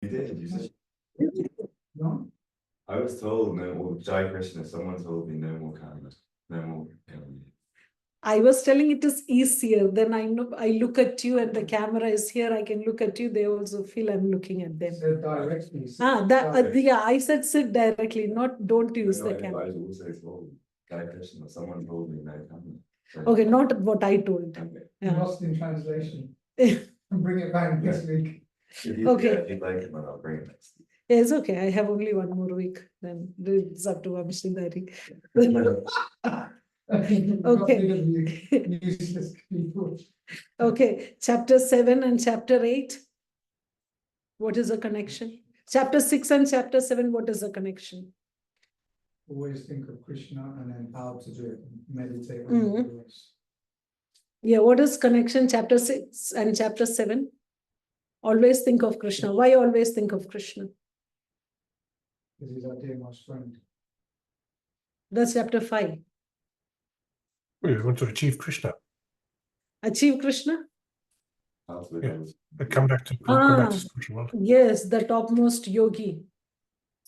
You did, you said. No? I was told no more Jai Krishna, someone told me no more cameras. No more cameras. I was telling it is easier. Then I know I look at you and the camera is here. I can look at you. They also feel I'm looking at them. Said directly. Yeah, I said sit directly, not don't use the I camera. was also told Jai Krishna, someone told me no camera. Okay, not what I told. Okay. Yeah. Lost in translation. Bring it back this week. Okay. Yeah, if you'd like it, then I'll bring it next week. It's okay. I have only one more week. Then it's up to Amshindari. Okay. Useless people. Okay. Chapter 7 and chapter 8. What is the connection? Chapter 6 and chapter 7. What is the connection? Always think of Krishna and then how to do it. Meditate on Mhm. it always. Yeah. What is connection? Chapter 6 and chapter 7. Always think of Krishna. Why always think of Krishna? Because he's our dearest friend. That's chapter 5. We want to achieve Krishna. Achieve Krishna? Yeah. Come back to spiritual world. Yes, the topmost yogi.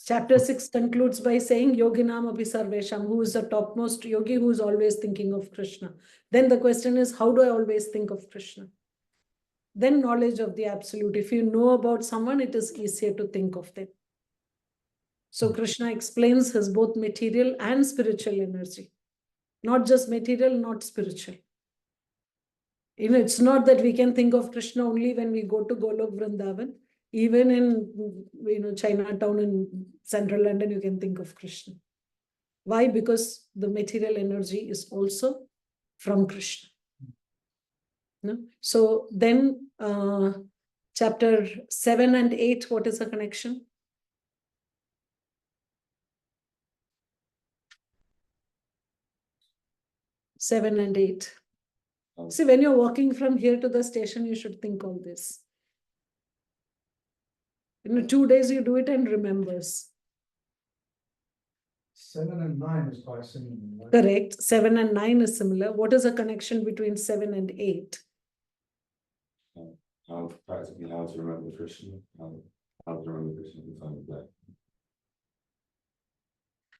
Chapter 6 concludes by saying Yoginam api sarvesham, who is the topmost yogi who is always thinking of Krishna. Then the question is, how do I always think of Krishna? Then knowledge of the absolute. If you know about someone, it is easier to think of them. So Krishna explains his both material and spiritual energy. Not just material, not spiritual. It's not that we can think of Krishna only when we go to Golok Vrindavan. Even in Chinatown in central London, you can think of Krishna. Why? Because the material energy is also from Krishna. No? So then chapter 7 and 8, what is the connection? Seven and 8. See, when you're walking from here to the station, you should think all this. 2 days you do it and remembers. 7 and 9 is quite similar, right? Correct. 7 and 9 is similar. What is the connection between 7 and 8? How practically how to remember Krishna, how to remember Krishna in time of that.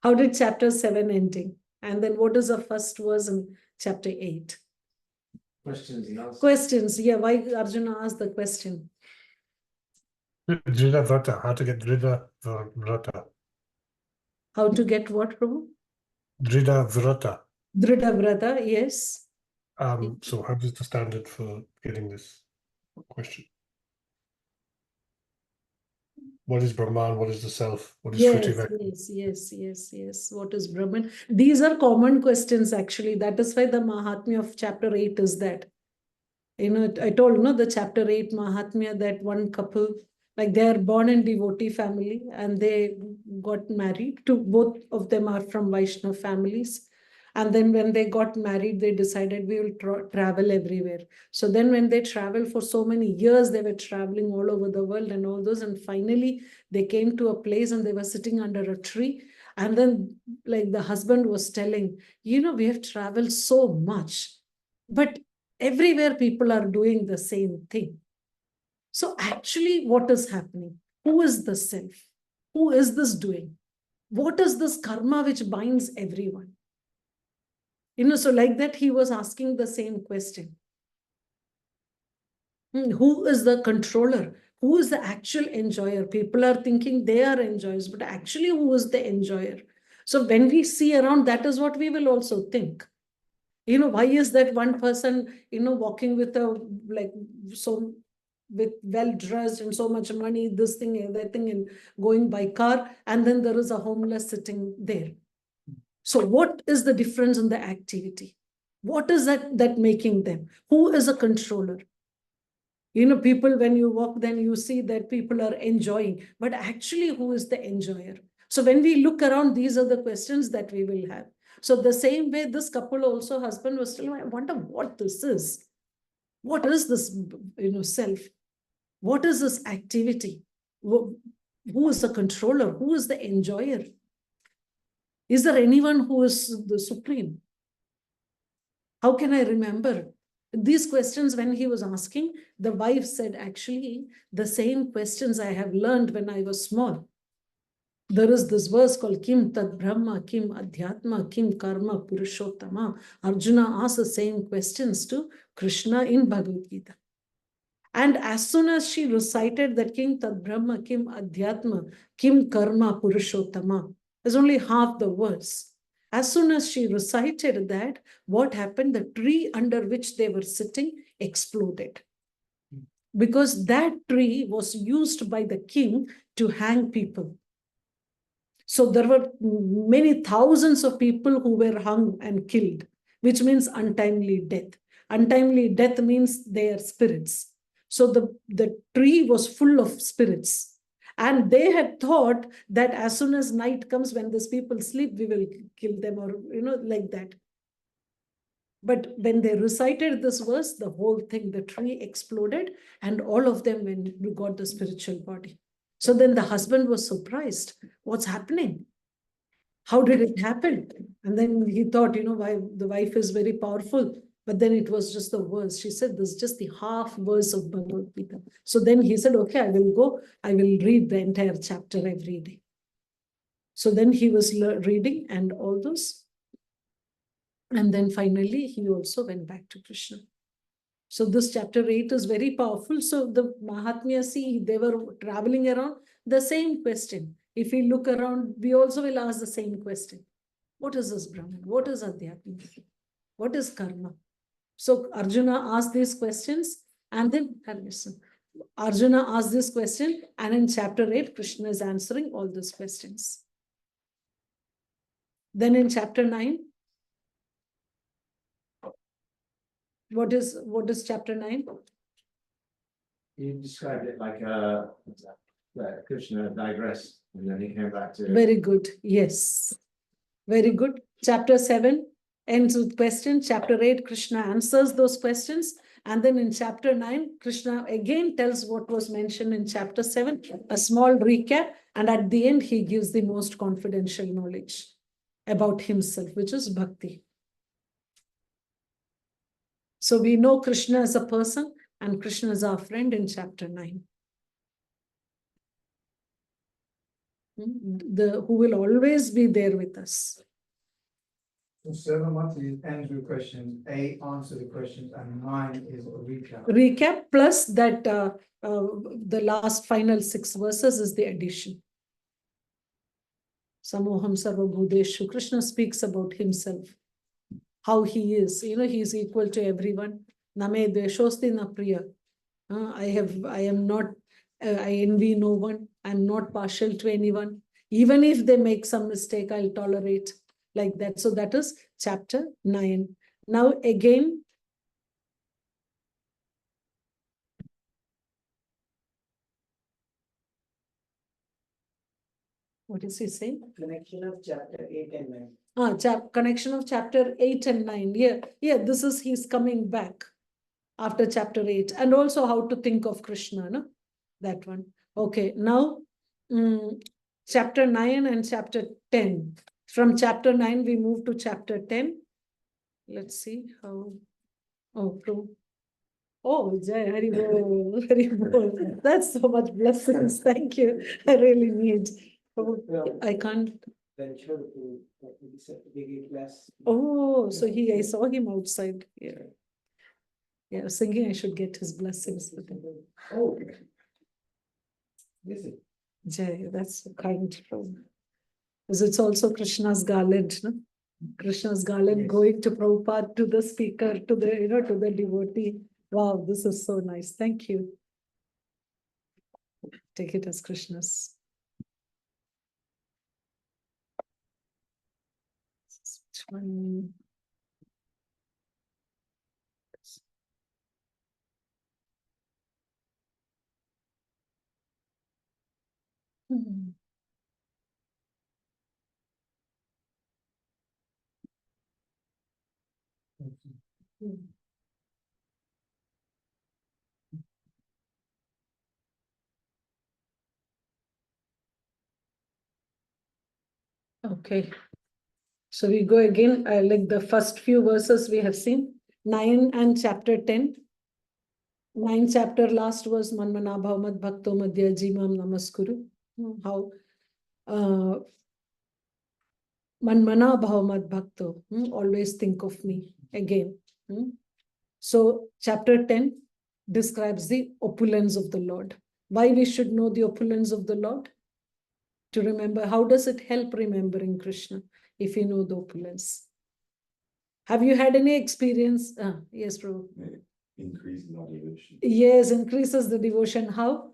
How did chapter 7 ending? And then what is the first verse in chapter 8? Questions and answers. Questions. Yeah, why Arjuna asked the question? Drida Vrata, how to get Drida Vrata. How to get what, Prabhu? Drida Vrata. Dhrida Vrata, yes. So how is the standard for getting this question? What is Brahman? What is the self? What is Yes. What is Brahman? These are common questions, actually. That is why the Mahatmya of chapter 8 is that. I told, the chapter 8 Mahatmya, that one couple, like they are born in devotee family and they got married. Both of them are from Vaishnava families. And then when they got married, they decided we will travel everywhere. So then when they traveled for so many years, they were traveling all over the world and all those. And finally, they came to a place and they were sitting under a tree. And then like the husband was telling, we have traveled so much, but everywhere people are doing the same thing. So actually, what is happening? Who is the self? Who is this doing? What is this karma which binds everyone? So like that, he was asking the same question. Who is the controller? Who is the actual enjoyer? People are thinking they are enjoyers, but actually, who is the enjoyer? So when we see around, that is what we will also think. Why is that one person, walking with with well-dressed and so much money, this thing, that thing, and going by car, and then there is a homeless sitting there. So what is the difference in the activity? What is that making them? Who is a controller? People, when you walk, then you see that people are enjoying, but actually, who is the enjoyer? So when we look around, these are the questions that we will have. So the same way, this couple also, husband was telling, I wonder what this is. What is this, self? What is this activity? Who is the controller? Who is the enjoyer? Is there anyone who is the supreme? How can I remember? these questions, when he was asking, the wife said, actually, the same questions I have learned when I was small. There is this verse called Kim Tad Brahma, Kim Adhyatma, Kim Karma Purushottama. Arjuna asked the same questions to Krishna in Bhagavad Gita. And as soon as she recited that Kim Tad Brahma, Kim Adhyatma, Kim Karma Purushottama, there's only half the verse. As soon as she recited that, what happened? The tree under which they were sitting exploded. Because that tree was used by the king to hang people. So there were many thousands of people who were hung and killed, which means untimely death. Untimely death means they are spirits. So the tree was full of spirits. And they had thought that as soon as night comes, when these people sleep, we will kill them, or, like that. But when they recited this verse, the whole thing, the tree exploded, and all of them got the spiritual body. So then the husband was surprised. What's happening? How did it happen? And then he thought, why the wife is very powerful. But then it was just the verse. She said, this is just the half verse of Bhagavad Gita. So then he said, okay, I will read the entire chapter every day. So then he was reading and all those. And then finally, he also went back to Krishna. So this chapter 8 is very powerful. So the Mahatmya, see, they were traveling around the same question. If we look around, we also will ask the same question. What is this Brahman? What is Adhyatma? What is karma? So Arjuna asked these questions, and then Arjuna asked this question, and in chapter 8, Krishna is answering all these questions. Then in chapter 9, what is chapter 9? You described it like Krishna digressed, and then he came back to. Very good. Yes. Very good. Chapter 7 ends with questions. Chapter 8, Krishna answers those questions. And then in chapter 9, Krishna again tells what was mentioned in chapter 7, a small recap. And at the end, he gives the most confidential knowledge about himself, which is Bhakti. So we know Krishna as a person, and Krishna is our friend in chapter 9. Who will always be there with us. So 7 months ends with questions, 8 answer the questions, and 9 is a recap. Recap plus that the last final 6 verses is the addition. Samoham Sarva Bhudeshu. Krishna speaks about himself, how he is. He is equal to everyone. Name Deshosti na priya. I am not, I envy no one. I'm not partial to anyone. Even if they make some mistake, I'll tolerate, like that. So that is chapter 9. Now again, what is he saying? Connection of chapter 8 and 9. Connection of chapter 8 and 9. Yeah, this is he's coming back after chapter 8, and also how to think of Krishna, no? That one. Okay, now chapter 9 and chapter 10. From chapter 9, we move to chapter 10. Let's see how. Jai Hari Bol, Hari Bol. That's so much blessings. Thank you. I really need. I can't. Venture to big class. So I saw him outside. Yeah, I was thinking I should get his blessings with him. Oh, is it? Jai, that's so kind from. Because it's also Krishna's garland, no? Krishna's garland, yes. Going to Prabhupada, to the speaker, to the to the devotee. Wow, this is so nice. Thank you. Take it as Krishna's. Which one? Okay. So we go again, like the first few verses we have seen. 9 and chapter 10. 9 chapter last was Manmana Bhavmat Bhakto Madhya Jimam Namaskuru. How Manmana Bhavmat Bhakto, always think of me again. So chapter 10 describes the opulence of the Lord. Why we should know the opulence of the Lord? To remember, how does it help remembering Krishna if you know the opulence? Have you had any experience? Yes, Prabhu. Increase in our devotion. Yes, increases the devotion. How?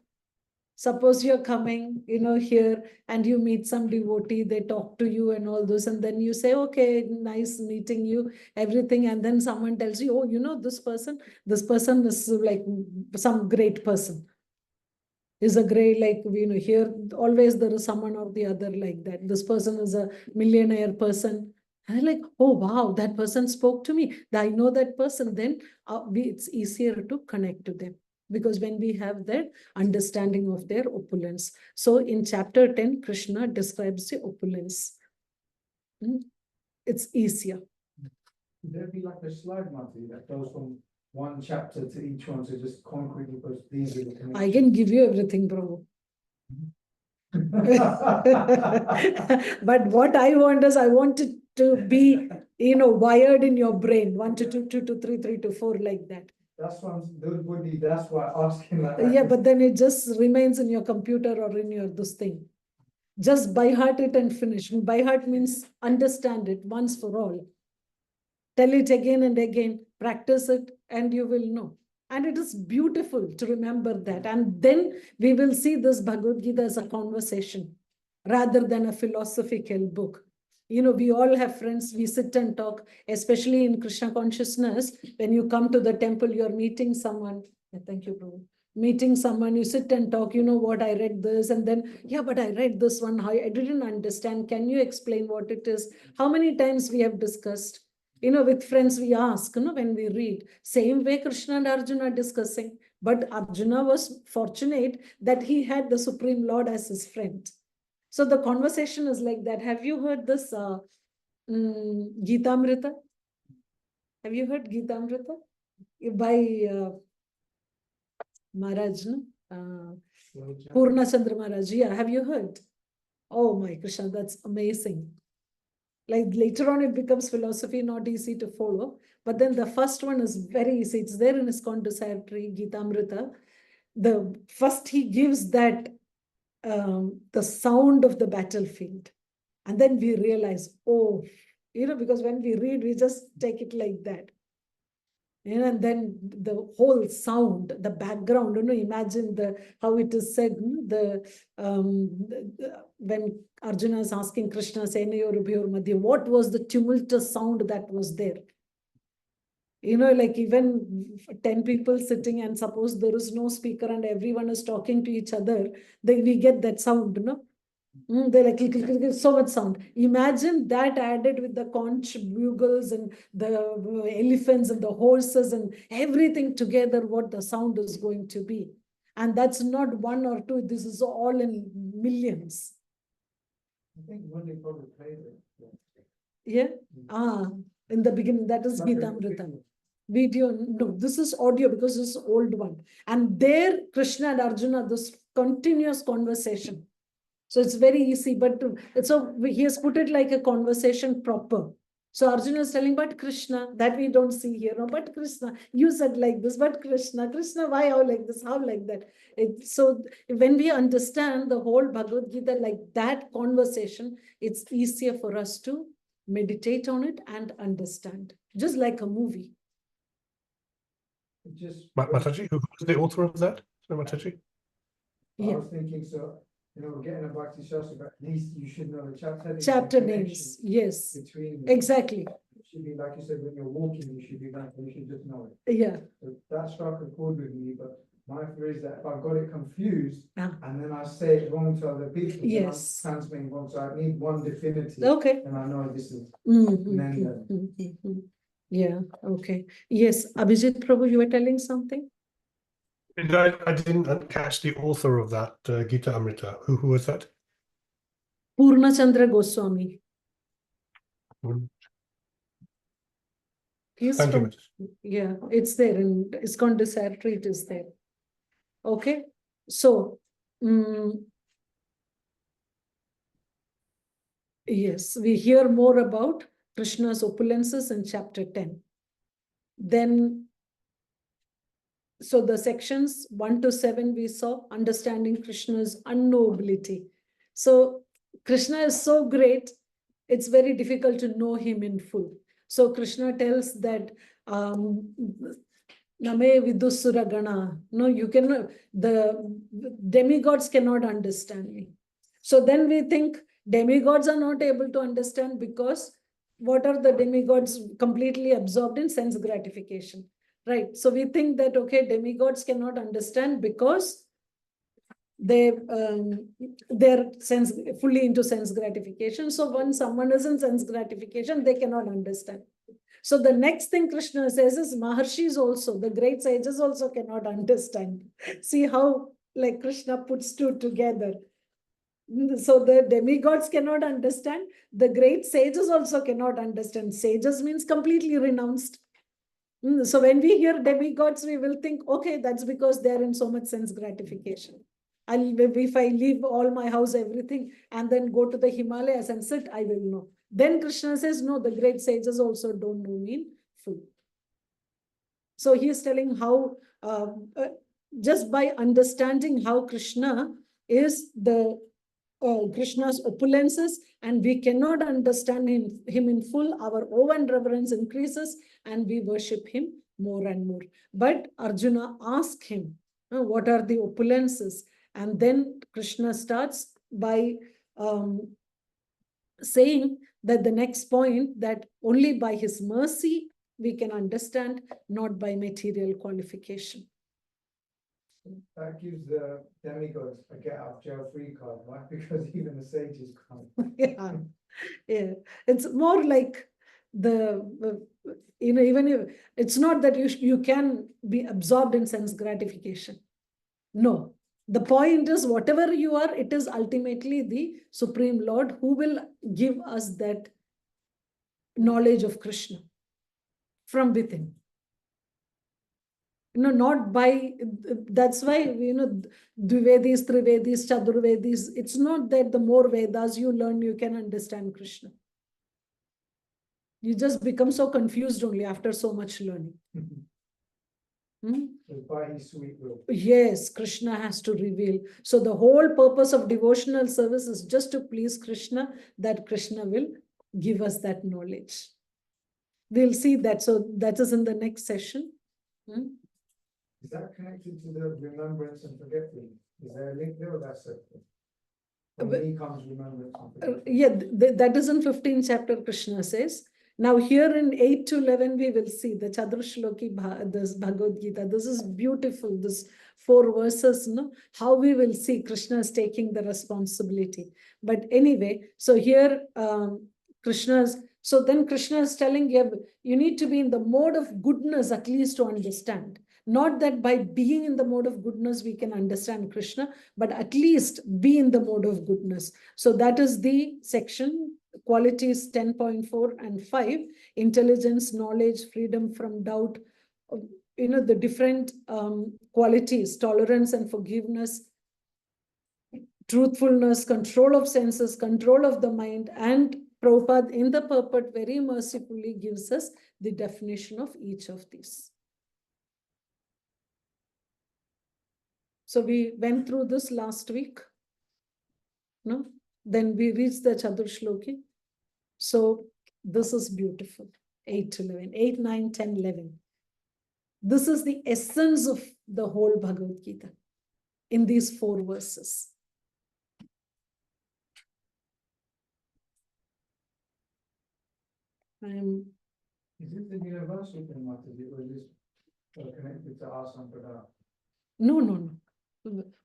Suppose you're coming, here and you meet some devotee, they talk to you and all this, and then you say, okay, nice meeting you, everything. And then someone tells you, oh, this person is like some great person. Is a great, like, here always there is someone or the other like that. This person is a millionaire person. And I'm like, oh, wow, that person spoke to me. I know that person. Then it's easier to connect to them. Because when we have that understanding of their opulence. So in chapter 10, Krishna describes the opulence. It's easier. Would there be like a slide, Mati, that goes from one chapter to each one, so just concretely because these are the connections? I can give you everything, Prabhu. But what I want is, I want it to be, wired in your brain. 1 to 2, 2 to 3, 3 to 4, like that. That's why I'm asking that. Yeah, but then it just remains in your computer or in your this thing. Just by heart it and finish. By heart means understand it once for all. Tell it again and again, practice it, and you will know. And it is beautiful to remember that. And then we will see this Bhagavad Gita as a conversation rather than a philosophical book. We all have friends, we sit and talk, especially in Krishna consciousness. When you come to the temple, you're meeting someone. Thank you, Prabhu. Meeting someone, you sit and talk, what, I read this, and then, yeah, but I read this one, I didn't understand. Can you explain what it is? How many times we have discussed? With friends, we ask, when we read. Same way Krishna and Arjuna are discussing. But Arjuna was fortunate that he had the Supreme Lord as his friend. So the conversation is like that. Have you heard this Gitamrita? Have you heard Gitamrita? By Maharaj, Purna Chandra Maharaj. Yeah, have you heard? Oh my Krishna, that's amazing. Like later on, it becomes philosophy, not easy to follow. But then the first one is very easy. It's there in ISKCON Sastri, Gitamrita. The first he gives that the sound of the battlefield. And then we realize, because when we read, we just take it like that. And then the whole sound, the background, imagine how it is said, when Arjuna is asking Krishna, what was the tumultuous sound that was there? Like even 10 people sitting, and suppose there is no speaker and everyone is talking to each other, then we get that sound, They're like so much sound. Imagine that added with the conch bugles and the elephants and the horses and everything together, what the sound is going to be. And that's not 1 or 2, this is all in millions. I think when they probably played it. Yeah. In the beginning, that is Gitamrita. Video, no, this is audio because this is old one. And there, Krishna and Arjuna, this continuous conversation. So it's very easy, but he has put it like a conversation proper. So Arjuna is telling, but Krishna, that we don't see here. No, but Krishna, you said like this, but Krishna, why, how like this, how like that? So when we understand the whole Bhagavad Gita like that conversation, it's easier for us to meditate on it and understand, just like a movie. Mataji, who was the author of that? So Mataji? I was thinking, getting a Bhakti Shastra, but at least you should know the chapter names. Yes, between them. Exactly. It should be like you said, when you're walking, you should be like, you should just know it. Yeah. So that struck a chord with me, but my fear is that if I've got it confused and then I say it wrong to other people, yes, then I'm transmitting wrong. So I need one definitive. Okay. And I know this is. Yeah. Okay. Yes, Abhijit Prabhu, you were telling something. I didn't catch the author of that Gita Amrita. Who was that? Purna Chandra Goswami. He's Thank you, from, Mrs. yeah, it's there in ISKCON Sastri, it is there. Okay, so, yes, we hear more about Krishna's opulences in chapter 10. Then, so the sections 1 to 7 we saw, understanding Krishna's unknowability. So Krishna is so great, it's very difficult to know him in full. So Krishna tells that Name Vidusuragana. No, you cannot, the demigods cannot understand me. So then we think demigods are not able to understand because what are the demigods completely absorbed in sense gratification, right? So we think that, okay, demigods cannot understand because they're fully into sense gratification. So when someone is in sense gratification, they cannot understand. So the next thing Krishna says is Maharshis also, the great sages also cannot understand. See how like Krishna puts two together. So the demigods cannot understand, the great sages also cannot understand. Sages means completely renounced. So when we hear demigods, we will think, okay, that's because they're in so much sense gratification. If I leave all my house, everything, and then go to the Himalayas and sit, I will know. Then Krishna says, no, the great sages also don't know me in full. So he is telling how, just by understanding how Krishna is the Krishna's opulences, and we cannot understand him in full, our awe and reverence increases, and we worship him more and more. But Arjuna asked him, what are the opulences? And then Krishna starts by saying that the next point, that only by his mercy we can understand, not by material qualification. That gives the demigods a get out of jail free card, right? Because even the sages can't. Yeah, yeah. It's more like even if it's not that you can be absorbed in sense gratification. No, the point is whatever you are, it is ultimately the Supreme Lord who will give us that knowledge of Krishna from within. Not by, that's why, Dvivedis, Trivedis, Chaturvedis, it's not that the more Vedas you learn, you can understand Krishna. You just become so confused only after so much learning. By his sweet will. Yes, Krishna has to reveal. So the whole purpose of devotional service is just to please Krishna, that Krishna will give us that knowledge. We'll see that. So that is in the next session. Is that connected to the remembrance and forgetfulness? Is there a link there, or that's separate? When he comes remembrance and forgetfulness. Yeah, that is in 15th chapter, Krishna says. Now here in 8 to 11, we will see the Chaturshloki, this Bhagavad Gita. This is beautiful, this 4 verses, how we will see Krishna is taking the responsibility. But anyway, so here so then Krishna is telling you need to be in the mode of goodness at least to understand. Not that by being in the mode of goodness we can understand Krishna, but at least be in the mode of goodness. So that is the section, qualities 10.4 and 5, intelligence, knowledge, freedom from doubt, the different qualities, tolerance and forgiveness, truthfulness, control of senses, control of the mind, and Prabhupada in the purport very mercifully gives us the definition of each of these. So we went through this last week. Then we reached the Chaturshloki. So this is beautiful. 8 to 11, 8, 9, 10, 11. This is the essence of the whole Bhagavad Gita in these 4 verses. Is it the universal thing, Mataji, or is this connected to our Sampradaya? No.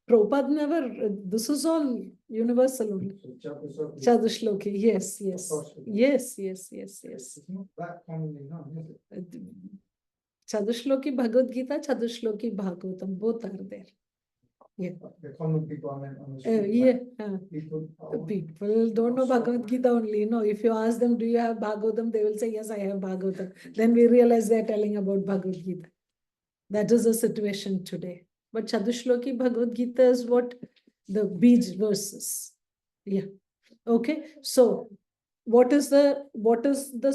Prabhupada never, this is all universal only. Chaturshloki, yes. Yes. It's not that commonly known, is it? Chaturshloki Bhagavad Gita, Chaturshloki Bhagavatam, both are there. Yeah. The common people I meant on the street. People. The people don't know Bhagavad Gita only. If you ask them, do you have Bhagavatam? They will say, yes, I have Bhagavatam. Then we realize they're telling about Bhagavad Gita. That is the situation today. But Chadushloki Bhagavad Gita is what? The Bij verses. Yeah. Okay. So what is the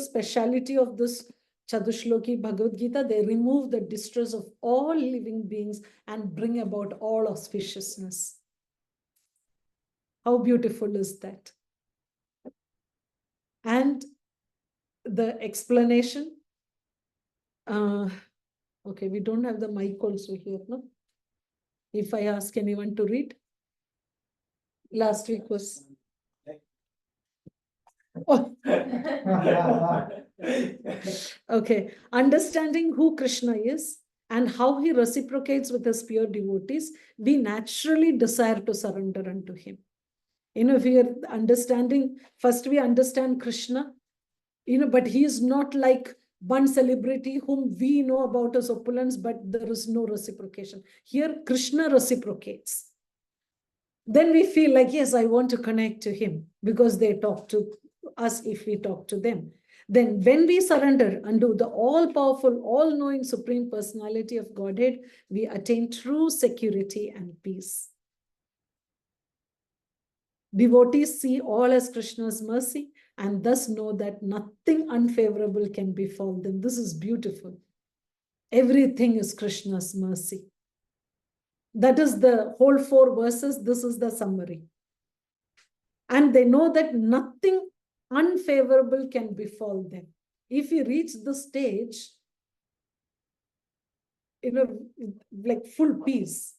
speciality of this Chadushloki Bhagavad Gita? They remove the distress of all living beings and bring about all auspiciousness. How beautiful is that? And the explanation. Okay, we don't have the mic also here, no? If I ask anyone to read. Last week was. Oh. Okay, understanding who Krishna is and how he reciprocates with his pure devotees, we naturally desire to surrender unto him. If we are understanding, first we understand Krishna, but he is not like one celebrity whom we know about as opulence, but there is no reciprocation. Here, Krishna reciprocates. Then we feel like, yes, I want to connect to him because they talk to us if we talk to them. Then when we surrender unto the all-powerful, all-knowing Supreme Personality of Godhead, we attain true security and peace. Devotees see all as Krishna's mercy and thus know that nothing unfavorable can befall them. This is beautiful. Everything is Krishna's mercy. That is the whole 4 verses. This is the summary. And they know that nothing unfavorable can befall them. If you reach the stage, like full peace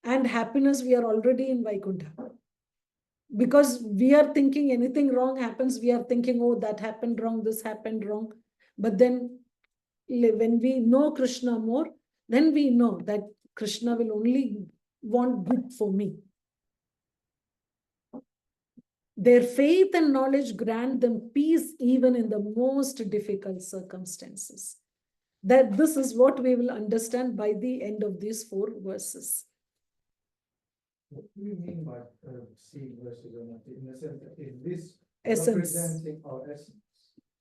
and happiness, we are already in Vaikuntha. Because we are thinking anything wrong happens, we are thinking, oh, that happened wrong, this happened wrong. But then when we know Krishna more, then we know that Krishna will only want good for me. Their faith and knowledge grant them peace even in the most difficult circumstances. That this is what we will understand by the end of these 4 verses. What do you mean by seed versus another? In the sense that is this Essence. representing our essence?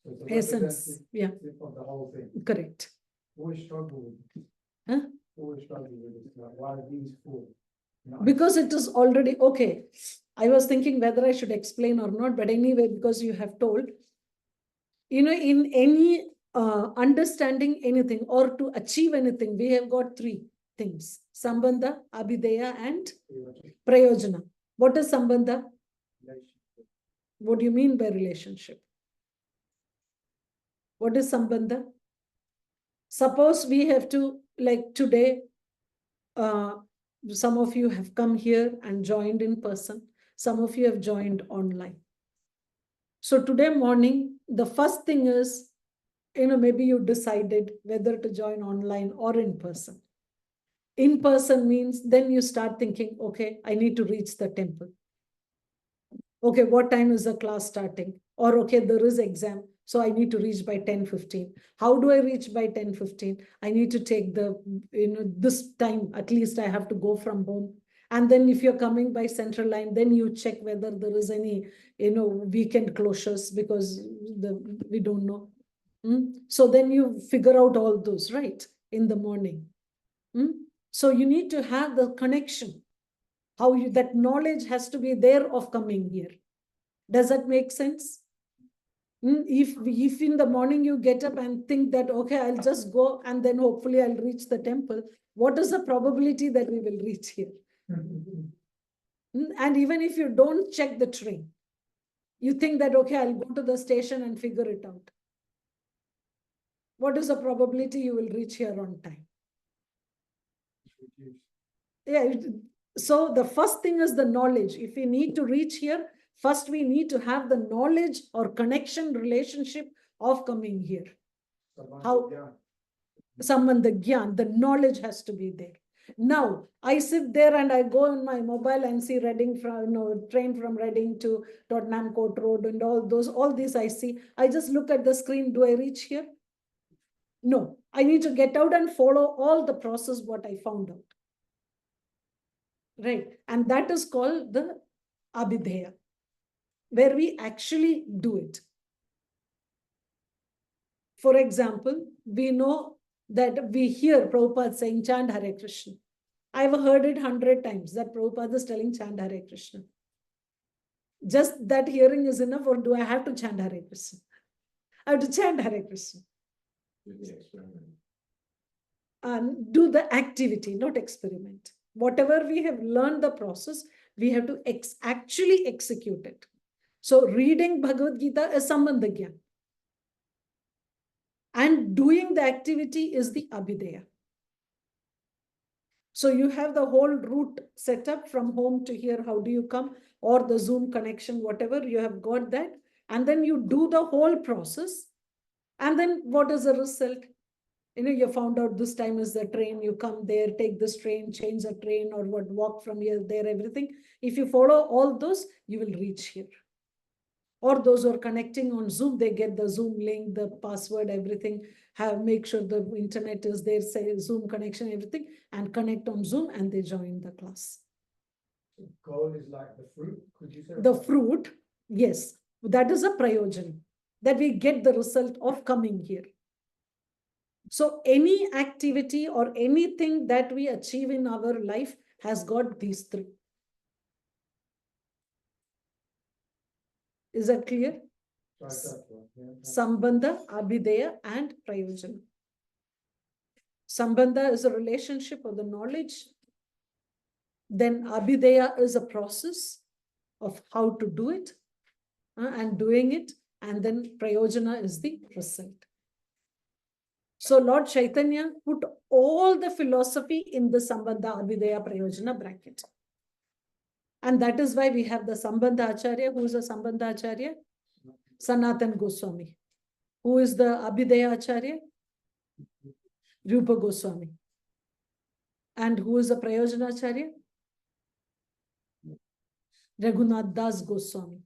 So it's a Essence, yeah. Of the whole thing. Correct. Always struggle with it. Huh? Always struggle with it. Like, why are these 4? Because it is already, okay. I was thinking whether I should explain or not, but anyway, because you have told, in any understanding anything or to achieve anything, we have got 3 things: Sambandha, Abhideya, and Prayojana. What is Sambandha? What do you mean by relationship? What is Sambandha? Suppose we have to, like today, some of you have come here and joined in person. Some of you have joined online. So today morning, the first thing is, maybe you decided whether to join online or in person. In person means then you start thinking, okay, I need to reach the temple. Okay, what time is the class starting? Or okay, there is exam, so I need to reach by 10:15. How do I reach by 10:15? I need to take this time, at least I have to go from home. And then if you're coming by Central Line, then you check whether there is any, weekend closures because we don't know. So then you figure out all those, right, in the morning. So you need to have the connection. That knowledge has to be there of coming here. Does that make sense? If in the morning you get up and think that, okay, I'll just go and then hopefully I'll reach the temple, what is the probability that we will reach here? And even if you don't check the train, you think that, okay, I'll go to the station and figure it out. What is the probability you will reach here on time? Yeah. So the first thing is the knowledge. If we need to reach here, first we need to have the knowledge or connection relationship of coming here. How? Sambandha Gyan, the knowledge has to be there. Now, I sit there and I go on my mobile and see Reading train from Reading to Tottenham Court Road and all these I see. I just look at the screen. Do I reach here? No, I need to get out and follow all the process what I found out. Right. And that is called the Abhideya, where we actually do it. For example, we know that we hear Prabhupada saying chant Hare Krishna. I've heard it 100 times that Prabhupada is telling chant Hare Krishna. Just that hearing is enough, or do I have to chant Hare Krishna? I have to chant Hare Krishna. Do the experiment. And do the activity, not experiment. Whatever we have learned the process, we have to actually execute it. So reading Bhagavad Gita is Sambandha Gyan. And doing the activity is the Abhideya. So you have the whole route set up from home to here. How do you come? Or the Zoom connection, whatever, you have got that. And then you do the whole process. And then what is the result? You found out this time is the train, you come there, take this train, change the train, or what, walk from here, there, everything. If you follow all those, you will reach here. Or those who are connecting on Zoom, they get the Zoom link, the password, everything, make sure the internet is there, say Zoom connection, everything, and connect on Zoom, and they join the class. The goal is like the fruit, could you say? The fruit, yes, that is a prayojan, that we get the result of coming here. So any activity or anything that we achieve in our life has got these three. Is that clear? Sambandha, Abhideya, and Prayojana. Sambandha is a relationship or the knowledge. Then Abhideya is a process of how to do it and doing it. And then Prayojana is the result. So Lord Chaitanya put all the philosophy in the Sambandha, Abhideya, Prayojana bracket. And that is why we have the Sambandha Acharya. Who is the Sambandha Acharya? Sanatan Goswami. Who is the Abhideya Acharya? Rupa Goswami. And who is the Prayojana Acharya? Raghunath Das Goswami.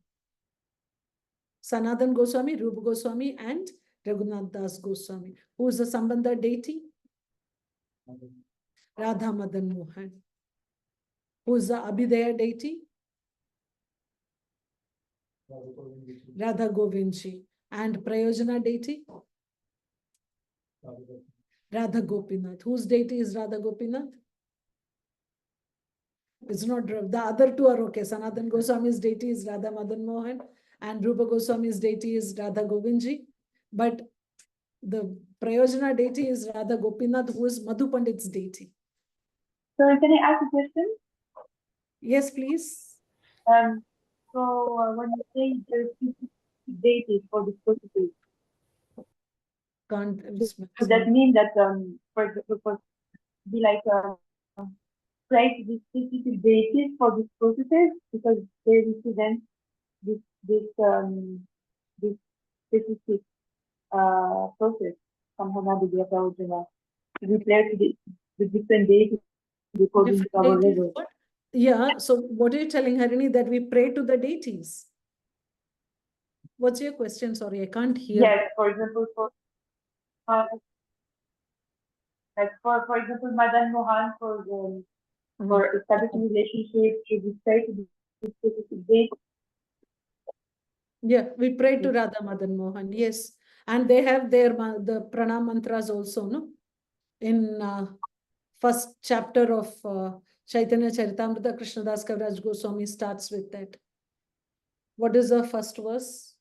Sanatan Goswami, Rupa Goswami, and Raghunath Das Goswami. Who is the Sambandha deity? Radha Madan Mohan. Who is the Abhideya deity? Radha Govindji. And Prayojana deity? Radha Gopinath. Whose deity is Radha Gopinath? It's not, the other two are okay. Sanatan Goswami's deity is Radha Madan Mohan, and Rupa Goswami's deity is Radha Govindji. But the Prayojana deity is Radha Gopinath, who is Madhu Pandit's deity. So can I ask a question? Yes, please. When you say there's deities for this process, does that mean that for example, be like pray to these specific deities for these processes because they represent this specific process somehow not the Prayojana. We pray to the different deities according to our level. Yeah, so what are you telling, Harini, that we pray to the deities? What's your question? Sorry, I can't hear. Yes, for example, for example, Madan Mohan for establishing relationships, should we pray to the specific date? Yeah, we pray to Radha Madan Mohan, yes. And they have their the pranam mantras also, no? In first chapter of Chaitanya Charitamrita, Krishnadas Kaviraj Goswami starts with that. What is the first verse?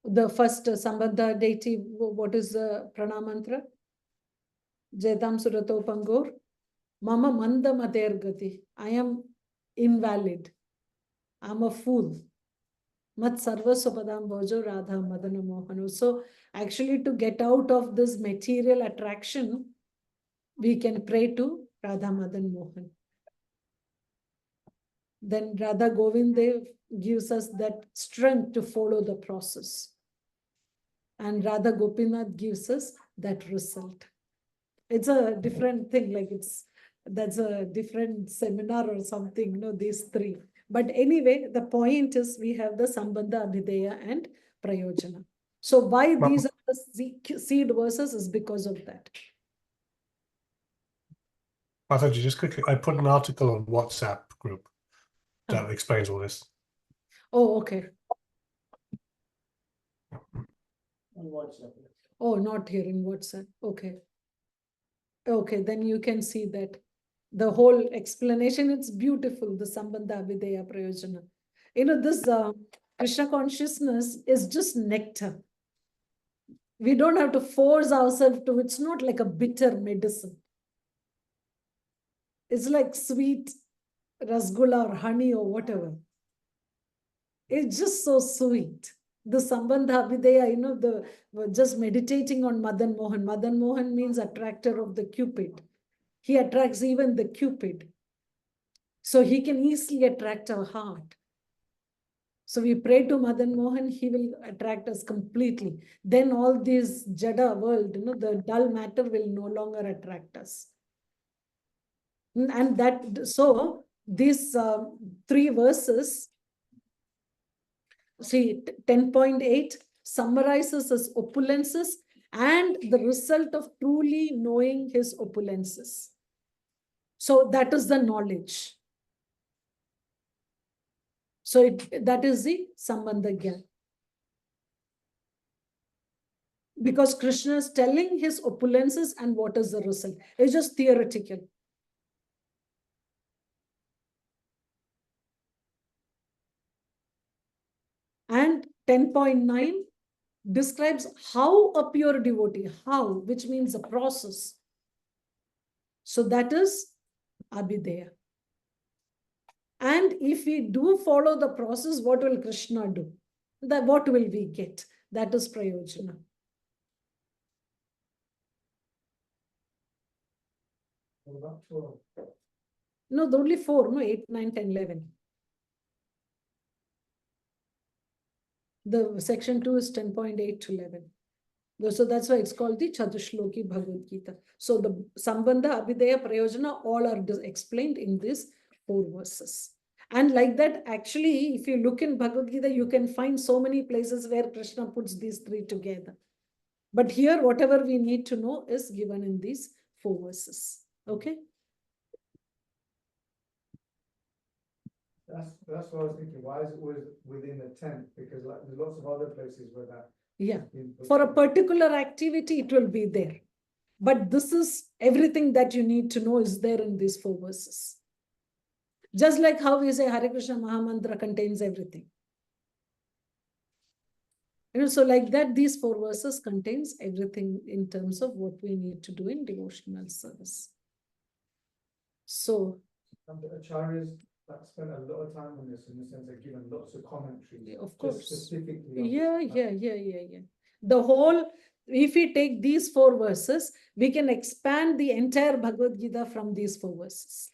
The first Sambandha deity, what is the pranam mantra? Jaitam Surato Pangor, Mama Manda Mater Gati. I am invalid. I'm a fool. Mat Sarva Sopadam Bhojo Radha Madana Mohano. So actually to get out of this material attraction, we can pray to Radha Madan Mohan. Then Radha Govind Dev gives us that strength to follow the process. And Radha Gopinath gives us that result. It's a different thing, like that's a different seminar or something, these three. But anyway, the point is we have the Sambandha, Abhideya, and Prayojana. So why these are the seed verses is because of that. Mataji, just quickly, I put an article on WhatsApp group that explains all this. Oh, okay. On WhatsApp. Oh, not here in WhatsApp. Okay. Okay, then you can see that the whole explanation, it's beautiful, the Sambandha Abhideya Prayojana. You know, this Krishna consciousness is just nectar. We don't have to force ourselves to, it's not like a bitter medicine. It's like sweet rasgulla or honey or whatever. It's just so sweet. The Sambandha Abhideya, you know, just meditating on Madan Mohan. Madan Mohan means attractor of the Cupid. He attracts even the Cupid. So he can easily attract our heart. So we pray to Madan Mohan, he will attract us completely. Then all this Jada world, you know, the dull matter will no longer attract us. And that, so these 3 verses, see, 10.8 summarizes his opulences and the result of truly knowing his opulences. So that is the knowledge. So that is the Sambandha Gyan. Because Krishna is telling his opulences and what is the result. It's just theoretical. And 10.9 describes how a pure devotee, how, which means a process. So that is Abhideya. And if we do follow the process, what will Krishna do? What will we get? That is Prayojana. What about 12? No, the only 4, no, 8, 9, 10, 11. The section 2 is 10.8 to 11. So that's why it's called the Chatushloki Bhagavad Gita. So the Sambandha, Abhideya, Prayojana, all are explained in these 4 verses. And like that, actually, if you look in Bhagavad Gita, you can find so many places where Krishna puts these 3 together. But here, whatever we need to know is given in these 4 verses. Okay? That's what I was thinking. Why is it always within the tent? Because like there's lots of other places where that. Yeah. For a particular activity, it will be there. But this is everything that you need to know is there in these 4 verses. Just like how we say Hare Krishna Mahamantra contains everything. You know, so like that, these 4 verses contains everything in terms of what we need to do in devotional service. So, And the acharyas that spent a lot of time on this in the sense they've given lots of commentaries. of course. Specifically on Yeah. The whole, if we take these 4 verses, we can expand the entire Bhagavad Gita from these 4 verses.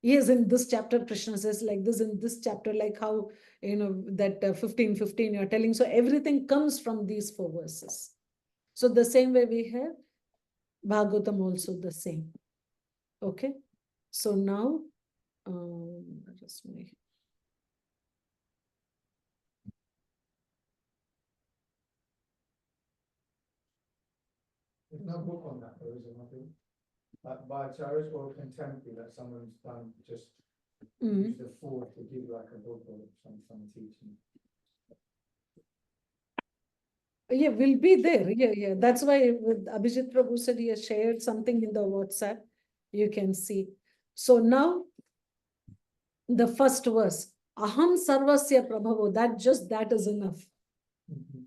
Yes, in this chapter, Krishna says like this, in this chapter, like how, you know, that 15:15 you're telling. So everything comes from these 4 verses. So the same way we have Bhagavatam also the same. Okay. So now, just me. There's no book on that, there isn't nothing. Like by acharyas or contemporary that someone's done just use the 4 to give like a book or some teaching. Yeah, will be there. Yeah. That's why with Abhijit Prabhu said he has shared something in the WhatsApp. You can see. So now, the first verse, Aham Sarvasya Prabhavo, that is enough.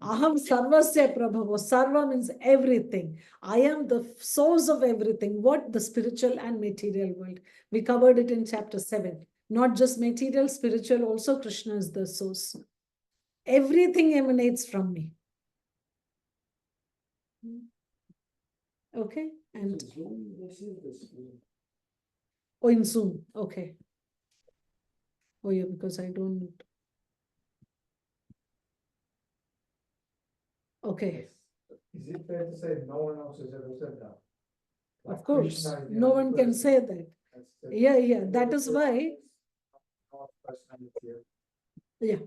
Aham Sarvasya Prabhavo. Sarva means everything. I am the source of everything. What? The spiritual and material world. We covered it in chapter 7. Not just material, spiritual, also Krishna is the source. Everything emanates from me. Okay, and oh, in Zoom, okay. Oh yeah, because I don't. Okay. Is it fair to say no one else has ever said that? Like Of course, Krishna is the no only one can person say that. that's said Yeah, that is why. personality Yeah.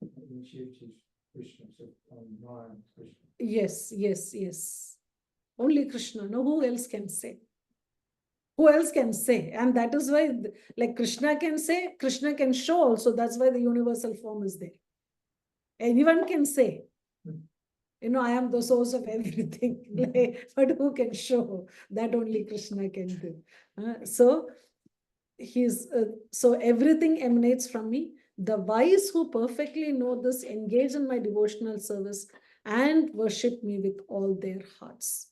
in Shiv is Krishna, so Narayan is Krishna. Yes. Only Krishna. No, who else can say? Who else can say? And that is why, like Krishna can say, Krishna can show also. That's why the universal form is there. Anyone can say, I am the source of everything. But who can show? That only Krishna can do. So everything emanates from me. The wise who perfectly know this engage in my devotional service and worship me with all their hearts.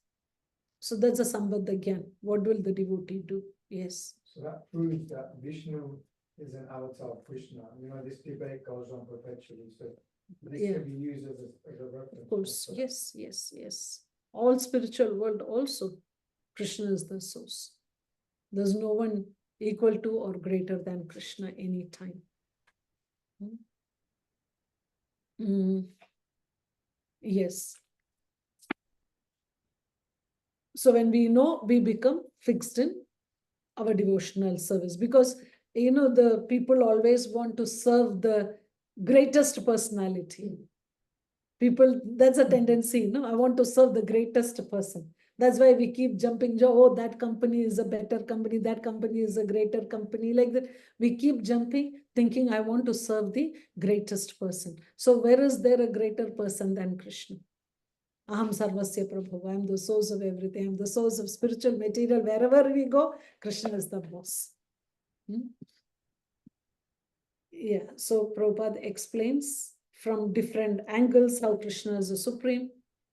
So that's a Sambandha Gyan. What will the devotee do? Yes. So that proves that Vishnu is an avatar of Krishna. This debate goes on perpetually. So this can be used as a reference. Of course. Yes. All spiritual world also, Krishna is the source. There's no one equal to or greater than Krishna anytime. Yes. So when we know, we become fixed in our devotional service, because the people always want to serve the greatest personality. People, that's a tendency, I want to serve the greatest person. That's why we keep jumping, oh, that company is a better company, that company is a greater company, like that. We keep jumping, thinking, I want to serve the greatest person. So where is there a greater person than Krishna? Aham sarvasya prabhu. I am the source of everything. I am the source of spiritual material. Wherever we go, Krishna is the boss. Yeah, so Prabhupada explains from different angles how Krishna is the supreme.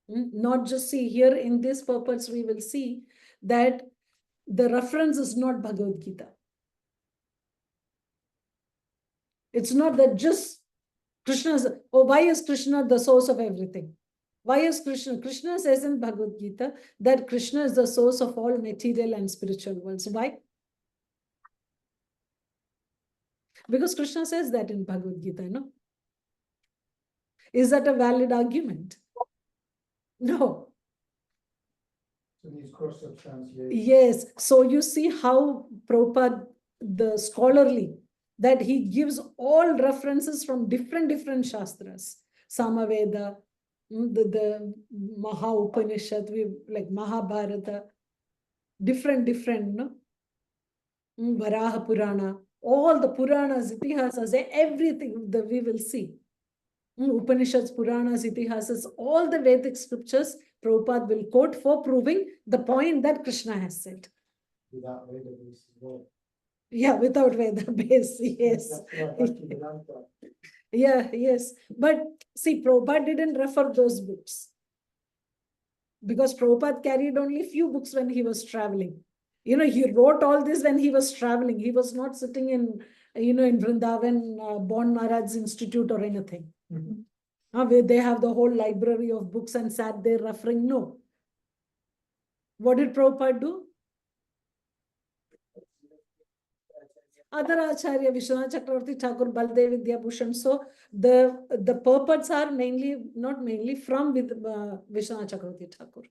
Not just see here in this purpose, we will see that the reference is not Bhagavad Gita. It's not that just Krishna is, why is Krishna the source of everything? Why is Krishna? Krishna says in Bhagavad Gita that Krishna is the source of all material and spiritual worlds. Why? Because Krishna says that in Bhagavad Gita, no? Is that a valid argument? No. So these cross-substantiation. Yes. So you see how Prabhupada, the scholarly, that he gives all references from different Shastras. Samaveda, the Maha Upanishad, like Mahabharata, different, no? Varaha Purana, all the Puranas, Itihasas, everything that we will see. Upanishads, Puranas, Itihasas, all the Vedic scriptures, Prabhupada will quote for proving the point that Krishna has said. Without Veda base as well. Yeah, without Veda base, yes. Yeah, yes. But see, Prabhupada didn't refer those books. Because Prabhupada carried only few books when he was traveling. He wrote all this when he was traveling. He was not sitting in, in Vrindavan, Bon Maharaj's Institute or anything. Where they have the whole library of books and sat there referring. No. What did Prabhupada do? Other Acharya, Vishwanath Chakravarti Thakur, Baldev Vidyabhushan. So the purports are not mainly from Vishwanath Chakravarti Thakur.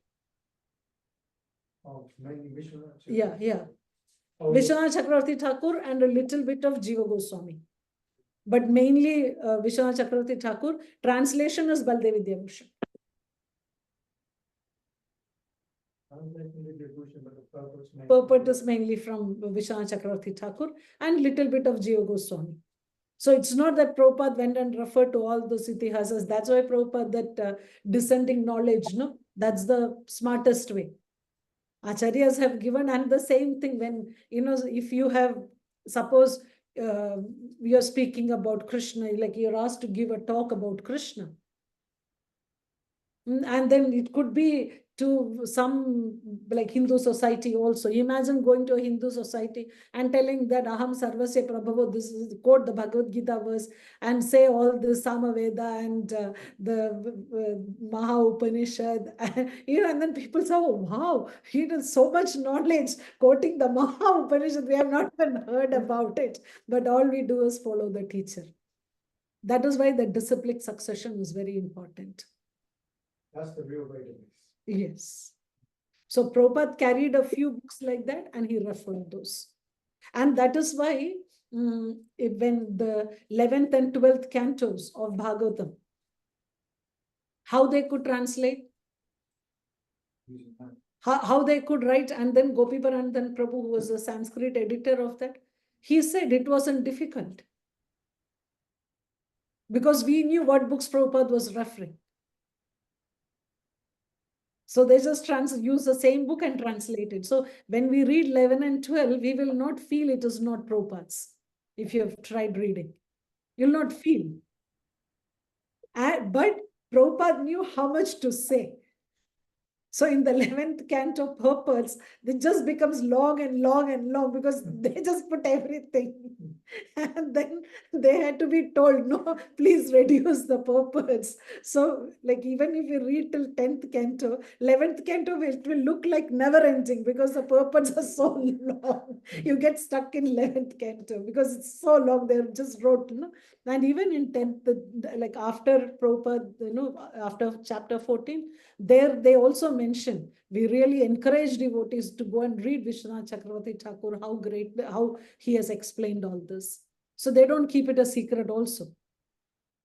Oh, mainly Vishwanath. Yeah. Oh, Vishwanath Chakravarti Thakur and a little bit of Jiva Goswami. But mainly Vishwanath Chakravarti Thakur. Translation is Baldev Vidyabhushan. Purport is mainly from Vishwanath Chakravarti Thakur and little bit of Jiva Goswami. So it's not that Prabhupada went and referred to all those itihasas. That's why Prabhupada, that descending knowledge, no? That's the smartest way. Acharyas have given, and the same thing when, if you have, suppose we are speaking about Krishna, like you're asked to give a talk about Krishna. And then it could be to some like Hindu society also. Imagine going to a Hindu society and telling that Aham Sarvasya Prabhavo, this is quote the Bhagavad Gita verse, and say all this Samaveda and the Maha Upanishad, and then people say, oh wow, he does so much knowledge quoting the Maha Upanishad. We have not even heard about it, but all we do is follow the teacher. That is why the disciplic succession is very important. That's the real way to be. Yes. So Prabhupada carried a few books like that and he referred those. And that is why when the 11th and 12th cantos of Bhagavatam, how they could translate? how they could write, and then Gopiparandan Prabhu, who was the Sanskrit editor of that, he said it wasn't difficult. Because we knew what books Prabhupada was referring. So they just use the same book and translate it. So when we read 11 and 12, we will not feel it is not Prabhupada's. If you have tried reading, you'll not feel. But Prabhupada knew how much to say. So in the 11th canto purports, it just becomes long and long and long because they just put everything. And then they had to be told, no, please reduce the purports. So like even if you read till 10th canto, 11th canto, it will look like never ending because the purports are so long. You get stuck in 11th canto because it's so long. They just wrote, and even in 10th, like after Prabhupada, after chapter 14, there they also mention, we really encourage devotees to go and read Vishwanath Chakravarti Thakur, how he has explained all this. So they don't keep it a secret also.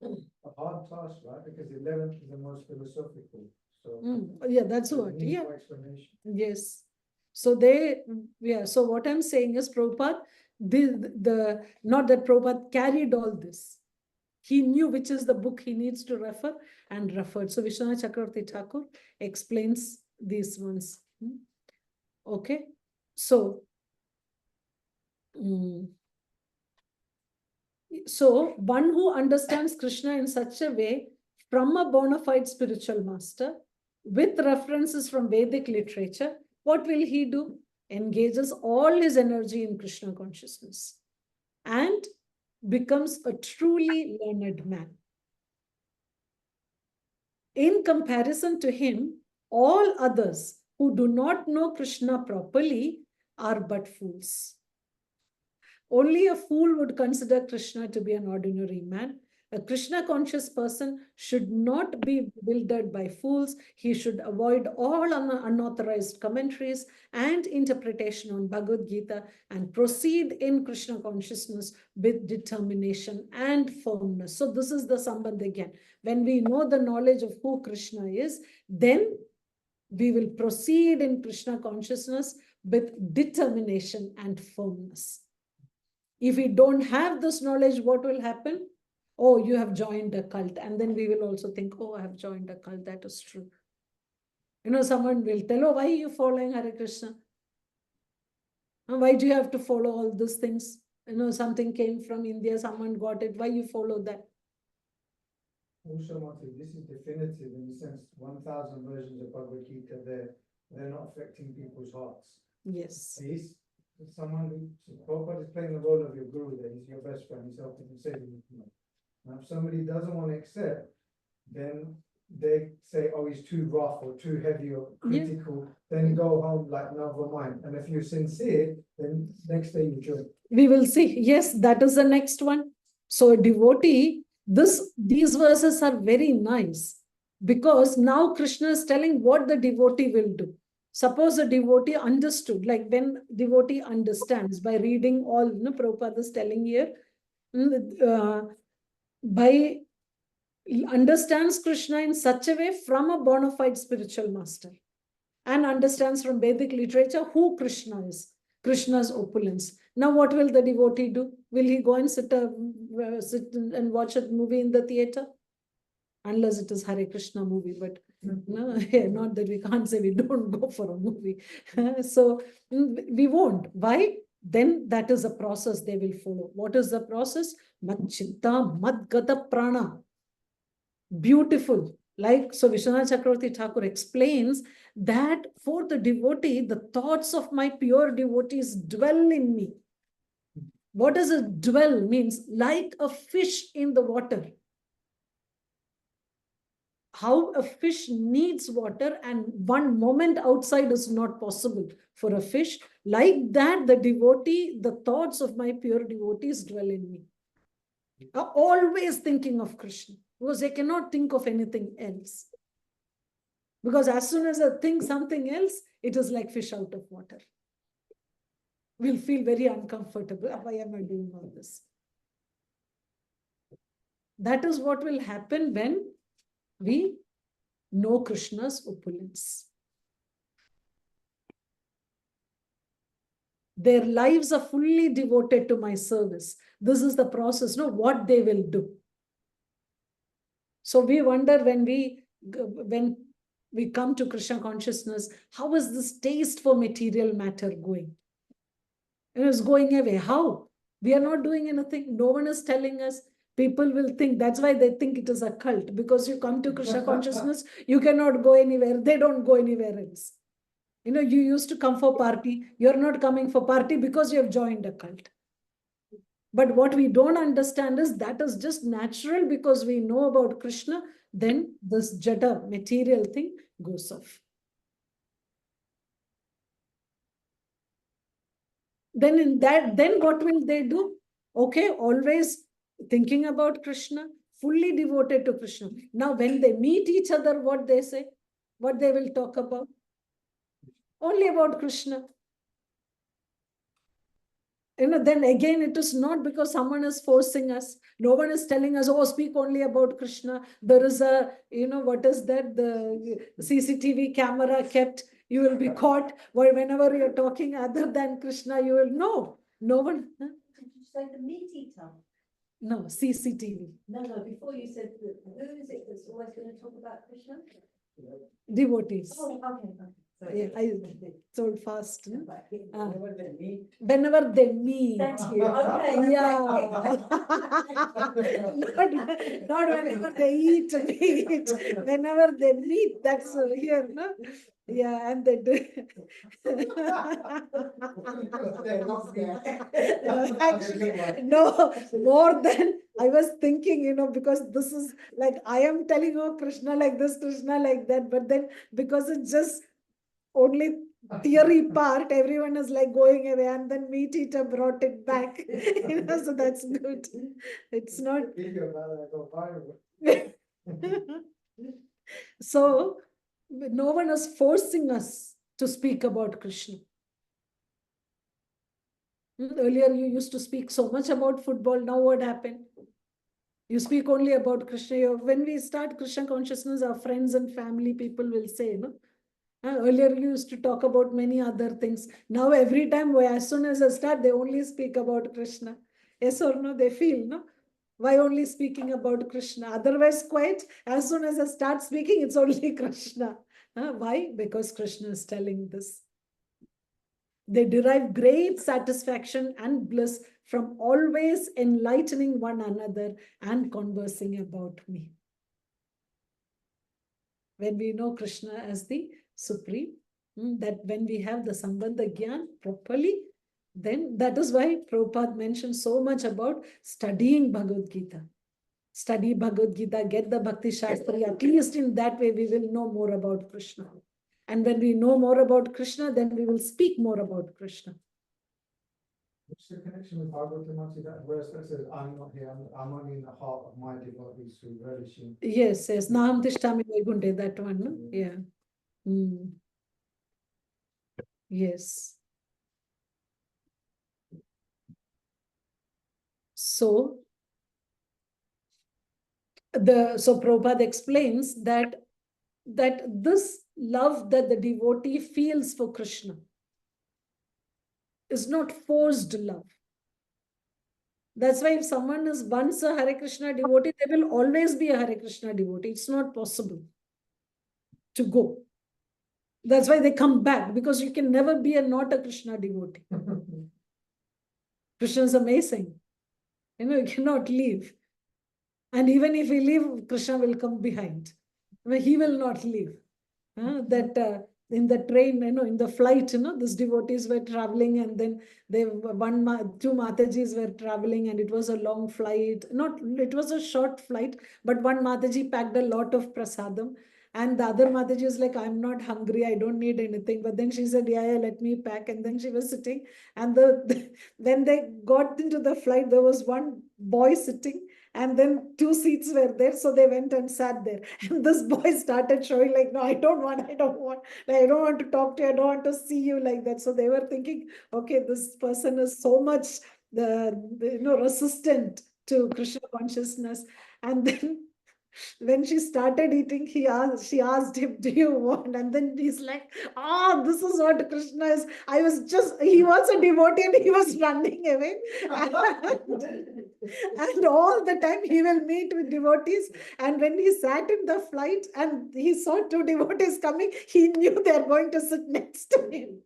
A hard task, right? Because 11th is the most philosophical. So Yeah, that's what. it needs Yeah. more explanation. Yes. So so what I'm saying is Prabhupada, not that Prabhupada carried all this. He knew which is the book he needs to refer and referred. So Vishwanath Chakravarti Thakur explains these ones. Okay. So, so one who understands Krishna in such a way from a bona fide spiritual master with references from Vedic literature, what will he do? Engages all his energy in Krishna consciousness and becomes a truly learned man. In comparison to him, all others who do not know Krishna properly are but fools. Only a fool would consider Krishna to be an ordinary man. A Krishna conscious person should not be bewildered by fools. He should avoid all unauthorized commentaries and interpretation on Bhagavad Gita and proceed in Krishna consciousness with determination and firmness. So this is the sambandh again. When we know the knowledge of who Krishna is, then we will proceed in Krishna consciousness with determination and firmness. If we don't have this knowledge, what will happen? Oh, you have joined a cult. And then we will also think, oh, I have joined a cult. That is true. Someone will tell, oh, why are you following Hare Krishna? And why do you have to follow all these things? Something came from India, someone got it. Why you follow that? Also, Martin, this is definitive in the sense 1,000 versions of Bhagavad Gita, they're not affecting people's hearts. Yes. Someone who, Prabhupada is playing the role of your guru there, he's your best friend, he's helping you save you. Now, if somebody doesn't want to accept, then they say, oh, he's too rough or too heavy or critical, then go home like, never mind. And if you're sincere, then next day you join. We will see. Yes, that is the next one. So a devotee, these verses are very nice because now Krishna is telling what the devotee will do. Suppose a devotee understood, like when devotee understands by reading all, Prabhupada is telling here, by understands Krishna in such a way from a bona fide spiritual master and understands from Vedic literature who Krishna is, Krishna's opulence. Now what will the devotee do? Will he go and sit and watch a movie in the theater? Unless it is Hare Krishna movie, but no, not that we can't say we don't go for a movie. So we won't. Why? Then that is a process they will follow. What is the process? Mad Chinta, Mad Gata Prana. Beautiful. Like, so Vishwanath Chakravarti Thakur explains that for the devotee, the thoughts of my pure devotees dwell in me. What does a dwell means? Like a fish in the water. How a fish needs water and one moment outside is not possible for a fish. Like that, the devotee, the thoughts of my pure devotees dwell in me. Are always thinking of Krishna because they cannot think of anything else. Because as soon as I think something else, it is like fish out of water. We'll feel very uncomfortable. Why am I doing all this? That is what will happen when we know Krishna's opulence. Their lives are fully devoted to my service. This is the process, no, what they will do. So we wonder when we come to Krishna consciousness, how is this taste for material matter going? It is going away. How? We are not doing anything. No one is telling us. People will think, that's why they think it is a cult, because you come to Krishna consciousness, you cannot go anywhere. They don't go anywhere else. You know, you used to come for party. You're not coming for party because you have joined a cult. But what we don't understand is that is just natural because we know about Krishna, then this jada material thing goes off. Then in that, then what will they do? Okay, always thinking about Krishna, fully devoted to Krishna. Now, when they meet each other, what they say, what they will talk about? Only about Krishna. You know, then again, it is not because someone is forcing us. No one is telling us, oh, speak only about Krishna. There is a, you know, what is that? The CCTV camera kept, you will be caught. Or whenever you're talking other than Krishna, you will know. No one. Huh? Did you say the meat eater? No, CCTV. No, before you said, who is it that's always going to talk about Krishna? Devotees. Oh, okay. Yeah, I told fast. No? Whenever they meet. Whenever they meet. Thank you. Okay. Yeah. not whenever they eat meat. Whenever they meet, that's here, no? Yeah, and they do. Actually, no, more than I was thinking, you know, because this is like I am telling, oh, Krishna like this, Krishna like that, but then because it's just only theory part, everyone is like going away, and then meat eater brought it back. You know, so that's good. It's not. So no one is forcing us to speak about Krishna. Earlier you used to speak so much about football. Now what happened? You speak only about Krishna. When we start Krishna consciousness, our friends and family people will say, no? Earlier you used to talk about many other things. Now every time, as soon as I start, they only speak about Krishna. Yes or no? They feel, no? Why only speaking about Krishna? Otherwise, quite, as soon as I start speaking, it's only Krishna. Why? Because Krishna is telling this. They derive great satisfaction and bliss from always enlightening one another and conversing about me. When we know Krishna as the Supreme, that when we have the Sambandha Gyan properly, then that is why Prabhupada mentioned so much about studying Bhagavad Gita. Study Bhagavad Gita, get the Bhakti Sastri, at least in that way we will know more about Krishna. And when we know more about Krishna, then we will speak more about Krishna. What's the connection with Bhagavatam? That verse that says, I'm not here, I'm only in the heart of my devotees who relish him. Yes, Naham Tishtami Vaikunte, that one, no? Yeah. Yes. So Prabhupada explains that this love that the devotee feels for Krishna is not forced love. That's why if someone is once a Hare Krishna devotee, they will always be a Hare Krishna devotee. It's not possible to go. That's why they come back, because you can never be not a Krishna devotee. Krishna is amazing. You know, you cannot leave. And even if he leave, Krishna will come behind. I mean, he will not leave. In the train, you know, in the flight, you know, these devotees were traveling, and then two Matajis were traveling, and it was a long flight. It was a short flight, but one Mataji packed a lot of prasadam. And the other Mataji was like, I'm not hungry, I don't need anything. But then she said, yeah, let me pack. And then she was sitting. And when they got into the flight, there was one boy sitting, and then two seats were there. So they went and sat there. And this boy started showing like, no, I don't want, like, I don't want to talk to you, I don't want to see you like that. So they were thinking, okay, this person is so much resistant to Krishna consciousness. And then When she started eating, she asked him, "Do you want?" And then he's like, "Ah, this is what Krishna is." He was a devotee and he was running away. And all the time he will meet with devotees. And when he sat in the flight and he saw two devotees coming, he knew they're going to sit next to him.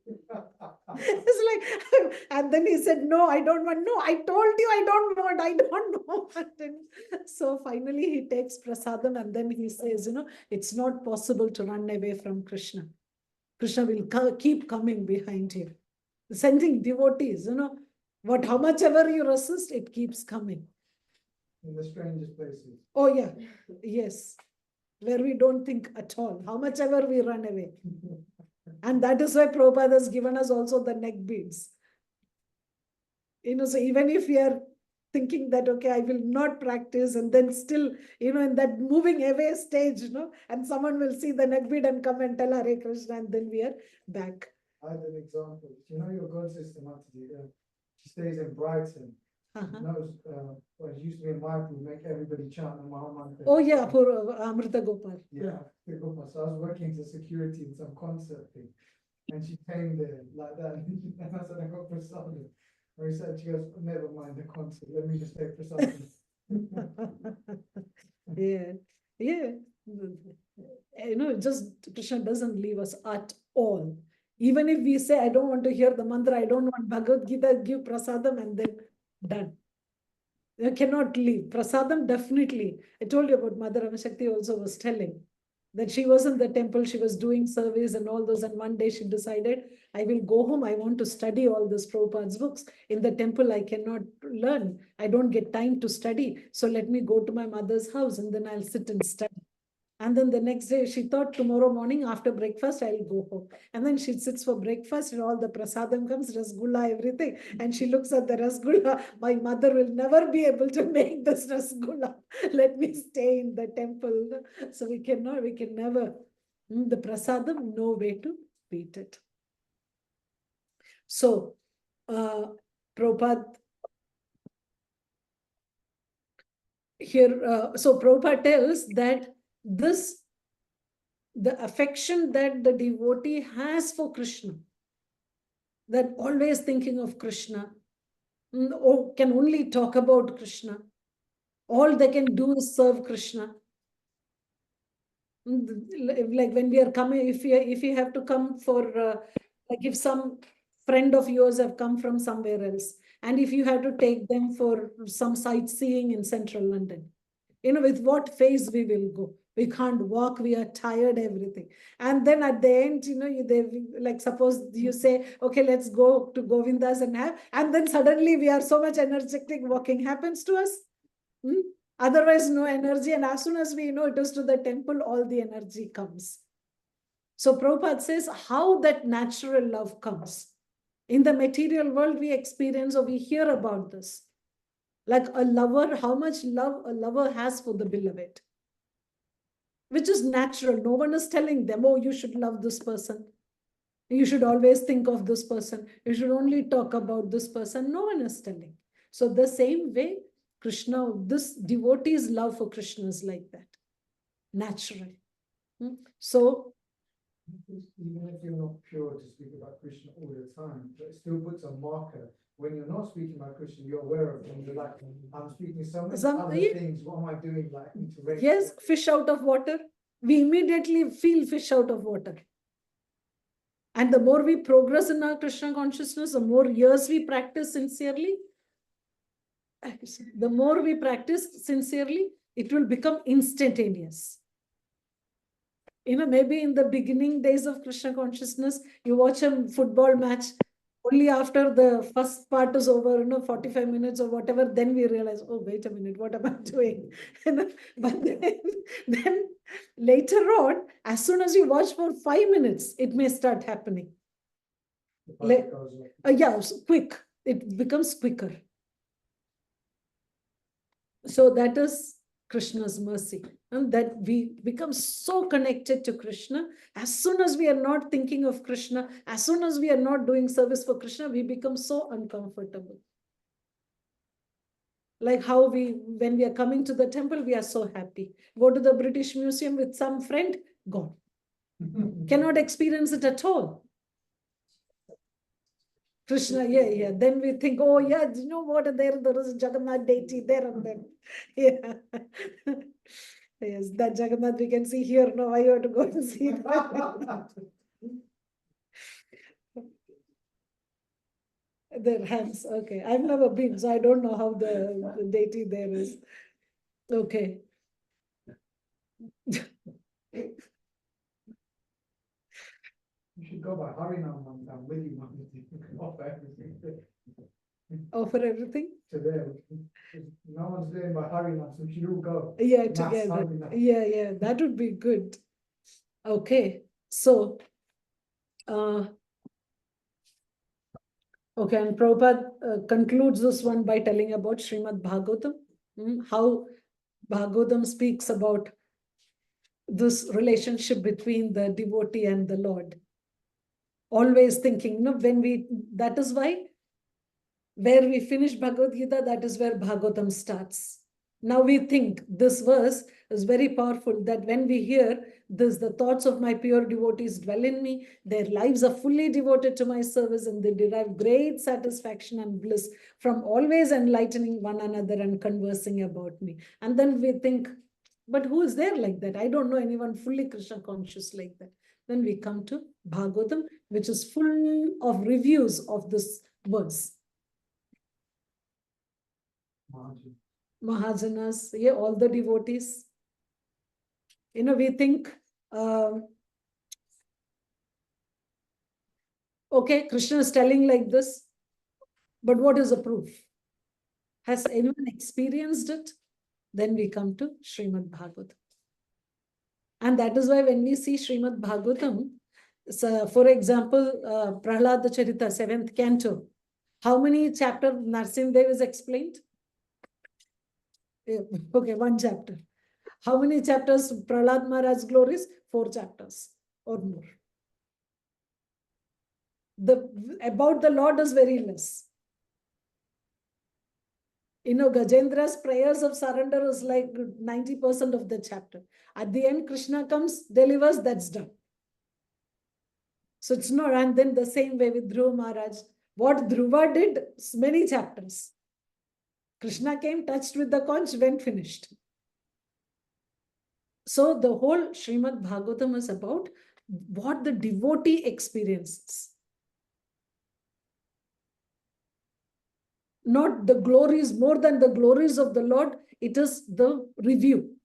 It's like, and then he said, "No, I don't want." "No, I told you I don't want. I don't want." So finally he takes prasadam and then he says, it's not possible to run away from Krishna. Krishna will keep coming behind you. Sending devotees, how much ever you resist, it keeps coming. In the strangest places. Oh yeah, yes. Where we don't think at all, how much ever we run away. And that is why Prabhupada has given us also the neck beads. So even if we are thinking that, okay, I will not practice, and then still, in that moving away stage, and someone will see the neck bead and come and tell Hare Krishna, and then we are back. I have an example. Your god sister, she stays in Brighton. Knows, well, it used to be in Michael, make everybody chant the Mahamantra. Oh yeah, for Amrita Gopal. Yeah, so I was working as security in some concert thing, and she came there like that, and I said, "I got prasadam." Or he said, she goes, "Never mind the concert, let me just take prasadam." Yeah. Just Krishna doesn't leave us at all. Even if we say, "I don't want to hear the mantra, I don't want Bhagavad Gita," give prasadam and then done. You cannot leave. Prasadam, definitely. I told you about Mother Ramashakti also was telling that she was in the temple, she was doing service and all those, and one day she decided, I will go home, I want to study all this Prabhupada's books. In the temple, I cannot learn. I don't get time to study. So let me go to my mother's house and then I'll sit and study. And then the next day, she thought tomorrow morning after breakfast, I'll go home. And then she sits for breakfast and all the prasadam comes, rasgulla, everything. And she looks at the rasgulla. My mother will never be able to make this rasgulla. Let me stay in the temple. So we can never. The prasadam, no way to beat it. So, Prabhupada, here, so Prabhupada tells that the affection that the devotee has for Krishna, that always thinking of Krishna, or can only talk about Krishna, all they can do is serve Krishna. Like when we are coming, if you have to come for, like if some friend of yours have come from somewhere else, and if you have to take them for some sightseeing in central London, with what face we will go. We can't walk, we are tired, everything. And then at the end, like suppose you say, okay, let's go to Govinda's and then suddenly we are so much energetic, walking happens to us. Otherwise, no energy. And as soon as we know it is to the temple, all the energy comes. So Prabhupada says how that natural love comes. In the material world, we experience or we hear about this. Like a lover, how much love a lover has for the beloved, which is natural. No one is telling them, oh, you should love this person. You should always think of this person. You should only talk about this person. No one is telling. So the same way, Krishna, this devotee's love for Krishna is like that, natural. So, even if you're not pure to speak about Krishna all the time, but it still puts a marker. When you're not speaking about Krishna, you're aware of them. You're like, I'm speaking so many other things. What am I doing? Like, yes, fish out of water. We immediately feel fish out of water. And the more we progress in our Krishna consciousness, the more years we practice sincerely, the more we practice sincerely, it will become instantaneous. Maybe in the beginning days of Krishna consciousness, you watch a football match, only after the first part is over, 45 minutes or whatever, then we realize, oh, wait a minute, what am I doing? But then later on, as soon as you watch for 5 minutes, it may start happening. Yeah, quick. It becomes quicker. So that is Krishna's mercy, and that we become so connected to Krishna. As soon as we are not thinking of Krishna, as soon as we are not doing service for Krishna, we become so uncomfortable. Like how when we are coming to the temple, we are so happy. Go to the British Museum with some friend, gone. Cannot experience it at all. Krishna, yeah. Then we think, oh yeah, you know what? There is Jagannath deity there and then. Yeah. Yes, that Jagannath we can see here. No, I have to go and see that. Their hands. Okay. I've never been, so I don't know how the deity there is. Okay. You should go by Harinam one time, Willie one, you can offer everything Offer everything? to them. No one's doing by Harinam, so we should all go. Yeah, Mass together. Harinam. Yeah, that would be good. Okay. So okay, and Prabhupada concludes this one by telling about Srimad Bhagavatam, how Bhagavatam speaks about this relationship between the devotee and the Lord. Always thinking, that is why where we finish Bhagavad Gita, that is where Bhagavatam starts. Now we think this verse is very powerful, that when we hear this, the thoughts of my pure devotees dwell in me, their lives are fully devoted to my service, and they derive great satisfaction and bliss from always enlightening one another and conversing about me. And then we think, but who is there like that? I don't know anyone fully Krishna conscious like that. Then we come to Bhagavatam, which is full of reviews of this verse. Mahajanas, yeah, all the devotees. We think, okay, Krishna is telling like this, but what is the proof? Has anyone experienced it? Then we come to Srimad Bhagavatam. And that is why when we see Srimad Bhagavatam, so for example, Prahlada Charita, 7th canto, how many chapters Narsimhadev is explained? Okay, 1 chapter. How many chapters Prahlad Maharaj's glories? 4 chapters or more. About the Lord is very less. Gajendra's prayers of surrender is like 90% of the chapter. At the end, Krishna comes, delivers, that's done. So it's not, and then the same way with Dhruva Maharaj. What Dhruva did, many chapters. Krishna came, touched with the conch, went finished. So the whole Srimad Bhagavatam is about what the devotee experiences. Not the glories, more than the glories of the Lord, it is the review.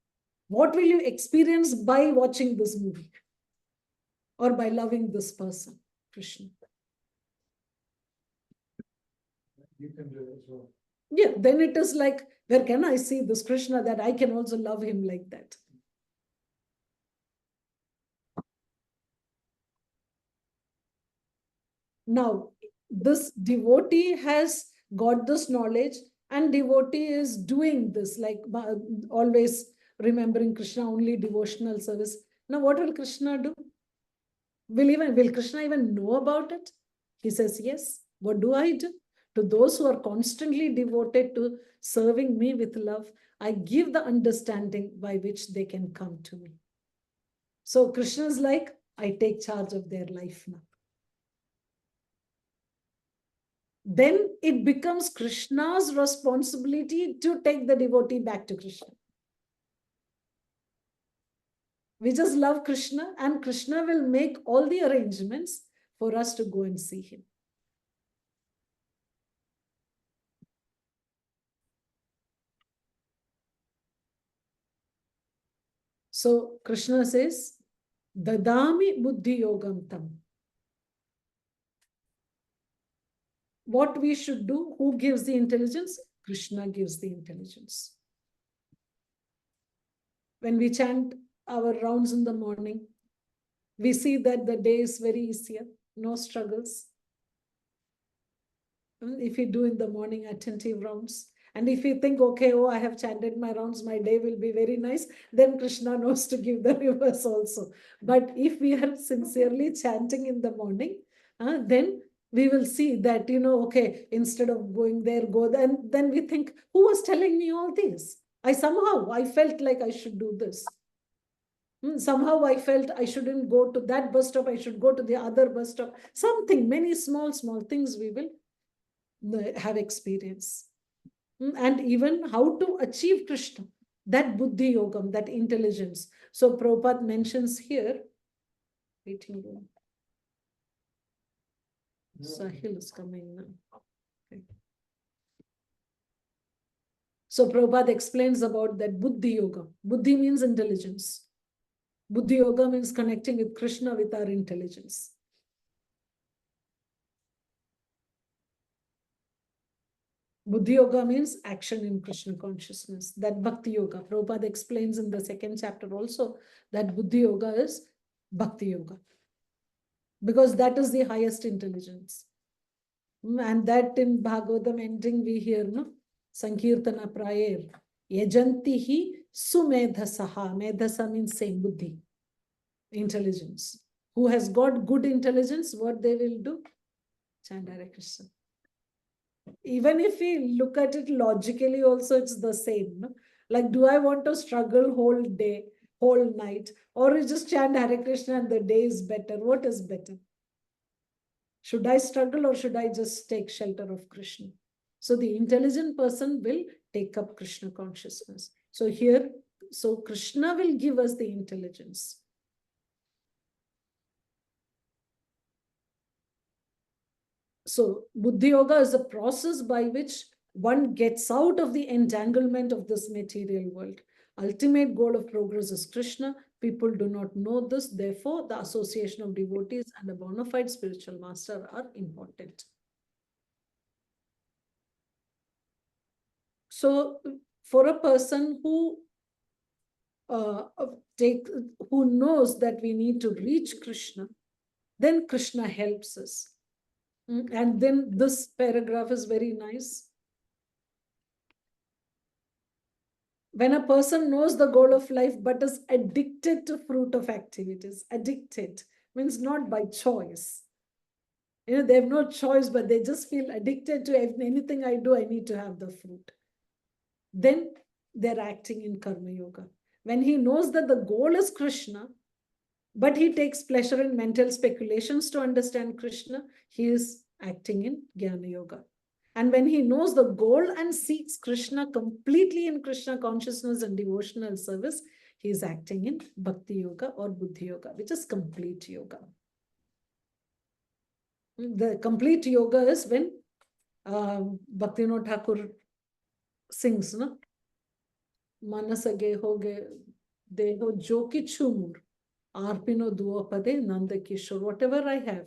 What will you experience by watching this movie? Or by loving this person, Krishna? You can do it as well. Yeah, then it is like, where can I see this Krishna that I can also love him like that? Now, this devotee has got this knowledge, and devotee is doing this, like always remembering Krishna, only devotional service. Now, what will Krishna do? Will Krishna even know about it? He says, yes. What do I do? To those who are constantly devoted to serving me with love, I give the understanding by which they can come to me. So Krishna is like, I take charge of their life now. Then it becomes Krishna's responsibility to take the devotee back to Krishna. We just love Krishna, and Krishna will make all the arrangements for us to go and see him. So Krishna says, Dadami buddhi yogam tam. What we should do, who gives the intelligence? Krishna gives the intelligence. When we chant our rounds in the morning, we see that the day is very easier, no struggles. If we do in the morning attentive rounds, and if we think, okay, I have chanted my rounds, my day will be very nice, then Krishna knows to give the reverse also. But if we are sincerely chanting in the morning, then we will see that, okay, instead of going there, go there. And then we think, who was telling me all this? I felt like I should do this. Somehow I felt I shouldn't go to that bus stop. I should go to the other bus stop. Something, many small things we will have experience. And even how to achieve Krishna, that buddhi yogam, that intelligence. So Prabhupada mentions here, waiting room. Sahil is coming now. Okay. So Prabhupada explains about that buddhi yoga. Buddhi means intelligence. Buddhi yoga means connecting with Krishna with our intelligence. Buddhi yoga means action in Krishna consciousness. That bhakti yoga. Prabhupada explains in the second chapter also that buddhi yoga is bhakti yoga. Because that is the highest intelligence. And that in Bhagavatam ending we hear, no? Sankirtana prayer. Yajantihi sumedhasaha. Medhasa means same buddhi. Intelligence. Who has got good intelligence, what they will do? Chant Hare Krishna. Even if we look at it logically also, it's the same. No? Like, do I want to struggle whole day, whole night? Or just chant Hare Krishna and the day is better? What is better? Should I struggle or should I just take shelter of Krishna? So the intelligent person will take up Krishna consciousness. So here, so Krishna will give us the intelligence. So Buddhi Yoga is a process by which one gets out of the entanglement of this material world. Ultimate goal of progress is Krishna. People do not know this. Therefore, the association of devotees and a bona fide spiritual master are important. So for a person who knows that we need to reach Krishna, then Krishna helps us. And then this paragraph is very nice. When a person knows the goal of life but is addicted to fruit of activities, addicted means not by choice. They have no choice, but they just feel addicted to anything I do, I need to have the fruit. Then they're acting in Karma Yoga. When he knows that the goal is Krishna, but he takes pleasure in mental speculations to understand Krishna, he is acting in Jnana Yoga. And when he knows the goal and seeks Krishna completely in Krishna consciousness and devotional service, he is acting in Bhakti Yoga or Buddhi Yoga, which is complete yoga. The complete yoga is when Bhaktivinoda Thakur sings, no? Manasage hoge deho jo kichumur arpino duopade nanda kishore. Whatever I have,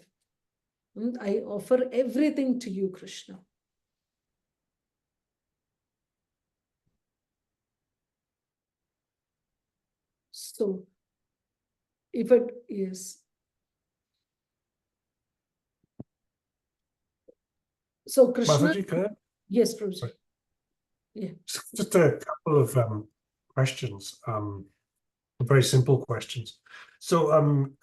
I offer everything to you, Krishna. So, if it is. So, Krishna. Mataji, can I? Yes, Prabhuji. Yeah. Just a couple of questions, very simple questions. So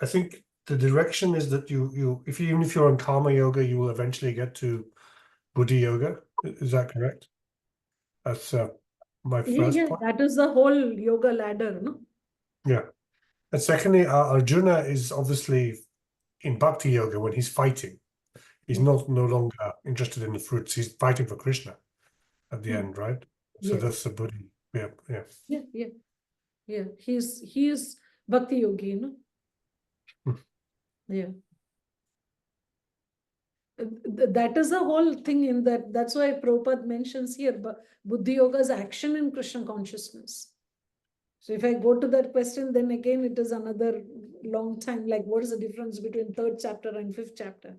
I think the direction is that even if you're on Karma Yoga, you will eventually get to Buddhi Yoga. Is that correct? That's my first point. That is the whole yoga ladder, no? Yeah. And secondly, Arjuna is obviously in Bhakti Yoga when he's fighting. He's no longer interested in the fruits. He's fighting for Krishna at the end, right? So that's the Buddhi. Yeah. He is Bhakti Yogi, no? Yeah. That is the whole thing in that. That's why Prabhupada mentions here, but Buddhi Yoga is action in Krishna consciousness. So if I go to that question, then again it is another long time. Like, what is the difference between 3rd chapter and 5th chapter?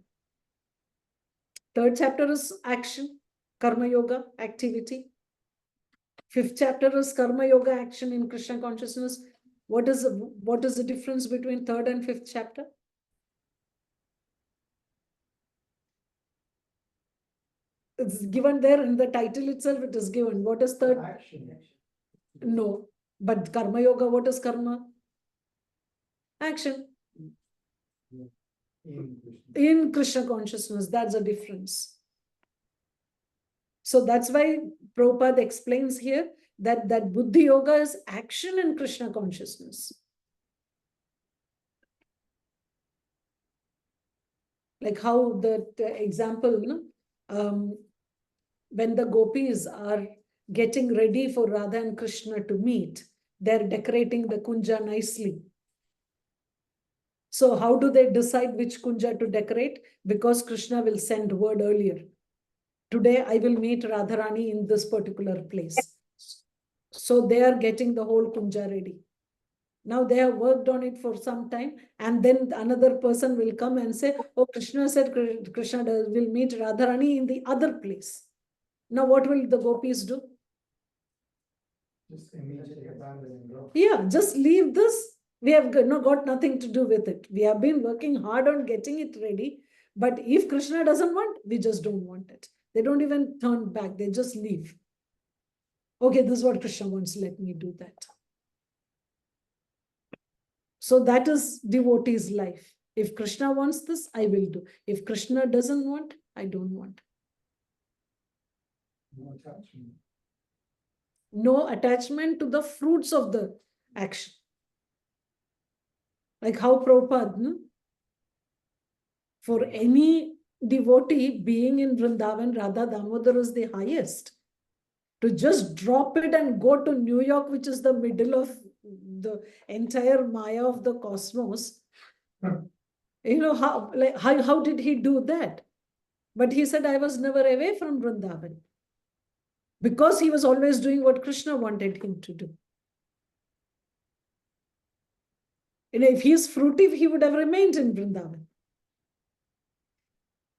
3rd chapter is action, Karma Yoga, activity. 5th chapter is Karma Yoga, action in Krishna consciousness. What is the difference between 3rd and 5th chapter? It's given there in the title itself. It is given. What is 3rd? Action. No, but Karma Yoga. What is karma? Action. In Krishna. in Krishna consciousness. That's a difference. So that's why Prabhupada explains here that Buddhi Yoga is action in Krishna consciousness. Like how the example, when the gopis are getting ready for Radha and Krishna to meet, they're decorating the kunja nicely. So how do they decide which kunja to decorate? Because Krishna will send word earlier. Today I will meet Radharani in this particular place. So they are getting the whole kunja ready. Now they have worked on it for some time, and then another person will come and say, oh, Krishna said Krishna will meet Radharani in the other place. Now what will the gopis do? Just immediately abandon and drop. Yeah, just leave this. We have got nothing to do with it. We have been working hard on getting it ready. But if Krishna doesn't want, we just don't want it. They don't even turn back. They just leave. Okay, this is what Krishna wants. Let me do that. So that is devotee's life. If Krishna wants this, I will do. If Krishna doesn't want, I don't want. No attachment. No attachment to the fruits of the action. Like how Prabhupada, for any devotee being in Vrindavan, Radha Damodar is the highest. To just drop it and go to New York, which is the middle of the entire Maya of the cosmos, how did he do that? But he said, I was never away from Vrindavan. Because he was always doing what Krishna wanted him to do. If he is fruitive, he would have remained in Vrindavan.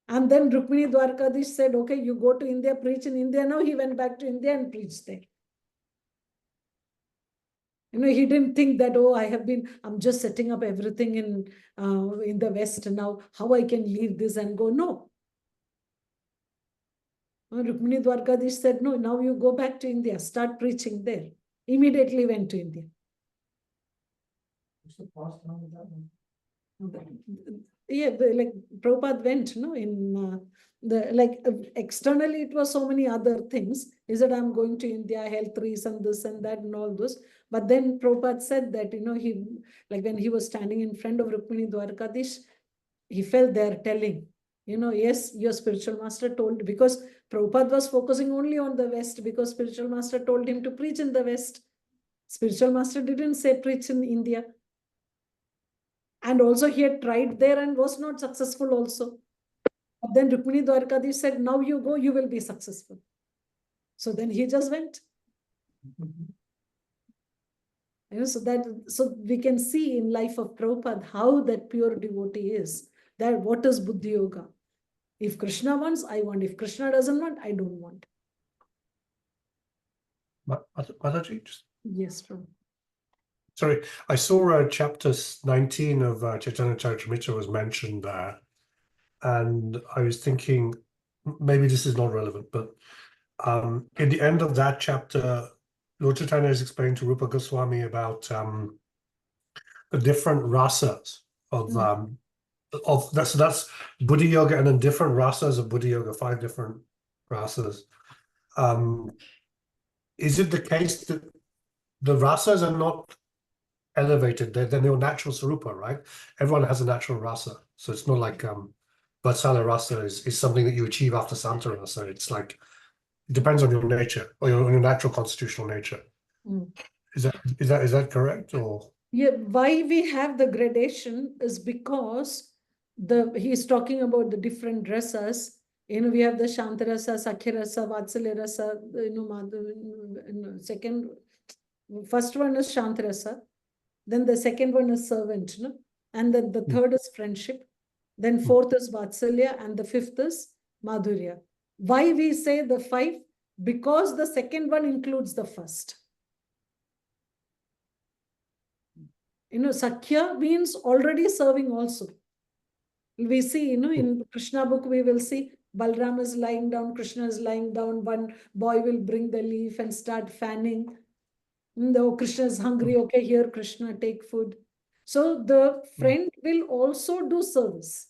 And then Rukmini Dwarkadish said, okay, you go to India, preach in India. Now he went back to India and preached there. He didn't think that, oh, I'm just setting up everything in the West now, how I can leave this and go. No. Rukmini Dwarkadish said, no, now you go back to India, start preaching there. Immediately went to India. What's the past now with that one? Yeah, like Prabhupada went, externally it was so many other things. He said, I'm going to India, health reason, this and that and all those. But then Prabhupada said that, when he was standing in front of Rukmini Dwarkadish, he felt there telling, yes, your spiritual master told, because Prabhupada was focusing only on the West because spiritual master told him to preach in the West. Spiritual master didn't say preach in India. And also he had tried there and was not successful also. But then Rukmini Dwarkadish said, now you go, you will be successful. So then he just went. So we can see in life of Prabhupada how that pure devotee is. That what is Buddhi Yoga? If Krishna wants, I want. If Krishna doesn't want, I don't want. Mataji, Yes, Prabhupada. sorry, I saw chapter 19 of Chaitanya Charitamrita was mentioned there. And I was thinking, maybe this is not relevant, but in the end of that chapter, Lord Chaitanya is explaining to Rupa Goswami about the different rasas of that. So that's Buddhi Yoga, and then different rasas of Buddhi Yoga, 5 different rasas. Is it the case that the rasas are not elevated? They're your natural sarupa, right? Everyone has a natural rasa, so it's not like Vatsala rasa is something that you achieve after Santa rasa. It's like, it depends on your nature or your natural constitutional nature. Is that correct? Or yeah, why we have the gradation is because he's talking about the different rasas. We have the Shantarasa, Sakhirasa, Vatsalya rasa, first one is Shantarasa, then the second one is servant, and then the third is friendship, then fourth is Vatsalya, and the fifth is Madhurya. Why we say the 5? Because the second one includes the first. Sakhya means already serving also. We see, in Krishna book, we will see Balram is lying down, Krishna is lying down, one boy will bring the leaf and start fanning. Oh, Krishna is hungry, okay, here Krishna, take food. So the friend will also do service.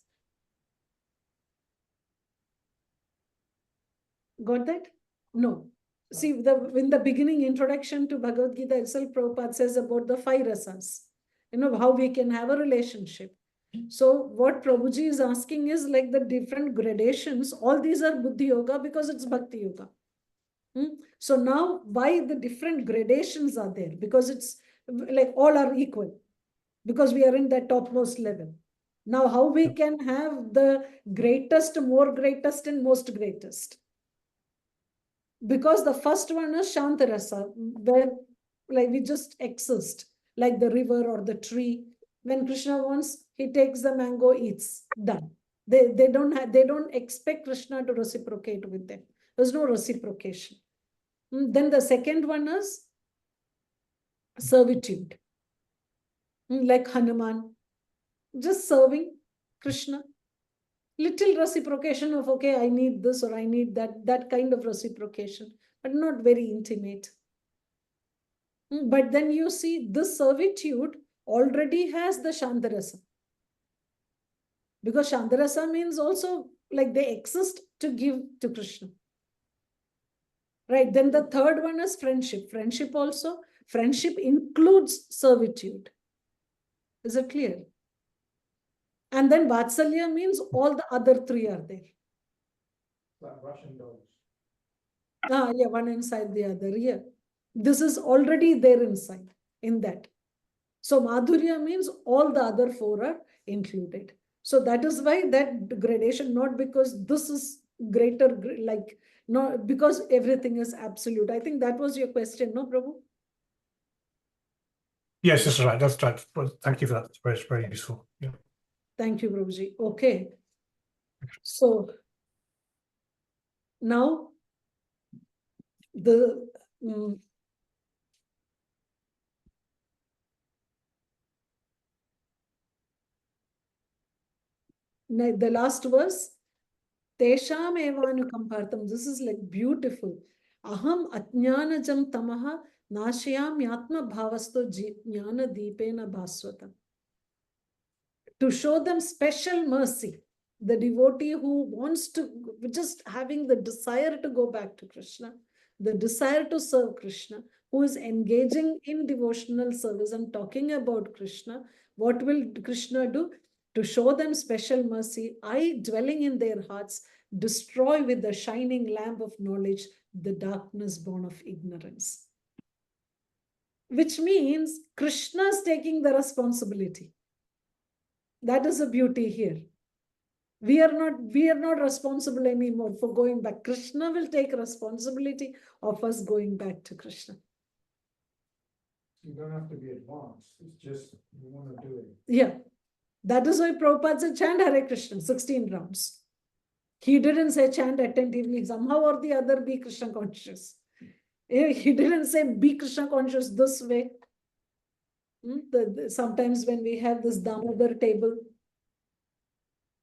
Got that? No. See, in the beginning introduction to Bhagavad Gita itself, Prabhupada says about the 5 rasas, how we can have a relationship. So what Prabhuji is asking is like the different gradations, all these are Buddhi Yoga because it's Bhakti Yoga. So now why the different gradations are there? Because it's like all are equal, because we are in that topmost level. Now how we can have the greatest, more greatest and most greatest? Because the first one is Shantarasa, where like we just exist, like the river or the tree. When Krishna wants, he takes the mango, eats, done. They don't expect Krishna to reciprocate with them. There's no reciprocation. Then the second one is servitude. Like Hanuman, just serving Krishna. Little reciprocation of, okay, I need this or I need that kind of reciprocation, but not very intimate. But then you see this servitude already has the Shantarasa. Because Shantarasa means also like they exist to give to Krishna. Right, then the third one is friendship. Friendship includes servitude. Is it clear? And then Vatsalya means all the other 3 are there. Like Russian dolls. Yeah, one inside the other. Yeah. This is already there inside, in that. So Madhurya means all the other 4 are included. So that is why that gradation, not because this is greater, like, not because everything is absolute. I think that was your question, no, Prabhu? Yes, that's right. That's right. Well, thank you for that. It's very useful. Yeah. Thank you, Prabhuji. Okay. So now the last verse, Tesham evanukampartam. This is like beautiful. Aham ajnanajam tamaha nashayam yatma bhavasto jnana deepena bhaswatam. To show them special mercy, the devotee who wants to, just having the desire to go back to Krishna, the desire to serve Krishna, who is engaging in devotional service and talking about Krishna, what will Krishna do? To show them special mercy, I, dwelling in their hearts, destroy with the shining lamp of knowledge the darkness born of ignorance. Which means Krishna is taking the responsibility. That is the beauty here. We are not responsible anymore for going back. Krishna will take responsibility of us going back to Krishna. You don't have to be advanced. It's just you want to do it. Yeah. That is why Prabhupada said chant Hare Krishna, 16 rounds. He didn't say chant attentively. Somehow or the other be Krishna conscious. He didn't say be Krishna conscious this way. Sometimes when we have this Damodar table,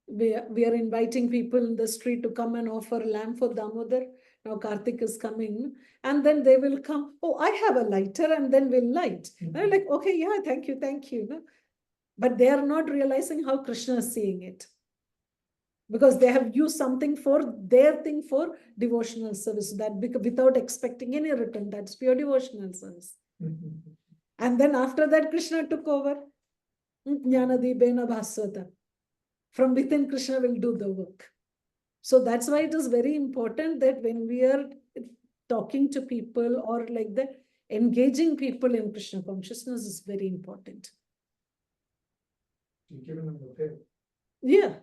we are inviting people in the street to come and offer lamb for Damodar. Now Karthik is coming, and then they will come, oh, I have a lighter, and then we'll light. They're like, okay, yeah, thank you. No? But they are not realizing how Krishna is seeing it. Because they have used something for their thing for devotional service, that without expecting any return, that's pure devotional service. And then after that, Krishna took over. Jnanadibena bhaswata. From within, Krishna will do the work. So that's why it is very important that when we are talking to people or like that, engaging people in Krishna consciousness is very important. You've given them the pill. Yeah.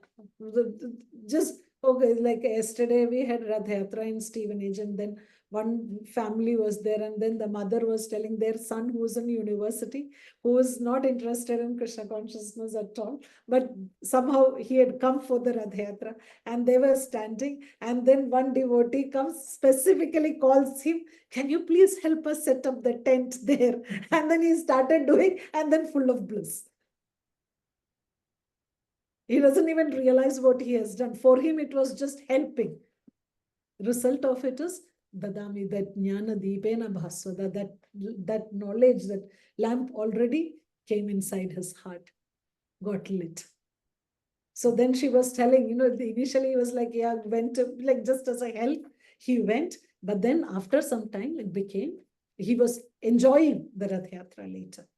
Just, okay, like yesterday we had Rath Yatra in Stevenage, and then one family was there, and then the mother was telling their son who was in university, who was not interested in Krishna consciousness at all, but somehow he had come for the Rath Yatra, and they were standing, and then one devotee comes, specifically calls him, can you please help us set up the tent there? And then he started doing, and then full of bliss. He doesn't even realize what he has done. For him, it was just helping. Result of it is Dadami, that jnana deepena bhaswada, that knowledge, that lamp already came inside his heart, got lit. So then she was telling, initially he was like, yeah, went to, like just as a help, he went, but then after some time it became, he was enjoying the Rath Yatra later.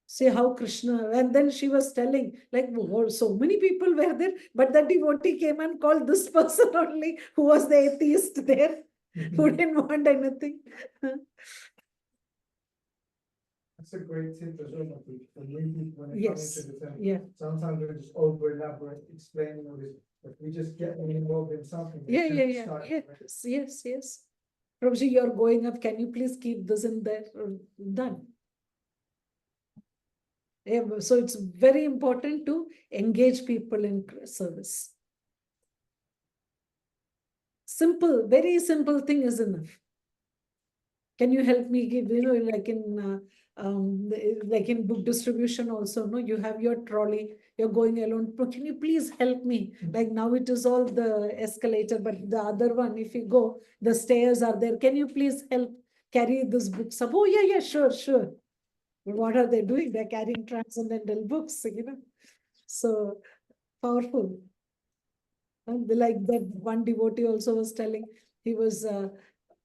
See how Krishna, and then she was telling, like, oh, so many people were there, but the devotee came and called this person only, who was the atheist there, who didn't want anything. That's a great tip as well, for new people when they come Yes, into the temple. yeah, Sometimes we just over elaborate explaining all this, but we just get them involved in something. they yeah, tend yeah, to yeah, start yes, yes, yes. Prabhuji, you're going up, can you please keep this in there? Done. Yeah, so it's very important to engage people in service. Simple, very simple thing is enough. Can you help me give, like in book distribution also, no, you have your trolley, you're going alone. Can you please help me? Like now it is all the escalator, but the other one, if you go, the stairs are there. Can you please help carry this book? Oh, yeah, sure, sure. What are they doing? They're carrying transcendental books, So powerful. And like that one devotee also was telling, he was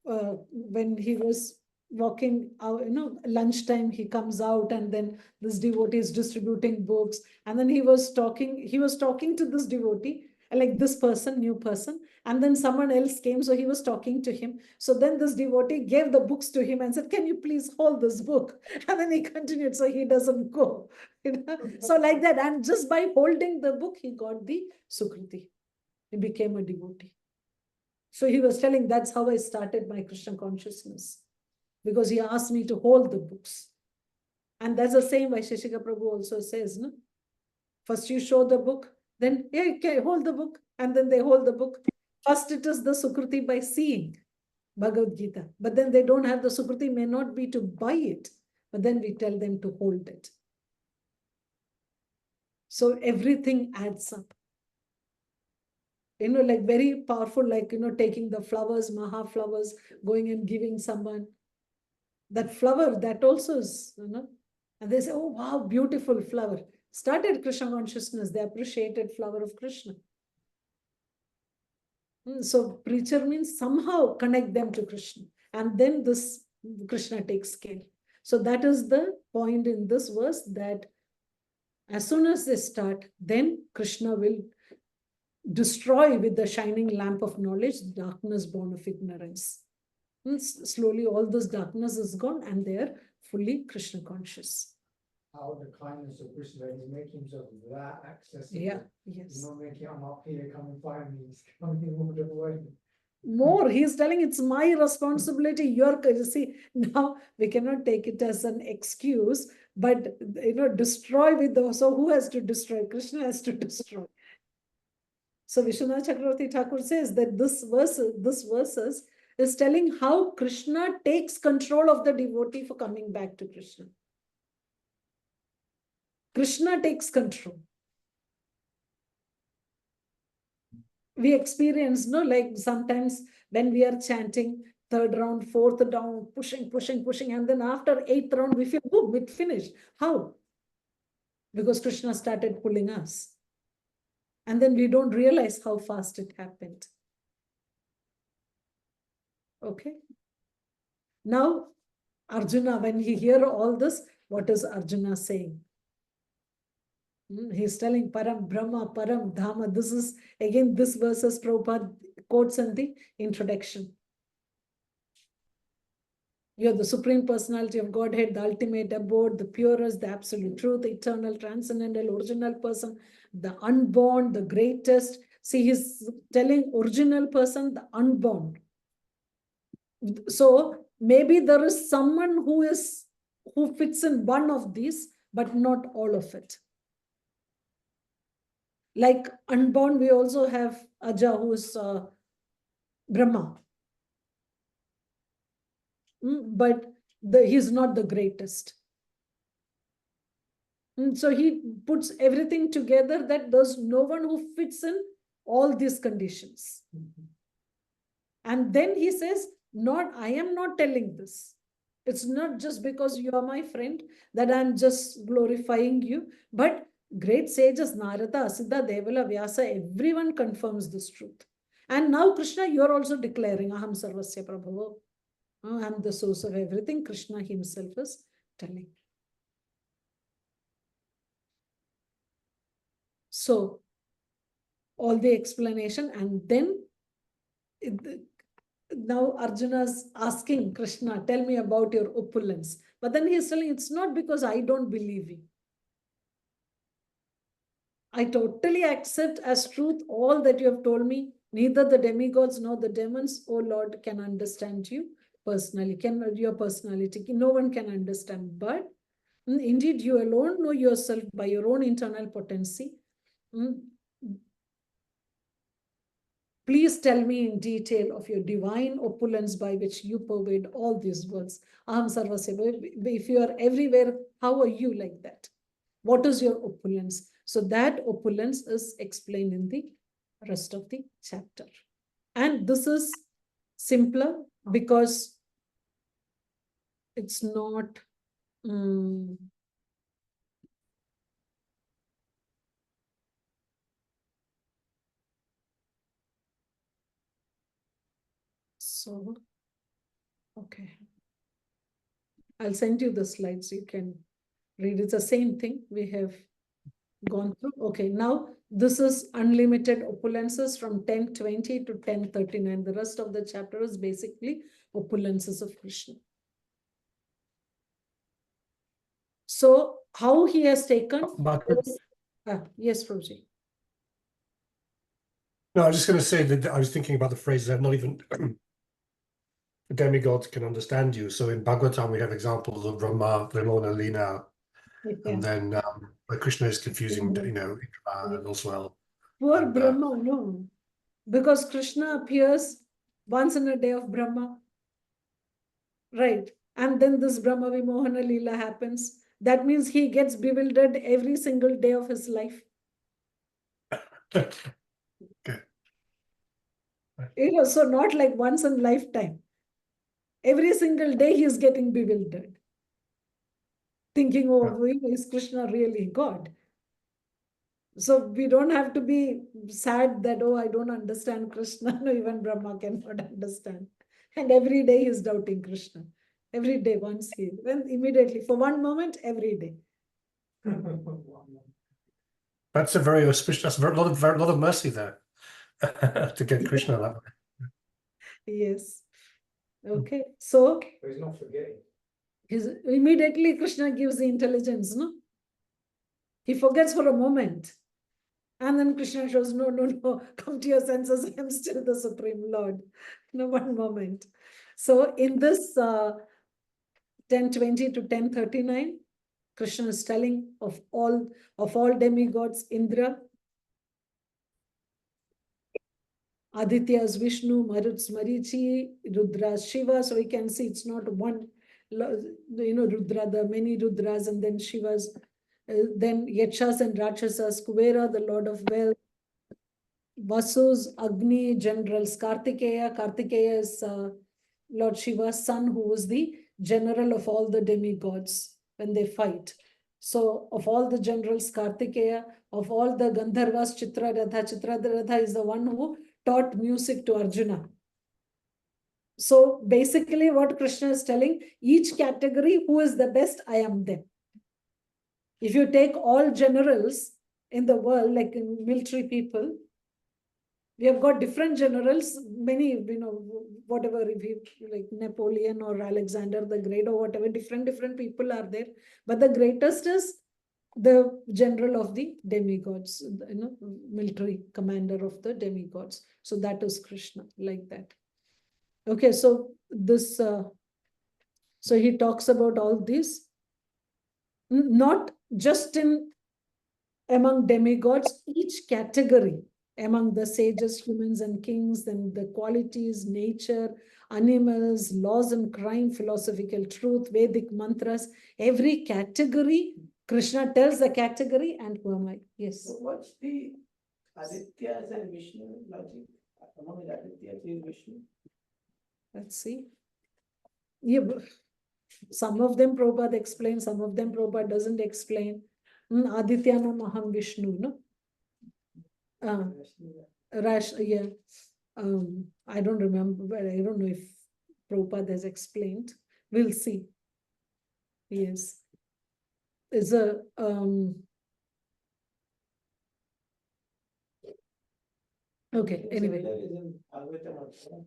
when he was walking out, lunchtime, he comes out and then this devotee is distributing books. And then he was talking to this devotee, like this person, new person. And then someone else came, so he was talking to him. So then this devotee gave the books to him and said, can you please hold this book? And then he continued, so he doesn't go. So like that, and just by holding the book, he got the Sukriti. He became a devotee. So he was telling, that's how I started my Krishna consciousness, because he asked me to hold the books. And that's the same Vaisheshika Prabhu also says, no? First you show the book, then, yeah, okay, hold the book. And then they hold the book. First it is the Sukriti by seeing Bhagavad Gita. But then they don't have the Sukriti, may not be to buy it. But then we tell them to hold it. So everything adds up. Like very powerful, like, taking the flowers, Maha flowers, going and giving someone. That flower, that also is, and they say, oh, wow, beautiful flower. Started Krishna consciousness, they appreciated flower of Krishna. So preacher means somehow connect them to Krishna. And then this Krishna takes care. So that is the point in this verse, that as soon as they start, then Krishna will destroy with the shining lamp of knowledge darkness born of ignorance. And slowly all this darkness is gone and they are fully Krishna conscious. How the kindness of Krishna, he's making himself that accessible. Yeah, yes. He's not making, I'm up here, come and find me. He's coming all the way. More, he's telling it's my responsibility. Your, see, now we cannot take it as an excuse, but destroy with those. So who has to destroy? Krishna has to destroy. So Vishwanath Chakravarti Thakur says that this verses is telling how Krishna takes control of the devotee for coming back to Krishna. Krishna takes control. We experience, like sometimes when we are chanting, third round, fourth round, pushing, and then after eighth round, we feel, oh, it finished. How? Because Krishna started pulling us. And then we don't realize how fast it happened. Okay. Now, Arjuna, when he hears all this, what is Arjuna saying? He's telling Param Brahma, Param Dhamma. This is, again, this verses Prabhupada quotes in the introduction. You're the Supreme Personality of Godhead, the ultimate abode, the purest, the absolute truth, the eternal, transcendental, original person, the unborn, the greatest. See, he's telling original person, the unborn. So maybe there is someone who fits in one of these, but not all of it. Like unborn, we also have Aja, who is Brahma. But he's not the greatest. So he puts everything together that there's no one who fits in all these conditions. And then he says, I am not telling this. It's not just because you are my friend that I'm just glorifying you, but great sages, Narada, Asiddha, Devala, Vyasa, everyone confirms this truth. And now Krishna, you are also declaring, Aham Sarvasya Prabhavo. I am the source of everything. Krishna himself is telling. So, all the explanation, and then now Arjuna's asking Krishna, tell me about your opulence. But then he is telling, it's not because I don't believe you. I totally accept as truth all that you have told me. Neither the demigods nor the demons, oh Lord, can understand you personally, your personality. No one can understand. But indeed, you alone know yourself by your own internal potency. Please tell me in detail of your divine opulence by which you pervade all these worlds. Aham Sarvasya. If you are everywhere, how are you like that? What is your opulence? So that opulence is explained in the rest of the chapter. And this is simpler because it's not so okay. I'll send you the slides. You can read. It's the same thing we have gone through. Okay, now this is unlimited opulences from 1020 to 1039. The rest of the chapter is basically opulences of Krishna. So how he has taken yes, Prabhuji. No, I was just going to say that I was thinking about the phrase that not even the demigods can understand you. So in Bhagavatam, we have examples of Brahma, Ramona, Lina, and then where Krishna is confusing, and also Poor Brahma, no. Because Krishna appears once in a day of Brahma. Right. And then this Brahma Vimohana Leela happens. That means he gets bewildered every single day of his life. Okay. So not like once in lifetime. Every single day he is getting bewildered. Thinking, oh, is Krishna really God? So we don't have to be sad that, oh, I don't understand Krishna. No, even Brahma cannot understand. And every day he is doubting Krishna. Every day, once then immediately, for one moment, every day. That's a very auspicious, that's a lot of mercy there to get Krishna that way. Yes. Okay. So But he's not forgetting. Immediately Krishna gives the intelligence, no? He forgets for a moment. And then Krishna shows, no, come to your senses. I am still the Supreme Lord. No, one moment. So in this 1020 to 1039, Krishna is telling of all demigods, Indra, Aditya's Vishnu, Marut's Marichi, Rudra's Shiva. So we can see it's not one, Rudra, the many Rudras, and then Shivas, then Yakshas and Rakshasas, Kuvera, the Lord of Wealth, Vasu's Agni generals, Kartikeya is Lord Shiva's son, who was the general of all the demigods when they fight. So of all the generals, Kartikeya, of all the Gandharvas, Chitraratha is the one who taught music to Arjuna. So basically what Krishna is telling, each category, who is the best, I am them. If you take all generals in the world, like in military people, we have got different generals, many, whatever, if you like Napoleon or Alexander the Great or whatever, different people are there. But the greatest is the general of the demigods, military commander of the demigods. So that is Krishna, like that. Okay, so this, so he talks about all this, not just among demigods, each category among the sages, humans and kings, then the qualities, nature, animals, laws and crime, philosophical truth, Vedic mantras, every category, Krishna tells the category and who am I? Yes. So what's the Adityas and Vishnu logic? Among the Adityas is Vishnu. Let's see. Yeah, some of them Prabhupada explains, some of them Prabhupada doesn't explain. Adityanam Aham Vishnu, no? Yeah. I don't remember, but I don't know if Prabhupada has explained. We'll see. Yes. It's a okay, anyway. There is an Advaita also.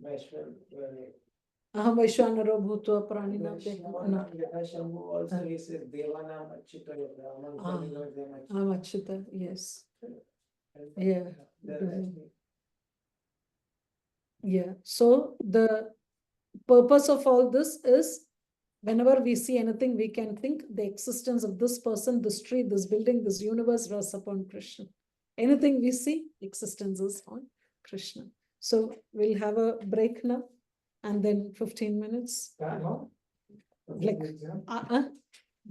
Vaishnav, Aham Vaishwanaro Bhutva Pranina Vaishnavana, Shambhu also he says Devanam Achyuta Brahman Ah. Kalina Amachita, yes. Yeah. Yeah, so the purpose of all this is whenever we see anything, we can think the existence of this person, this tree, this building, this universe rests upon Krishna. Anything we see, existence is on Krishna. So we'll have a break now and then 15 minutes. Like,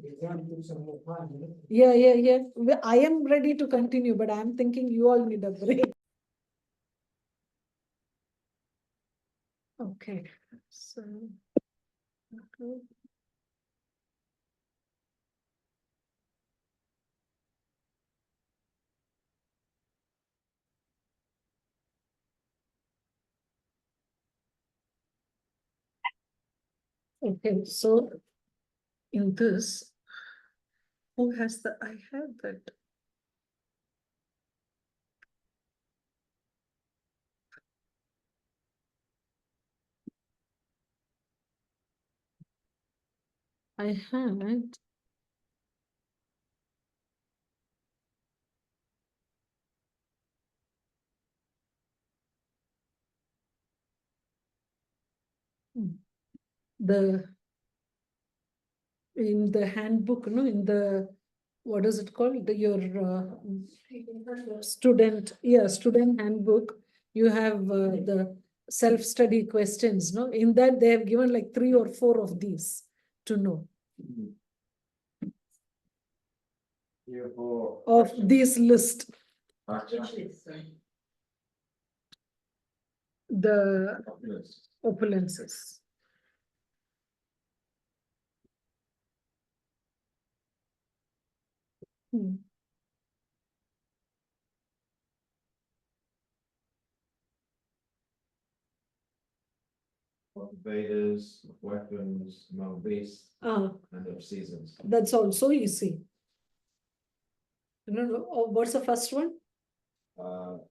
The exam took some more time, you know? yeah. I am ready to continue, but I'm thinking you all need a break. Okay, so. Okay. Okay, so in this, who has the, I have that. I had. The in the handbook, no, in the what is it called? Your student, student handbook. You have the self-study questions, no? In that they have given like 3 or 4 of these to know of these list. The opulences. Of Vedas, of weapons, among beasts, Ah, and of seasons. that's also easy. No, what's the first one? Of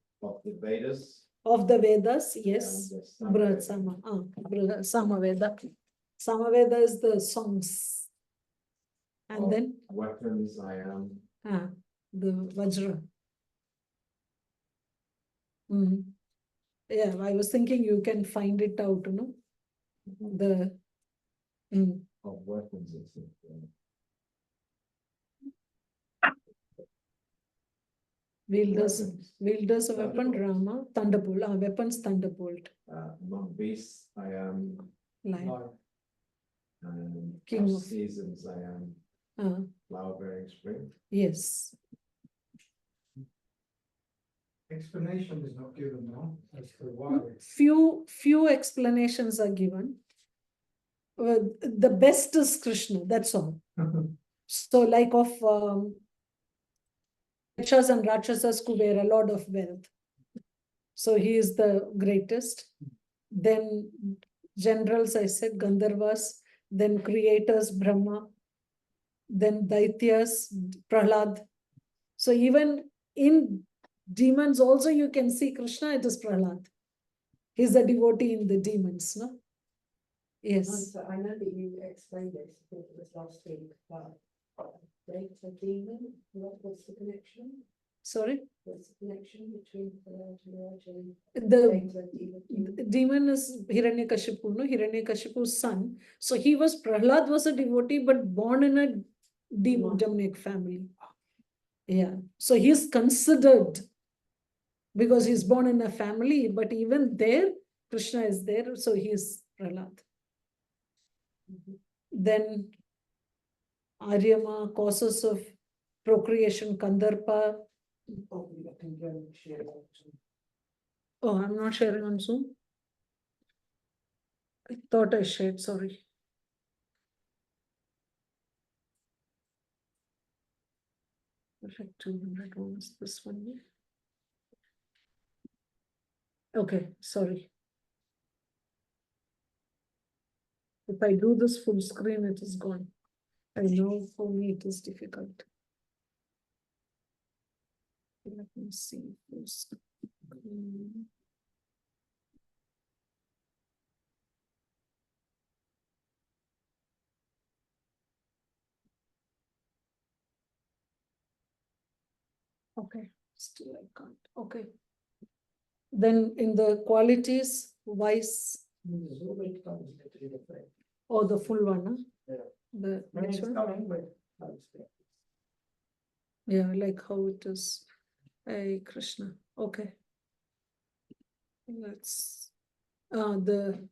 the Vedas. Of the Vedas, yes. and the Brihad Samveda. Sama, Samaveda. Samaveda is the songs. And Of then Weapons I am. the Vajra. Mhm. Yeah, I was thinking you can find it out, no? The Of weapons, it's wielders of weapon, Rama, thunderbolt, weapons, thunderbolt, among beasts I am. lion, King of- of seasons I am. Flower bearing spring. yes. Explanation is not given now as to why. Few explanations are given. The best is Krishna, that's all. So like of Yakshas and Rakshasas Kubera, Lord of Wealth. So he is the greatest. Then generals, I said Gandharvas, then creators, Brahma, then Daityas, Prahlad. So even in demons also you can see Krishna, it is Prahlad. He's a devotee in the demons, no? Yes. So I know that you explained this, I think it was last week, but a demon, what's the connection? Sorry? What's the connection between The demon? demon is Hiranyakashipu, no? Hiranyakashipu's son. So he was, Prahlad was a devotee, but born in a demonic family. Yeah. So he's considered because he's born in a family, but even there, Krishna is there, so he is Prahlad. Then Aryama, causes of procreation, Kandarpa. Oh, I think you can share that. Oh, I'm not sharing on Zoom. I thought I shared, sorry. Perfect, 200 ones, this one. Okay, sorry. If I do this full screen, it is gone. I know for me it is difficult. Let me see. Full screen. Okay, still I can't. Okay. Then in the qualities, vice, Zoom it comes little different. or the full one, huh? Yeah. The I mean, which it's one? coming, but I'll stay. Yeah, like how it is. Hey, Krishna. Okay. Let's the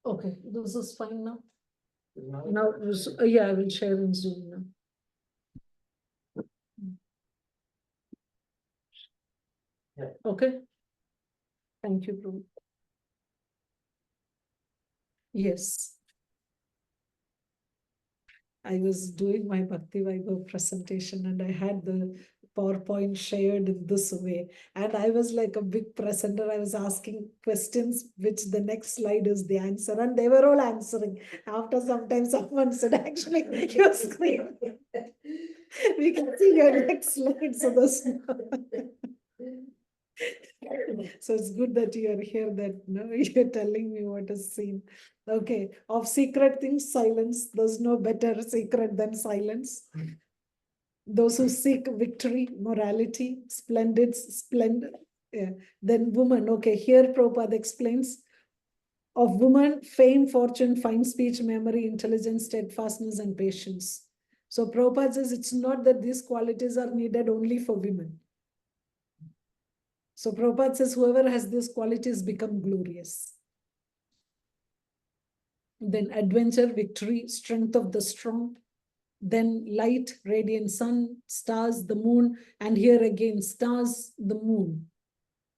okay, this is fine now. Now, yeah, I will share in Zoom now. Yeah. Okay. Thank you, Prabhu. Yes. I was doing my Bhakti Vaibhav presentation and I had the PowerPoint shared in this way. And I was like a big presenter. I was asking questions, which the next slide is the answer. And they were all answering. After some time, someone said, actually, your screen. We can see your next slide. So there's so it's good that you are here, that you're telling me what is seen. Okay, of secret things, silence. There's no better secret than silence. Those who seek victory, morality, splendid. Yeah. Then woman. Okay, here Prabhupada explains of woman, fame, fortune, fine speech, memory, intelligence, steadfastness, and patience. So Prabhupada says it's not that these qualities are needed only for women. So Prabhupada says whoever has these qualities become glorious. Then adventure, victory, strength of the strong. Then light, radiant sun, stars, the moon, and here again stars, the moon.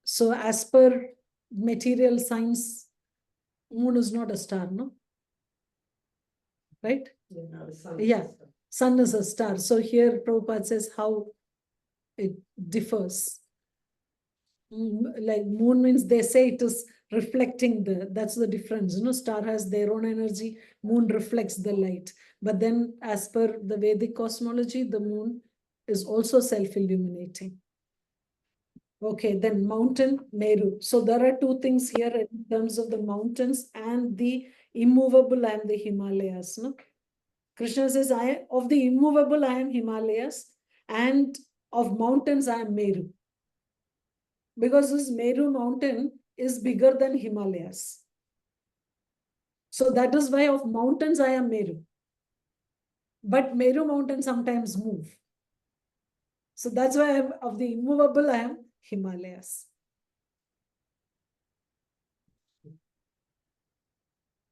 So as per material science, moon is not a star, no? Right? Yeah, sun is a star. So here Prabhupada says how it differs. Like moon means they say it is reflecting that's the difference. Star has their own energy, moon reflects the light. But then as per the Vedic cosmology, the moon is also self-illuminating. Okay, then mountain, Meru. So there are two things here in terms of the mountains and the immovable and the Himalayas. No? Krishna says, of the immovable, I am Himalayas, and of mountains, I am Meru. Because this Meru mountain is bigger than Himalayas. So that is why of mountains I am Meru. But Meru mountain sometimes move. So that's why of the immovable I am Himalayas.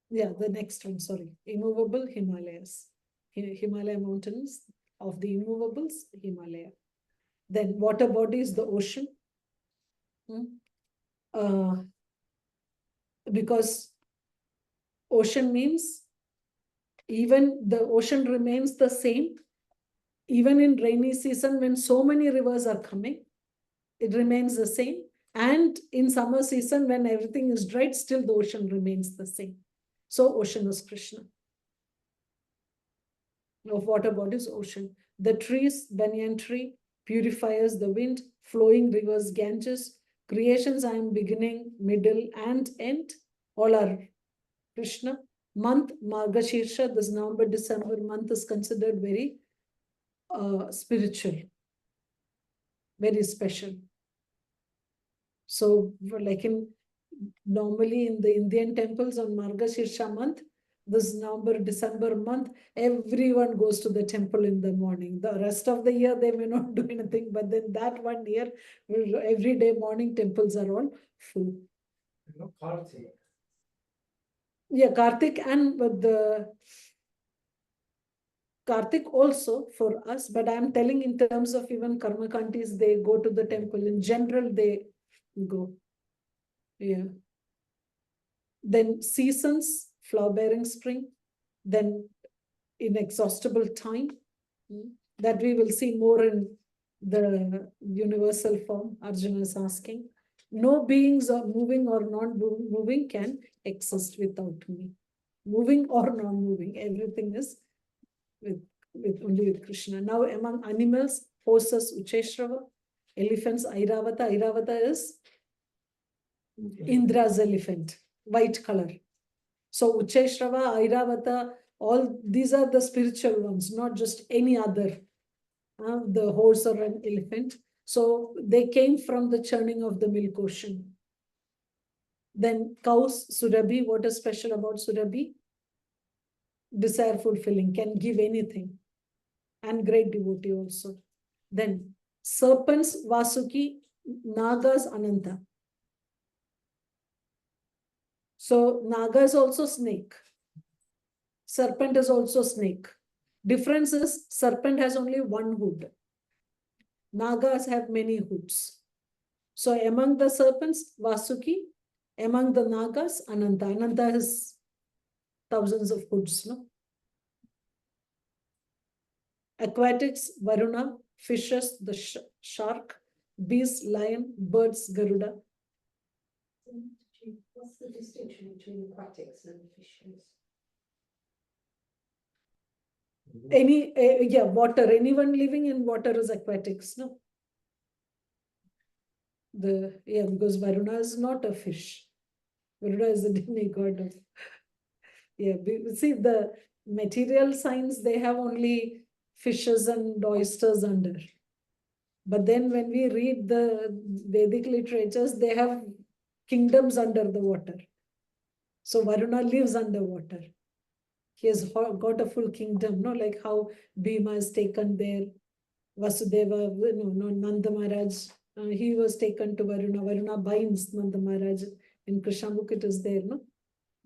Yeah, the next one, sorry. Immovable Himalayas. Himalaya mountains, of the immovables, Himalaya. Then water body is the ocean. Because ocean means even the ocean remains the same. Even in rainy season, when so many rivers are coming, it remains the same. And in summer season, when everything is dried, still the ocean remains the same. So ocean is Krishna. Of water bodies, ocean. The trees, banyan tree, purifiers, the wind, flowing rivers, Ganges, creations, I am beginning, middle, and end. All are Krishna. Month, Margashirsha, this November, December month is considered very spiritual, very special. So like normally in the Indian temples on Margashirsha month, this November, December month, everyone goes to the temple in the morning. The rest of the year, they may not do anything, but then that 1 year, every day morning temples are all full. Kartik. Yeah, Kartik and the Kartik also for us, but I'm telling in terms of even Karmakantis, they go to the temple. In general, they go. Yeah. Then seasons, flower bearing spring, then inexhaustible time, that we will see more in the universal form. Arjuna is asking. No beings or moving or non-moving can exist without me. Moving or non-moving, everything is with only with Krishna. Now among animals, horses, Ucheshrava, elephants, Airavata. Airavata is Indra's elephant, white color. So Ucheshrava, Airavata, all these are the spiritual ones, not just any other, the horse or an elephant. So they came from the churning of the milk ocean. Then cows, Surabhi, what is special about Surabhi? Desire fulfilling, can give anything. And great devotee also. Then serpents, Vasuki, Nagas, Ananta. So Naga is also snake. Serpent is also snake. Difference is serpent has only one hood. Nagas have many hoods. So among the serpents, Vasuki. Among the Nagas, Ananta. Ananta has thousands of hoods. No? Aquatics, Varuna. Fishes, the shark. Beasts, lion. Birds, Garuda. What's the distinction between aquatics and fishes? Water. Anyone living in water is aquatics, no? Because Varuna is not a fish. Varuna is a demigod of. See the material signs, they have only fishes and oysters under. But then when we read the Vedic literatures, they have kingdoms under the water. So Varuna lives underwater. He has got a full kingdom, no? Like how Bhima is taken there, Vasudeva, Nanda Maharaj, he was taken to Varuna. Varuna binds Nanda Maharaj. In Krishna book it is there, no?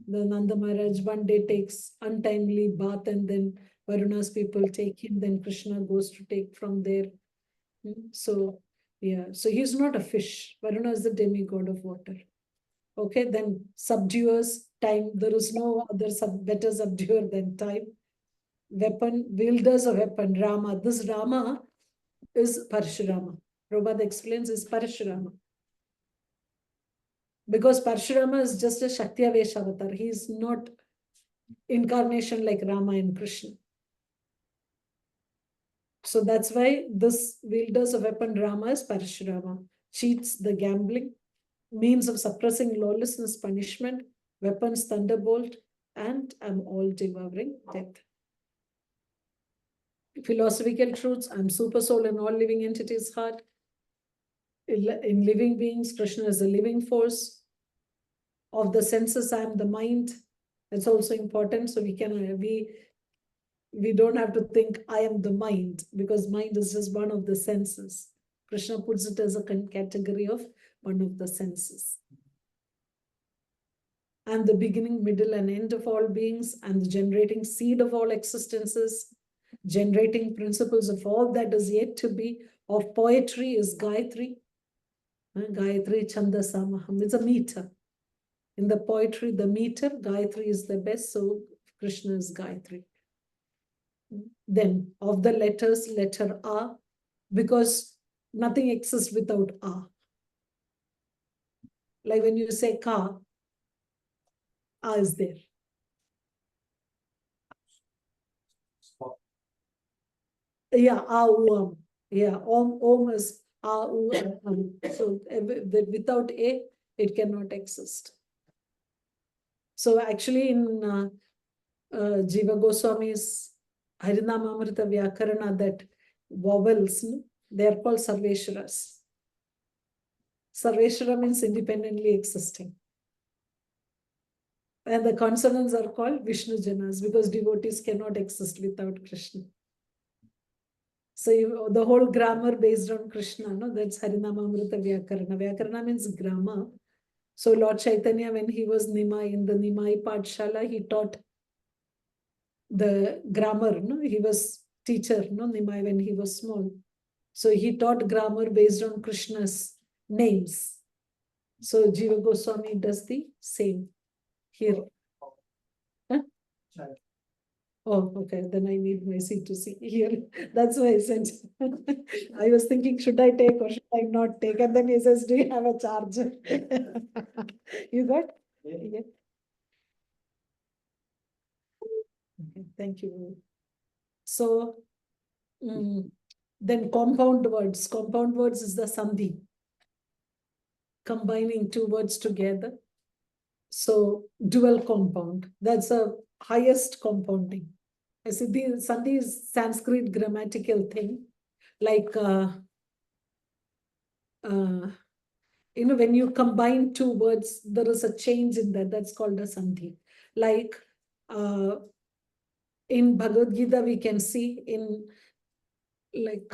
The Nanda Maharaj one day takes untimely bath and then Varuna's people take him, then Krishna goes to take from there. So he's not a fish. Varuna is the demigod of water. Okay, then subduers, time. There is no other better subduer than time. Weapon, wielders of weapon, Rama. This Rama is Parashurama. Prabhupada explains is Parashurama. Because Parashurama is just a Shakti-avesh avatar. He is not incarnation like Rama and Krishna. So that's why this wielders of weapon Rama is Parashurama. Cheats, the gambling, means of suppressing lawlessness, punishment, weapons, thunderbolt, and I'm all devouring death. Philosophical truths, I'm super soul in all living entities' heart. In living beings, Krishna is the living force. Of the senses, I am the mind. It's also important. So we don't have to think I am the mind, because mind is just one of the senses. Krishna puts it as a category of one of the senses. And the beginning, middle, and end of all beings, and the generating seed of all existences, generating principles of all that is yet to be. Of poetry is Gayatri. Gayatri Chandasamaham. It's a meter. In the poetry, the meter, Gayatri is the best, so Krishna is Gayatri. Then, of the letters, letter A, because nothing exists without A. Like when you say Ka, A is there. Yeah, A, U, yeah, Om is A, U, Am. So without A, it cannot exist. So actually in Jiva Goswami's Harinamamrita Vyakarana, that vowels, they are called Sarveshwaras. Sarveshwara means independently existing. And the consonants are called Vishnu Janas, because devotees cannot exist without Krishna. So the whole grammar based on Krishna, no? That's Harinamamrita Vyakarana. Vyakarana means grammar. So Lord Chaitanya, when he was Nimai, in the Nimai Pathshala, he taught the grammar, no? He was teacher, no? Nimai, when he was small. So he taught grammar based on Krishna's names. So Jiva Goswami does the same here. Huh? Oh, okay. Then I need my C2C here. That's why I sent. I was thinking, should I take or should I not take? And then he says, do you have a charger? You got? Yeah. Okay, thank you. So, then compound words. Compound words is the sandhi, combining two words together. So, dual compound. That's the highest compounding. I see the sandhi is Sanskrit grammatical thing. Like, when you combine two words, there is a change in that. That's called a sandhi. Like, in Bhagavad Gita, we can see in like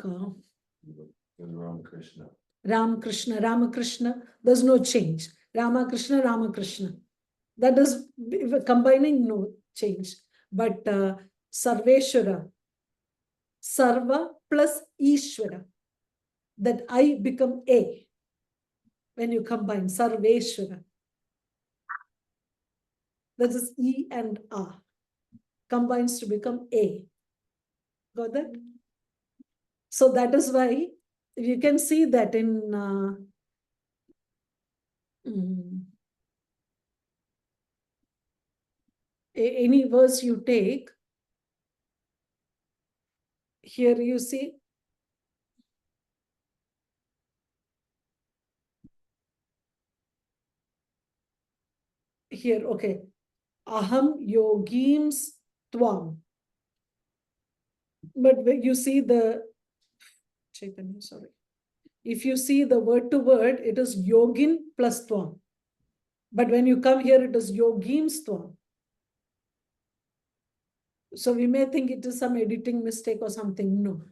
Ramakrishna. Ramakrishna, there's no change. Ramakrishna. That is combining, no change. But Sarveshwara, Sarva plus Ishvara, that I become A when you combine Sarveshwara. That is E and A combines to become A. Got that? So that is why you can see that in any verse you take, here you see here, okay. Aham yogims tvam. But when you see the Chaitanya, sorry. If you see the word to word, it is yogin plus tvam. But when you come here, it is yogims tvam. So we may think it is some editing mistake or something. No.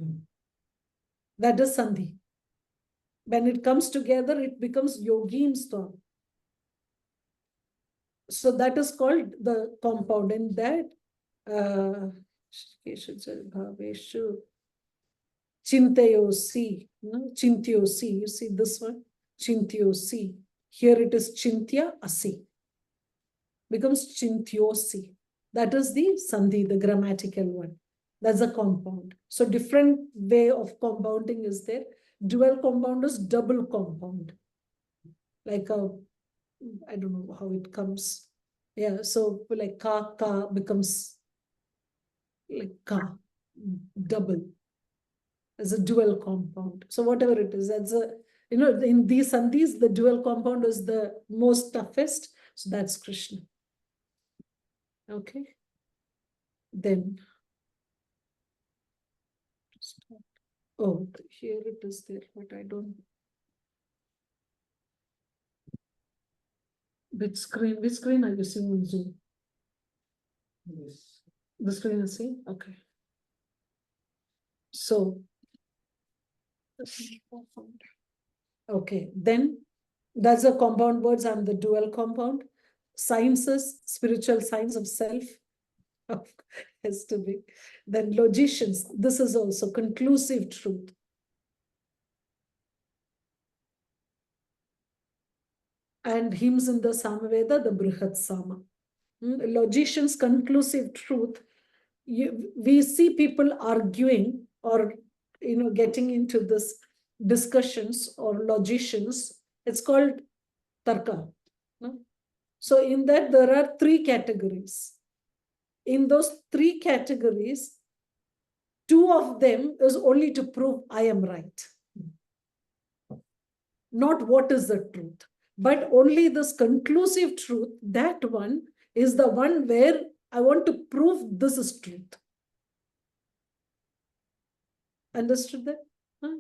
That is sandhi. When it comes together, it becomes yogims tvam. So that is called the compound. In that, Chintayosi, Chintyosi. You see this one? Chintyosi. Here it is Chintya Asi. Becomes Chintyosi. That is the sandhi, the grammatical one. That's a compound. So different way of compounding is there. Dual compound is double compound. Like I don't know how it comes. Yeah, so like ka becomes like ka, double. As a dual compound. So whatever it is, that's a, in these sandhis, the dual compound is the most toughest. So that's Krishna. Okay. Then, oh, here it is there, but I don't. Which screen are you seeing on Zoom? Yes. The screen is seen? Okay. So, okay, then that's the compound words and the dual compound. Sciences, spiritual science of self has to be. Then logicians, this is also conclusive truth. And hymns in the Samaveda, the Brihat Sama. Logicians, conclusive truth. We see people arguing or getting into this discussions or logicians. It's called tarka. So in that there are three categories. In those three categories, two of them is only to prove I am right. Not what is the truth, but only this conclusive truth. That one is the one where I want to prove this is truth. Understood that?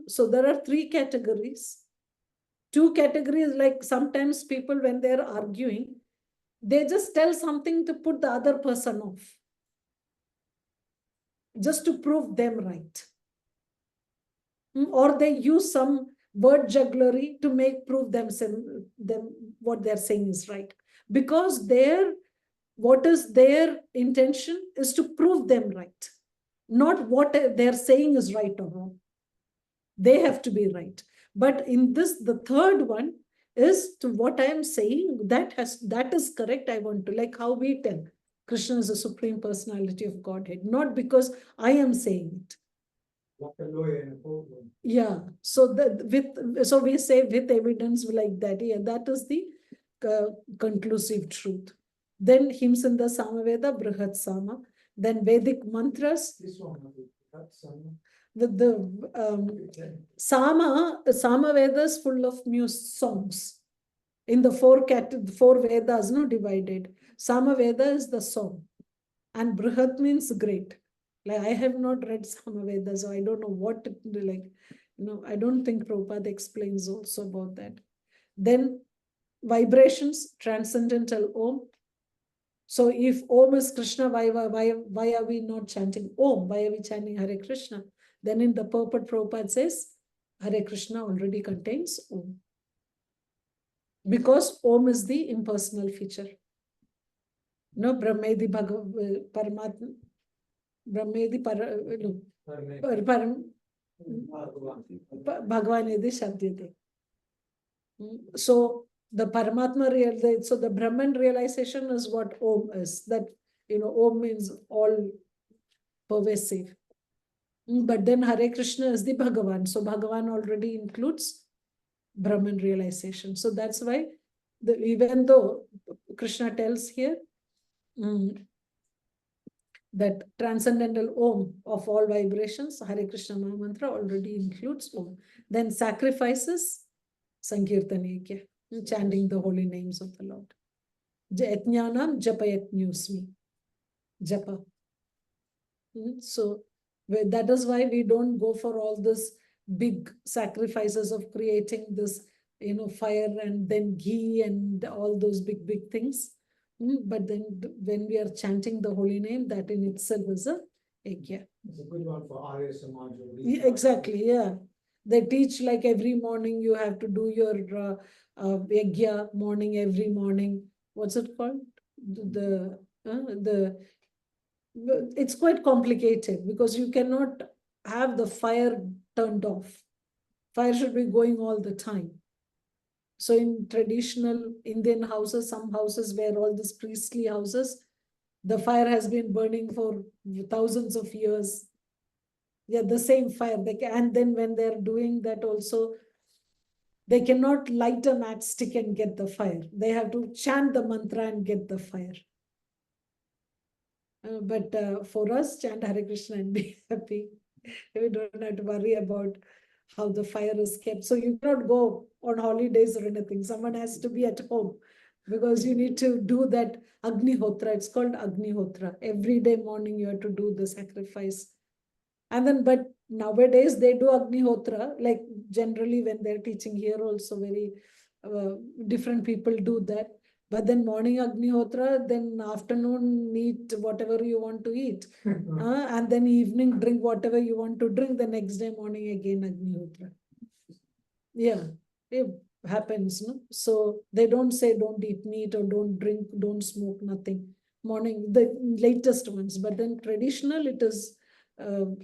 So there are three categories. Two categories, like sometimes people, when they're arguing, they just tell something to put the other person off, just to prove them right. Or they use some word jugglery to prove them what they're saying is right. Because what is their intention is to prove them right. Not what they're saying is right or wrong. They have to be right. But in this, the third one is to what I am saying, that is correct. I want to, like how we tell Krishna is the supreme personality of Godhead, not because I am saying it. Like a lawyer in a courtroom. Yeah, so we say with evidence like that. Yeah, that is the conclusive truth. Then hymns in the Samaveda, Brihat Sama. Then Vedic mantras. This one, that's The Sama Veda is full of songs. In the four Vedas, no, divided. Sama Veda is the song, and Brihat means great. Like, I have not read Samaveda, so I don't know what it, like, I don't think Prabhupada explains also about that. Then vibrations, transcendental Om. So if Om is Krishna, why are we not chanting Om? Why are we chanting Hare Krishna? Then in the purport, Prabhupada says, Hare Krishna already contains Om. Because Om is the impersonal feature. No, Brahmedi Paramatma. Brahmedi Bhagavan Edi Shabdyate. So the Paramatma so the Brahman realization is what Om is. That, Om means all pervasive. But then Hare Krishna is the Bhagavan. So Bhagavan already includes Brahman realization. So that's why even though Krishna tells here, that transcendental Om of all vibrations, Hare Krishna Maha Mantra already includes Om. Then sacrifices, Sankirtanekya, chanting the holy names of the Lord. Jnanam Japayatnyusmi, Japa. So that is why we don't go for all this big sacrifices of creating this, fire and then ghee and all those big things. But then when we are chanting the holy name, that in itself is a yajna. It's a good one for Arya Samaj. Yeah, exactly, yeah. They teach like every morning you have to do your yajna morning, every morning. What's it called? It's quite complicated because you cannot have the fire turned off. Fire should be going all the time. So in traditional Indian houses, some houses where all these priestly houses, the fire has been burning for thousands of years. Yeah, the same fire. And then when they're doing that also, they cannot light a matchstick and get the fire. They have to chant the mantra and get the fire. But for us, chant Hare Krishna and be happy. We don't have to worry about how the fire is kept. So you cannot go on holidays or anything. Someone has to be at home because you need to do that Agnihotra. It's called Agnihotra. Every day morning you have to do the sacrifice. And then, but nowadays they do Agnihotra, like generally when they're teaching here also very different people do that. But then morning Agnihotra, then afternoon eat whatever you want to eat. And then evening drink whatever you want to drink. The next day morning again Agnihotra. Yeah, it happens. No? So they don't say don't eat meat or don't drink, don't smoke, nothing. Morning, the latest ones. But then traditional, it is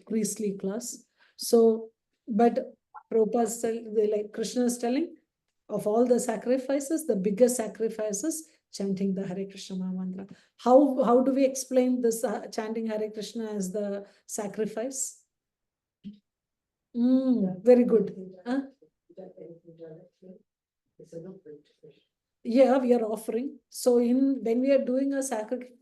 priestly class. So, but Prabhupada, like Krishna is telling, of all the sacrifices, the biggest sacrifices, chanting the Hare Krishna Maha Mantra. How do we explain this chanting Hare Krishna as the sacrifice? Very good. Huh? Yeah, we are offering. So when we are doing a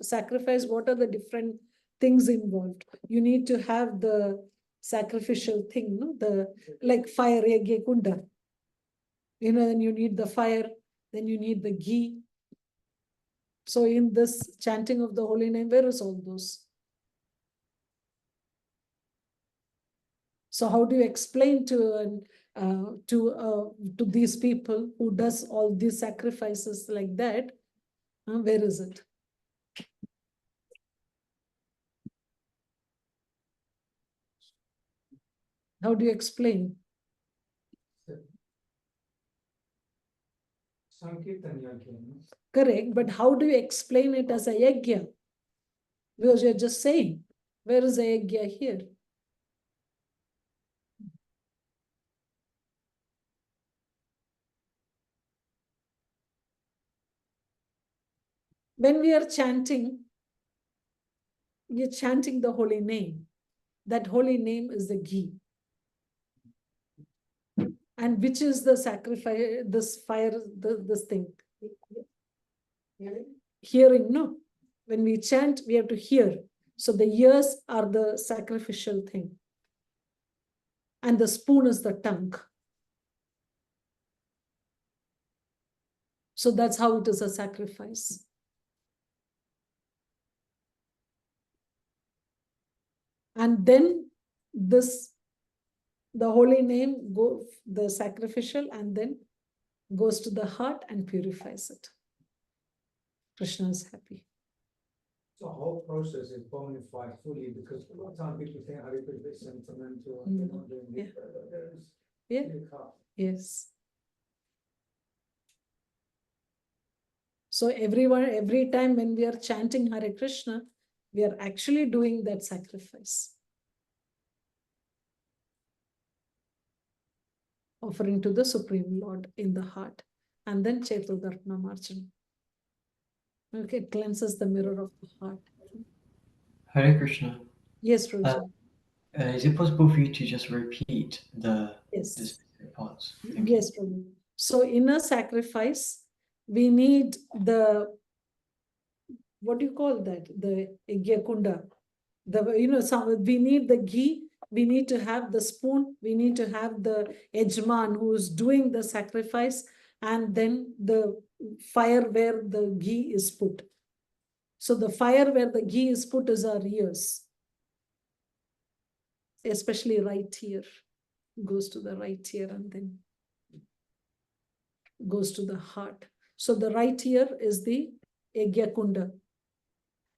sacrifice, what are the different things involved? You need to have the sacrificial thing, no? Like fire, yagya kunda. Then you need the fire, then you need the ghee. So in this chanting of the holy name, where is all those? So how do you explain to these people who does all these sacrifices like that? Where is it? How do you explain? Sankirtan yajna. Correct, but how do you explain it as a yajna? Because you're just saying, where is the yajna here? when we are chanting, you're chanting the holy name. That holy name is the ghee. And which is the sacrifice, this fire, this thing? Hearing, no. When we chant, we have to hear. So the ears are the sacrificial thing. And the spoon is the tongue. So that's how it is a sacrifice. And then this, the holy name, the sacrificial, and then goes to the heart and purifies it. Krishna is happy. The whole process is bona fide fully, because a lot of time people think Hare Krishna is sentimental and they're not doing it. There is Yeah. clear cut. Yes. So every time when we are chanting Hare Krishna, we are actually doing that sacrifice. Offering to the Supreme Lord in the heart. And then Chetudarpana Marjan. Okay, it cleanses the mirror of the heart. Hare Krishna. Yes, Rosa. Is it possible for you to just repeat the Yes. specific parts? Thank you. Yes, Prabhu. So in a sacrifice, we need the, what do you call that? The Yajna. We need the ghee, we need to have the spoon, we need to have the Yajman who is doing the sacrifice, and then the fire where the ghee is put. So the fire where the ghee is put is our ears. Especially right ear. Goes to the right ear and then goes to the heart. So the right ear is the Yajna.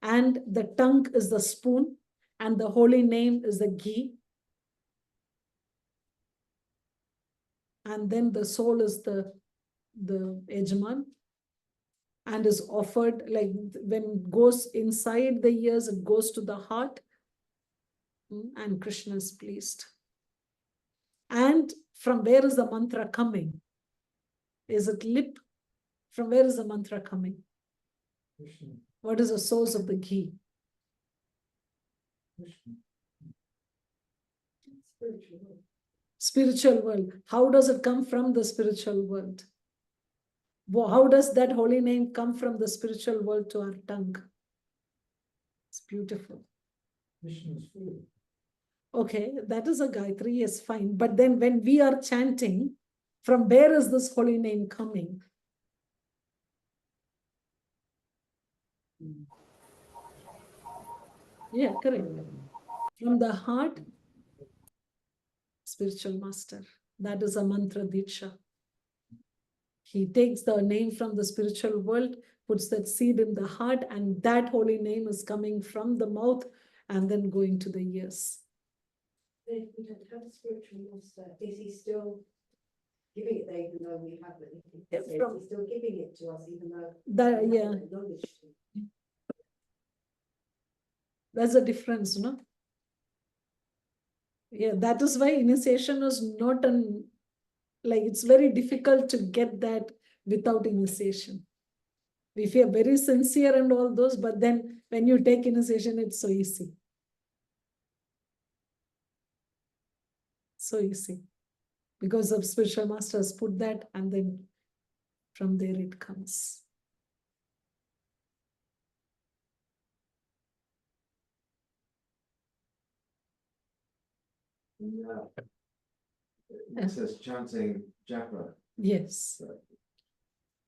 And the tongue is the spoon, and the holy name is the ghee. And then the soul is the Yajman, and is offered, like when it goes inside the ears, it goes to the heart, and Krishna is pleased. And from where is the mantra coming? Is it lip? From where is the mantra coming? Krishna. What is the source of the ghee? Krishna. Spiritual world. Spiritual world. How does it come from the spiritual world? How does that holy name come from the spiritual world to our tongue? It's beautiful. Krishna's food. Okay, that is a Gayatri, yes, fine. But then when we are chanting, from where is this holy name coming? Yeah, correct. From the heart, spiritual master. That is a mantra diksha. He takes the name from the spiritual world, puts that seed in the heart, and that holy name is coming from the mouth and then going to the ears. If we don't have a spiritual master, is he still giving it there even though we have it? Yeah, Is he still giving it to us even though That, we yeah, haven't acknowledged it? that's a difference, no? Yeah, that is why initiation is not like it's very difficult to get that without initiation. We feel very sincere and all those, but then when you take initiation, it's so easy. So easy. Because of spiritual masters put that, and then from there it comes. It says chanting japa. Yes.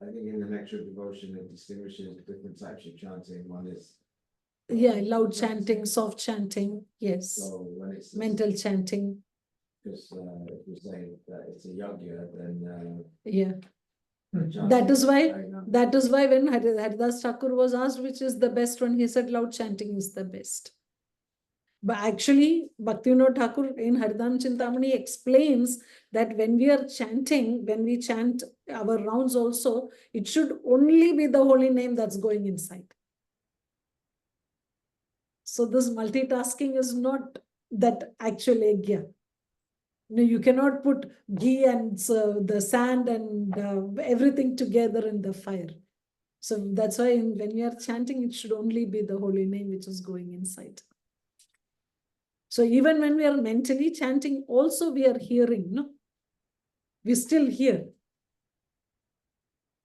I think in the lecture of devotion, it distinguishes different types of chanting. One is. Yeah, loud chanting, soft chanting, yes. So when it's. Mental chanting. Because if you say that it's a yajna, then. Yeah. chanting That is why very loud. That is why when Haridas Thakur was asked which is the best one, he said loud chanting is the best. But actually, Bhaktivinoda Thakur in Haridam Chintamani explains that when we are chanting, when we chant our rounds also, it should only be the holy name that's going inside. So this multitasking is not that actual yajna. No, you cannot put ghee and the sand and everything together in the fire. So that's why when we are chanting, it should only be the holy name which is going inside. So even when we are mentally chanting, also we are hearing, no? We still hear.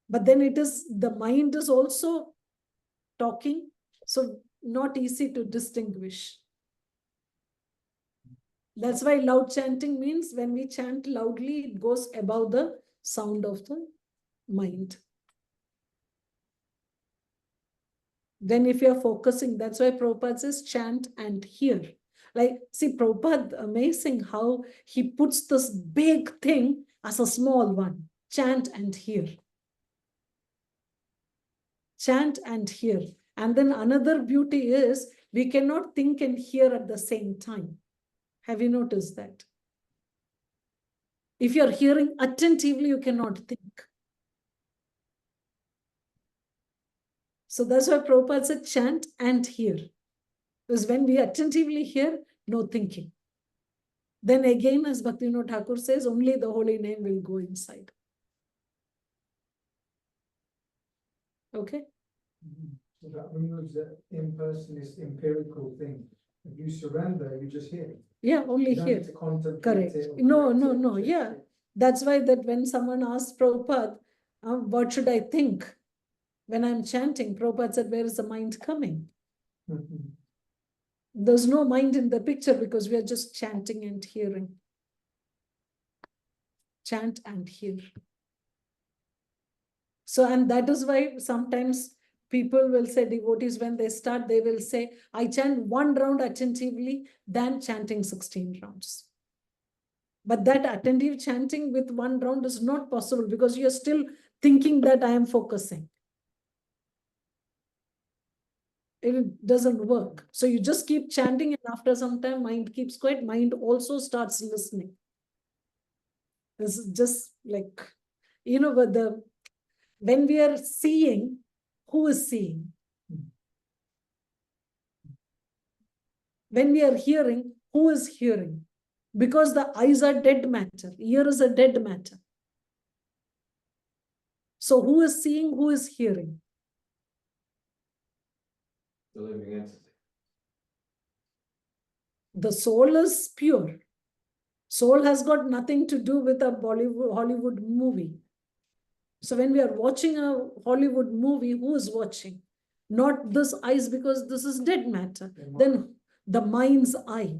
But then it is, the mind is also talking, so not easy to distinguish. That's why loud chanting means when we chant loudly, it goes above the sound of the mind. Then if you're focusing, that's why Prabhupada says chant and hear. Like, see, Prabhupada, amazing how he puts this big thing as a small one. Chant and hear. Chant and hear. And then another beauty is we cannot think and hear at the same time. Have you noticed that? If you're hearing attentively, you cannot think. So that's why Prabhupada said chant and hear. Because when we attentively hear, no thinking. Then again, as Bhaktivinoda Thakur says, only the holy name will go inside. Okay? So that removes the impersonalist empirical thing. If you surrender, you just hear. Yeah, only You don't hear. need to contemplate Correct. it or No, correct no, it, no. just Yeah. hear. That's why that when someone asks Prabhupada, what should I think when I'm chanting? Prabhupada said, where is the mind coming? Mhm. There's no mind in the picture because we are just chanting and hearing. Chant and hear. So, and that is why sometimes people will say, devotees, when they start, they will say, I chant 1 round attentively, than chanting 16 rounds. But that attentive chanting with 1 round is not possible because you're still thinking that I am focusing. It doesn't work. So you just keep chanting, and after some time, mind keeps quiet. Mind also starts listening. This is just like, when we are seeing, who is seeing? When we are hearing, who is hearing? Because the eyes are dead matter, ear is a dead matter. So who is seeing, who is hearing? The living entity. The soul is pure. Soul has got nothing to do with a Hollywood movie. So when we are watching a Hollywood movie, who is watching? Not this eyes, because this is dead matter. Then the mind's eye.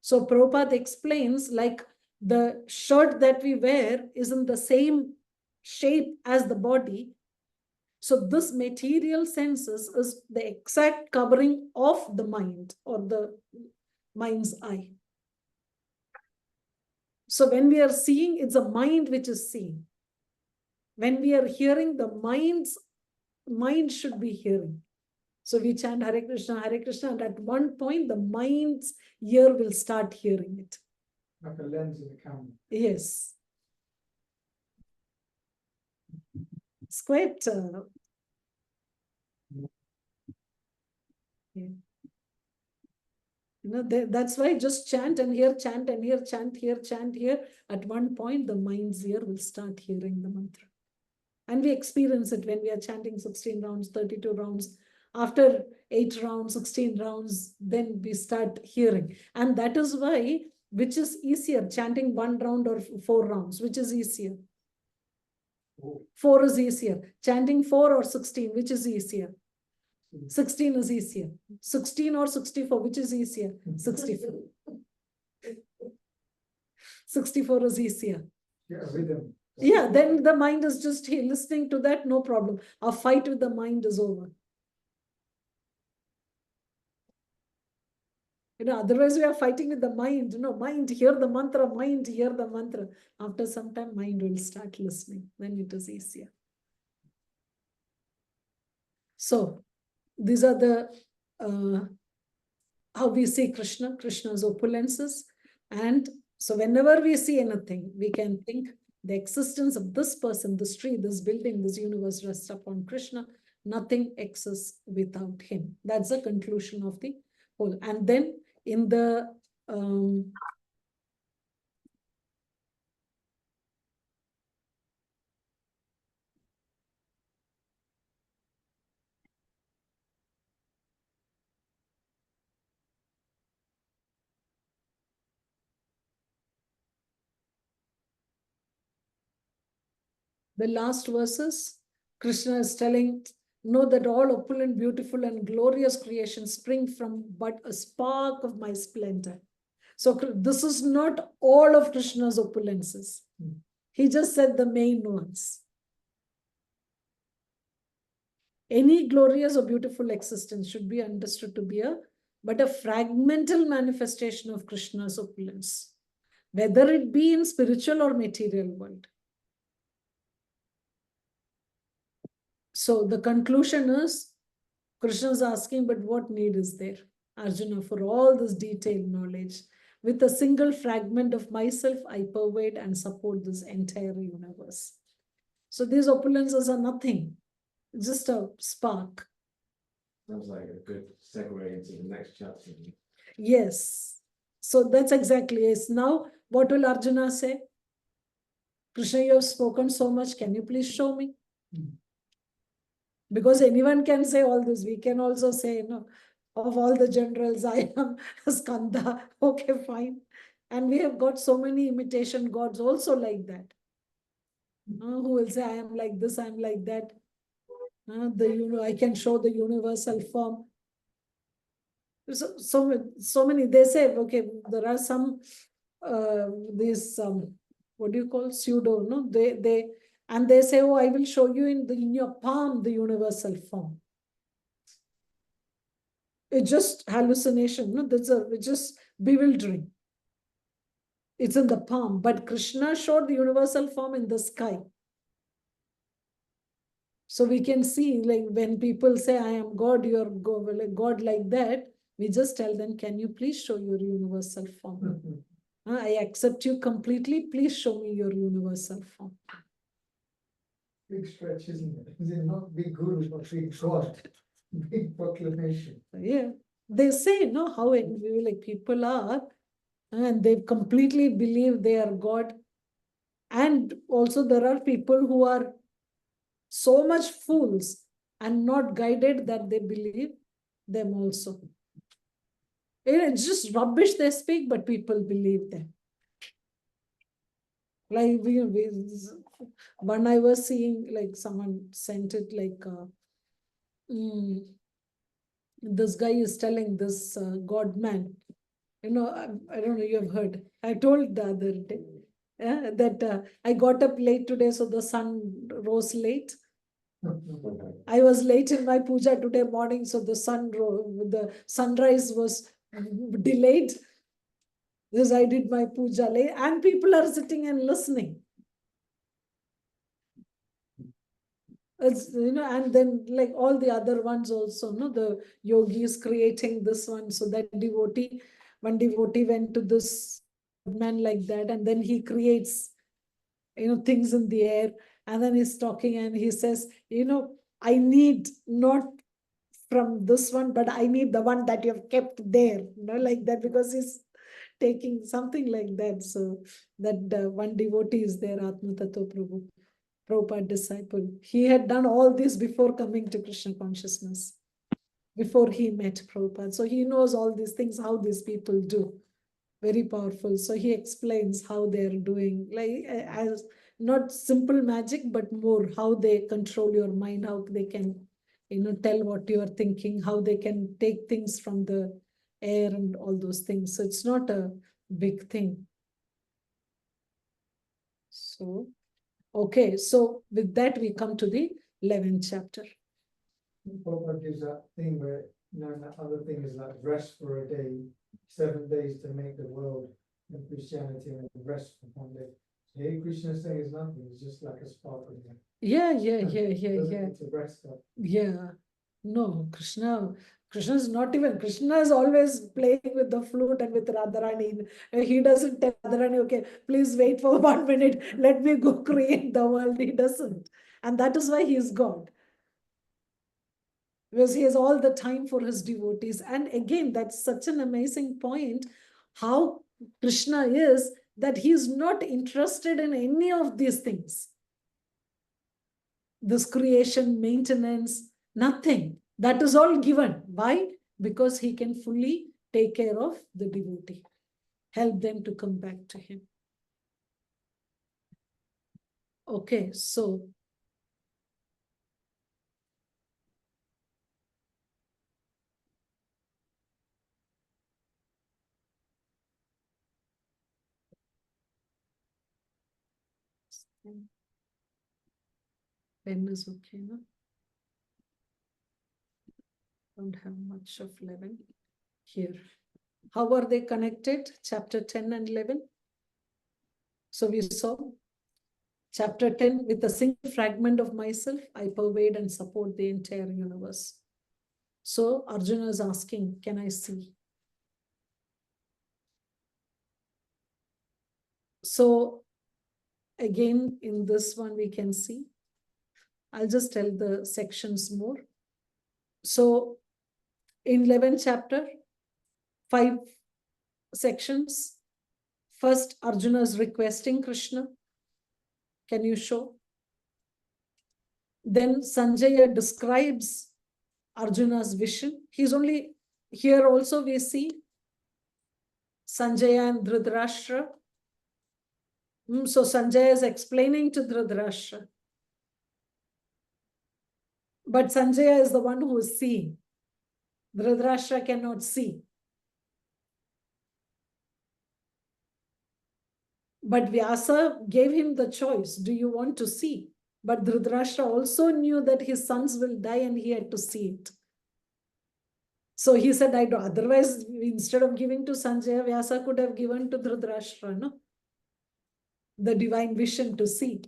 So Prabhupada explains, like the shirt that we wear is in the same shape as the body. So this material senses is the exact covering of the mind or the mind's eye. So when we are seeing, it's a mind which is seeing. When we are hearing, the mind should be hearing. So we chant Hare Krishna, and at one point, the mind's ear will start hearing it. Like a lens in a camera. Yes. It's quite... yeah. That's why just chant and hear, chant and hear, chant here, chant here. At one point, the mind's ear will start hearing the mantra. And we experience it when we are chanting 16 rounds, 32 rounds. After 8 rounds, 16 rounds, then we start hearing. And that is why, which is easier, chanting 1 round or 4 rounds, which is easier? 4 is easier. Chanting 4 or 16, which is easier? 16 is easier. 16 or 64, which is easier? 64. 64 is easier. Yeah, rhythm. Yeah, then the mind is just listening to that, no problem. Our fight with the mind is over. Otherwise we are fighting with the mind. Mind, hear the mantra, mind, hear the mantra. After some time, mind will start listening. Then it is easier. So, these are the, how we see Krishna's opulences. And so whenever we see anything, we can think the existence of this person, this tree, this building, this universe rests upon Krishna. Nothing exists without him. That's the conclusion of the whole. And then in the the last verses, Krishna is telling, know that all opulent, beautiful and glorious creations spring from but a spark of my splendor. So this is not all of Krishna's opulences. He just said the main ones. Any glorious or beautiful existence should be understood to be but a fragmental manifestation of Krishna's opulence, whether it be in spiritual or material world. So the conclusion is, Krishna is asking, but what need is there, Arjuna, for all this detailed knowledge? With a single fragment of myself, I pervade and support this entire universe. So these opulences are nothing, just a spark. Sounds like a good segue into the next chapter. Yes. So that's exactly it. Now, what will Arjuna say? Krishna, you have spoken so much. Can you please show me? Because anyone can say all this. We can also say, you know, of all the generals, I am Skanda. Okay, fine. And we have got so many imitation gods also like that. Who will say, I am like this, I am like that. I can show the universal form. So many, they say, okay, there are some, what do you call, pseudo, no? And they say, oh, I will show you in your palm the universal form. It's just hallucination, no? It's just bewildering. It's in the palm, but Krishna showed the universal form in the sky. So we can see, like, when people say, I am God, you're God like that, we just tell them, can you please show your universal form? I accept you completely. Please show me your universal form. Big stretch, isn't it? Is it not big guru, but big God? Big proclamation. Yeah. They say, no, how like people are, and they completely believe they are God. And also there are people who are so much fools and not guided that they believe them also. It's just rubbish they speak, but people believe them. Like when I was seeing, like, someone sent it, like, this guy is telling this God man, you know, I don't know, you have heard. I told the other day that I got up late today, so the sun rose late. I was late in my puja today morning, so the sunrise was delayed. Because I did my puja late, and people are sitting and listening. It's, you know, and then like all the other ones also, no, the yogis creating this one, so that one devotee went to this man like that, and then he creates, you know, things in the air, and then he's talking and he says, you know, I need not from this one, but I need the one that you have kept there, you know, like that, because he's taking something like that. So that one devotee is there, Atma Tattva Prabhu, Prabhupada disciple. He had done all this before coming to Krishna consciousness, before he met Prabhupada. So he knows all these things, how these people do. Very powerful. So he explains how they're doing, like as not simple magic, but more how they control your mind, how they can, you know, tell what you're thinking, how they can take things from the air and all those things. So it's not a big thing. So, okay. So with that, we come to the 11th chapter. Prabhupada gives that thing where, you know, that other thing is like rest for a day, 7 days to make the world and Christianity, and rest for 1 day. Hey, Krishna saying is nothing, it's just like a spark of it. Yeah. It's a rest up. Yeah. No, Krishna is not even, Krishna is always playing with the flute and with Radharani. He doesn't tell Radharani, okay, please wait for 1 minute, let me go create the world. He doesn't. And that is why he is God. Because he has all the time for his devotees. And again, that's such an amazing point, how Krishna is, that he is not interested in any of these things. This creation, maintenance, nothing. That is all given. Why? Because he can fully take care of the devotee, help them to come back to him. Okay, so pen is okay, no? Don't have much of 11 here. How are they connected? Chapter 10 and 11. So we saw chapter 10, with a single fragment of myself, I pervade and support the entire universe. So Arjuna is asking, can I see? So again, in this one, we can see. I'll just tell the sections more. So in 11th chapter, 5 sections. First, Arjuna is requesting Krishna. Can you show? Then Sanjaya describes Arjuna's vision. He's only, here also we see Sanjaya and Dhritarashtra. So Sanjaya is explaining to Dhritarashtra. But Sanjaya is the one who is seeing. Dhritarashtra cannot see. But Vyasa gave him the choice. Do you want to see? But Dhritarashtra also knew that his sons will die and he had to see it. So he said, I don't. Otherwise, instead of giving to Sanjaya, Vyasa could have given to Dhritarashtra, no? The divine vision to see.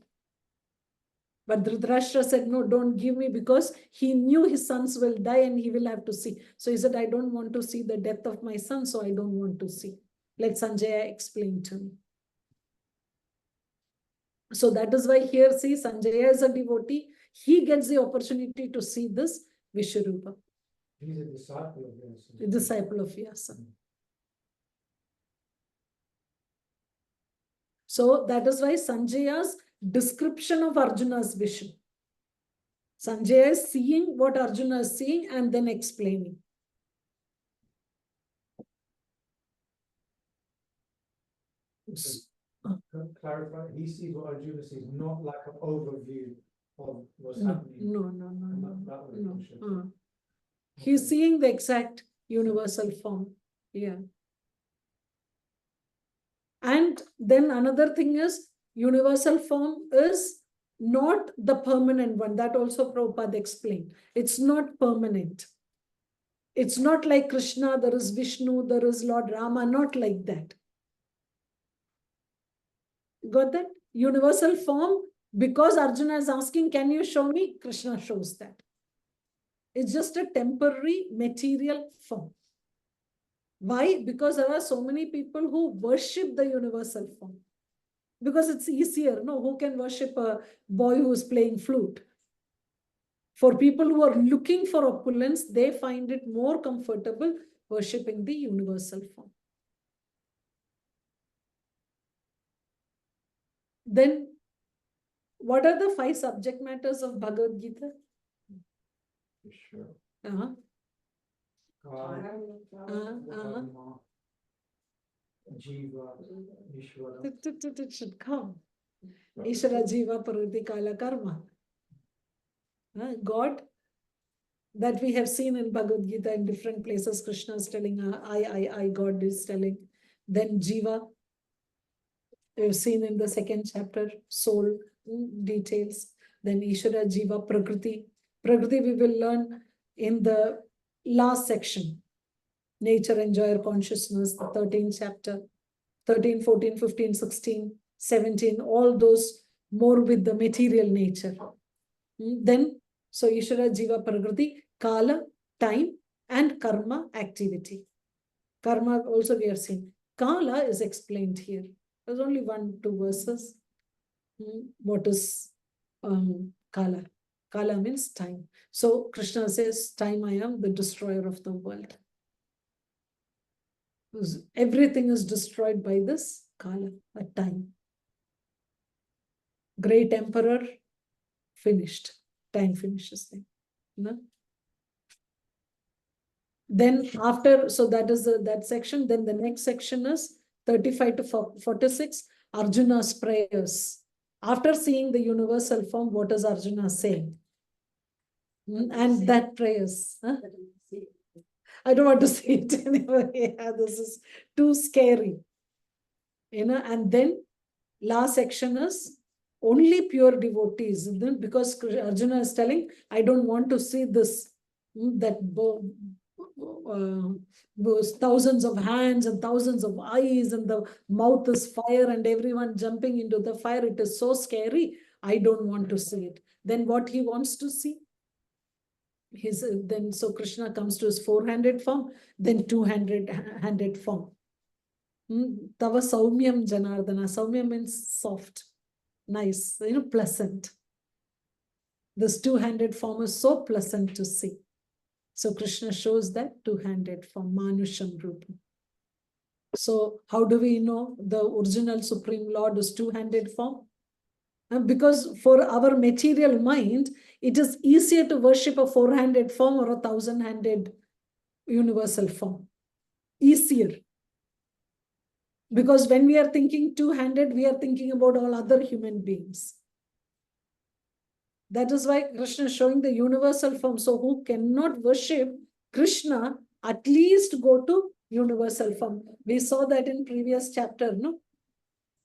But Dhritarashtra said, no, don't give me, because he knew his sons will die and he will have to see. So he said, I don't want to see the death of my son, so I don't want to see. Let Sanjaya explain to me. So that is why here, see, Sanjaya is a devotee. He gets the opportunity to see this Vishwarupa. He's a disciple of Vyasa. A disciple of Vyasa. So that is why Sanjaya's description of Arjuna's vision. Sanjaya is seeing what Arjuna is seeing and then explaining. Clarify, he sees what Arjuna sees, not like an overview of what's No, happening. no. He's seeing the exact universal form. Yeah. And then another thing is, universal form is not the permanent one. That also Prabhupada explained. It's not permanent. It's not like Krishna, there is Vishnu, there is Lord Rama, not like that. Got that? Universal form, because Arjuna is asking, can you show me? Krishna shows that. It's just a temporary material form. Why? Because there are so many people who worship the universal form. Because it's easier, no? Who can worship a boy who is playing flute? For people who are looking for opulence, they find it more comfortable worshipping the universal form. Then, what are the 5 subject matters of Bhagavad Gita? Sure. Jiva, Ishvara. It should come. Ishvara, Jiva, Prakriti, Kala, Karma. God, that we have seen in Bhagavad Gita in different places. Krishna is telling, I, God is telling. Then Jiva, we've seen in the 2nd chapter, soul details. Then Ishvara, Jiva, Prakriti. Prakriti we will learn in the last section. Nature, enjoyer, consciousness, the 13th chapter. 13, 14, 15, 16, 17, all those more with the material nature. Then, so Ishvara, Jiva, Prakriti, Kala, time, and Karma, activity. Karma also we have seen. Kala is explained here. There's only 1-2 verses. What is Kala? Kala means time. So Krishna says, time I am the destroyer of the world. Everything is destroyed by this Kala, at time. Great emperor, finished. Time finishes them. No? Then after, so that is that section. Then the next section is 35 to 46, Arjuna's prayers. After seeing the universal form, what is Arjuna saying? And that praise. Huh? I don't want to see it anyway. Yeah, this is too scary. And then last section is only pure devotees. Because Arjuna is telling, I don't want to see this, that those thousands of hands and thousands of eyes, and the mouth is fire and everyone jumping into the fire. It is so scary. I don't want to see it. Then what he wants to see? So Krishna comes to his 400 form, then 200 form. Tava Saumyam Janardana. Saumya means soft, nice, pleasant. This 200 form is so pleasant to see. So Krishna shows that 200 form, Manusham Rupa. So how do we know the original Supreme Lord is 200 form? Because for our material mind, it is easier to worship a 400 form or a 1000 universal form. Easier. Because when we are thinking 200, we are thinking about all other human beings. That is why Krishna is showing the universal form. So who cannot worship Krishna, at least go to universal form. We saw that in previous chapter, no?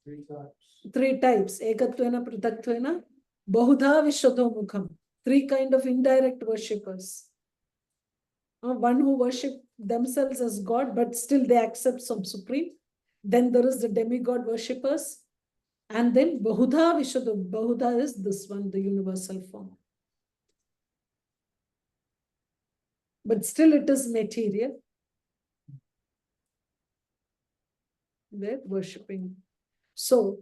3 types. 3 types. Ekatvena, Prithaktvena, Bahudha Vishwadho Mukham. 3 kind of indirect worshippers. One who worship themselves as God, but still they accept some supreme. Then there is the demigod worshippers. And then Bahudha Vishwadho. Bahudha is this one, the universal form. But still it is material. They're worshipping. So,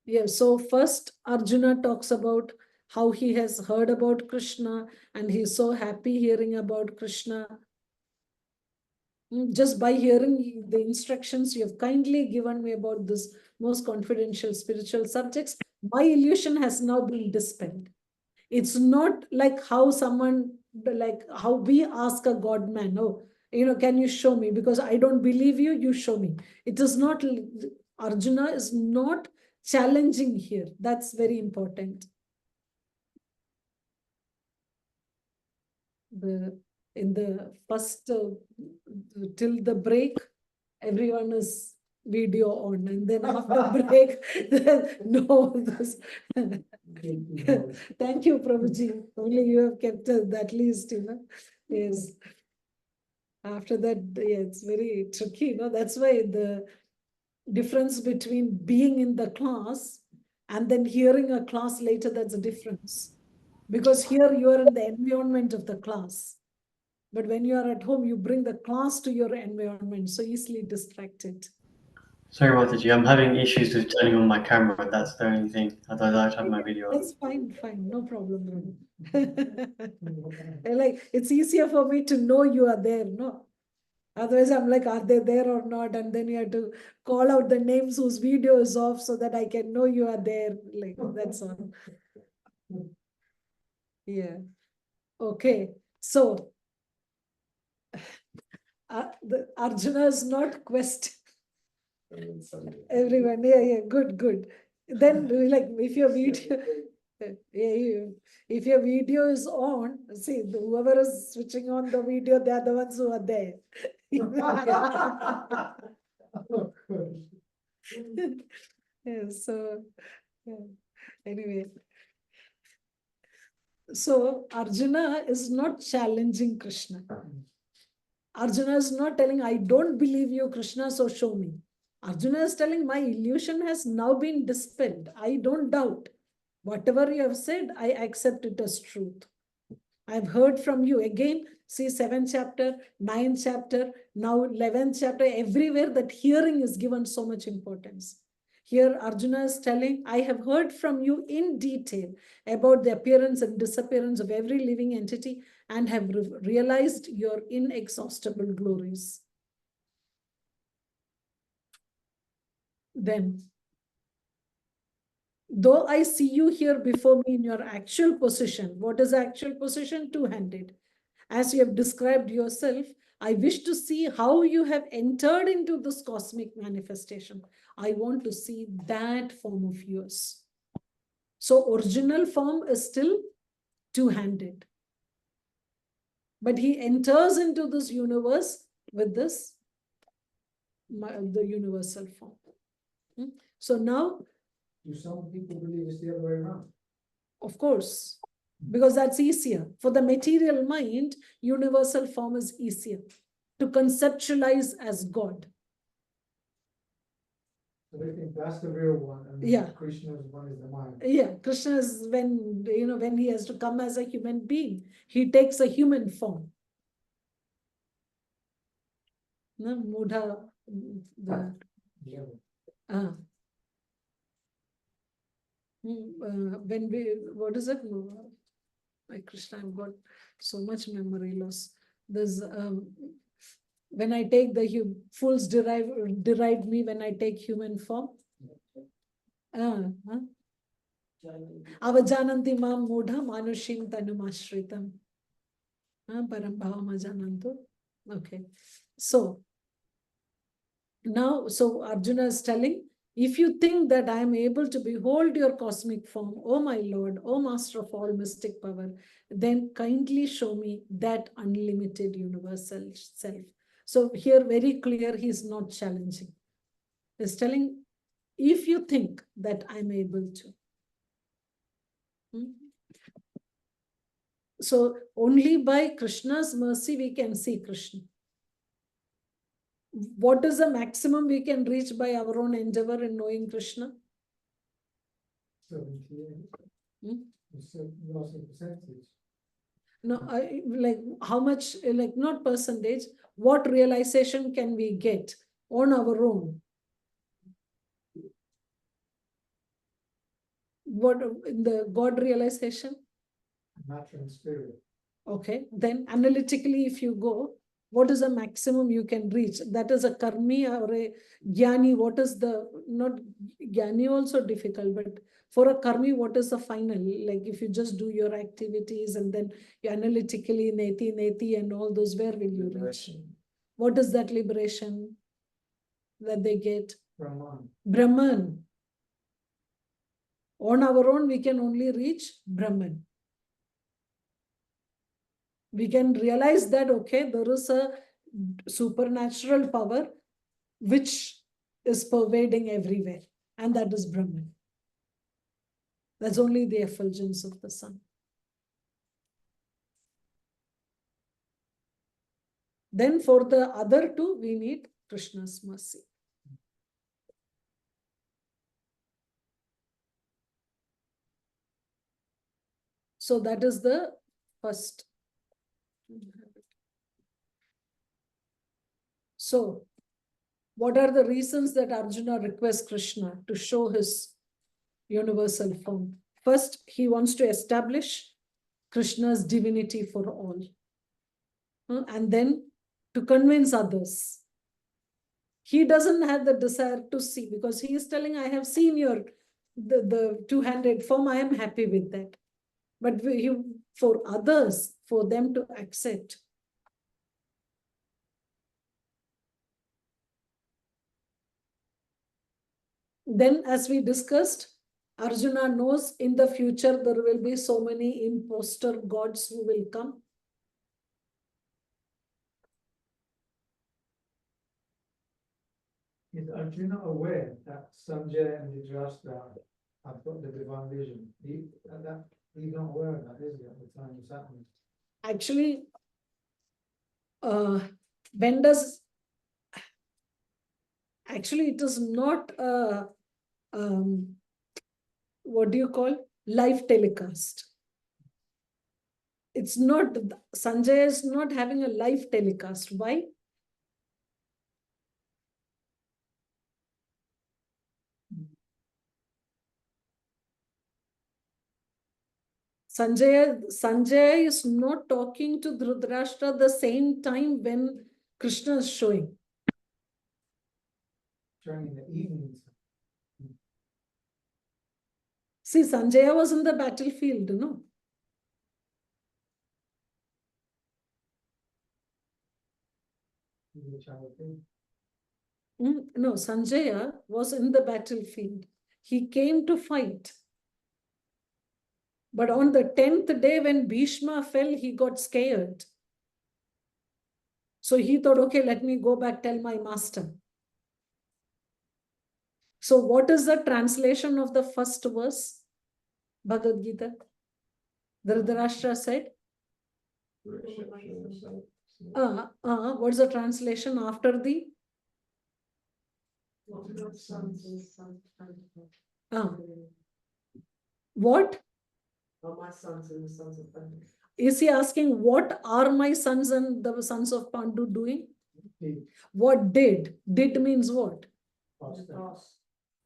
yeah, so first Arjuna talks about how he has heard about Krishna and he's so happy hearing about Krishna. Just by hearing the instructions you have kindly given me about this most confidential spiritual subjects, my illusion has now been dispelled. It's not like how how we ask a God man, oh, can you show me? Because I don't believe you, you show me. It is not, Arjuna is not challenging here. That's very important. In the first, till the break, everyone is video on, and then after break, no, this. Thank you, Prabhuji. Only you have kept that list, Yes. After that, yeah, it's very tricky, That's why the difference between being in the class and then hearing a class later, that's a difference. Because here you are in the environment of the class. But when you are at home, you bring the class to your environment, so easily distracted. Sorry, Mataji, I'm having issues with turning on my camera. That's the only thing. Otherwise, I have my video on. That's fine, no problem. Like, it's easier for me to know you are there, no? Otherwise, I'm like, are they there or not? And then you have to call out the names whose video is off so that I can know you are there. Like, that's all. Yeah. Okay. So, the Arjuna is not quest. Everyone, yeah, good. Then, like, if your video, if your video is on, see, whoever is switching on the video, they are the ones who are there. Yeah, so, yeah. Anyway. So Arjuna is not challenging Krishna. Arjuna is not telling, I don't believe you, Krishna, so show me. Arjuna is telling, my illusion has now been dispelled. I don't doubt. Whatever you have said, I accept it as truth. I've heard from you. Again, see 7th chapter, 9th chapter, now 11th chapter, everywhere that hearing is given so much importance. Here Arjuna is telling, I have heard from you in detail about the appearance and disappearance of every living entity and have realized your inexhaustible glories. Then, though I see you here before me in your actual position, what is actual position? 200. as you have described yourself, I wish to see how you have entered into this cosmic manifestation. I want to see that form of yours. So original form is still two-handed. But he enters into this universe with this, the universal form. So now, Do some people believe it's the other way around? of course, because that's easier. For the material mind, universal form is easier to conceptualize as God. So they think that's the real one, and Yeah. Krishna's one is the mind. Yeah, Krishna is when, when he has to come as a human being, he takes a human form. No, Mudha, Yeah. when we, what is it? My Krishna, I've got so much memory loss. There's, when I take the fools deride me when I take human form. Avajananti mam mudha manushim tanumashritam. Param bhavam ajanantu. Okay. So, now, so Arjuna is telling, if you think that I am able to behold your cosmic form, O my Lord, O Master of all mystic power, then kindly show me that unlimited universal self. So here very clear, he is not challenging. He's telling, if you think that I'm able to. So only by Krishna's mercy we can see Krishna. What is the maximum we can reach by our own endeavor in knowing Krishna? 78. It's a loss of percentage. No, like how much, like not percentage, what realization can we get on our own? What in the God realization? Matter and spirit. Okay, then analytically, if you go, what is the maximum you can reach? That is a karmi or a jnani. What is the, not jnani also difficult, but for a karmi, what is the final? Like if you just do your activities and then you analytically neti and all those, where will you reach? What is that liberation that they get? Brahman. Brahman. On our own, we can only reach Brahman. We can realize that, okay, there is a supernatural power which is pervading everywhere, and that is Brahman. That's only the effulgence of the sun. Then for the other two, we need Krishna's mercy. So that is the first. So, what are the reasons that Arjuna requests Krishna to show his universal form? First, he wants to establish Krishna's divinity for all. And then to convince others. He doesn't have the desire to see, because he is telling, I have seen the two-handed form, I am happy with that. But for others, for them to accept. Then, as we discussed, Arjuna knows in the future there will be so many imposter gods who will come. Is Arjuna aware that Sanjay and Dhritarashtra have got the divine vision? He's not aware of that, is he, at the time it's happening? Actually, when does, actually it is not what do you call, live telecast. It's not, Sanjay is not having a live telecast. Why? Sanjay is not talking to Dhritarashtra the same time when Krishna is showing. Showing in the evenings. See, Sanjaya was in the battlefield, no? No, Sanjaya was in the battlefield. He came to fight. But on the 10th day, when Bhishma fell, he got scared. So he thought, okay, let me go back, tell my master. So what is the translation of the first verse? Bhagavad Gita. Dhritarashtra said, what's the translation after the? What? My sons and the sons of Pandu. Is he asking, what are my sons and the sons of Pandu doing? What did? Did means what?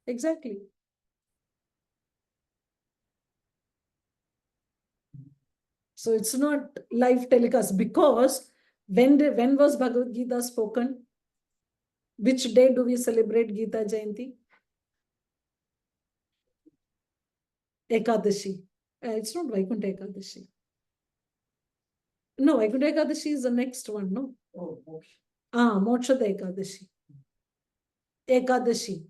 Exactly. So it's not live telecast, because when was Bhagavad Gita spoken? Which day do we celebrate Gita Jayanti? Ekadashi. It's not Vaikuntha Ekadashi. No, Vaikuntha Ekadashi is the next one, no? Moksha Ekadashi. Ekadashi.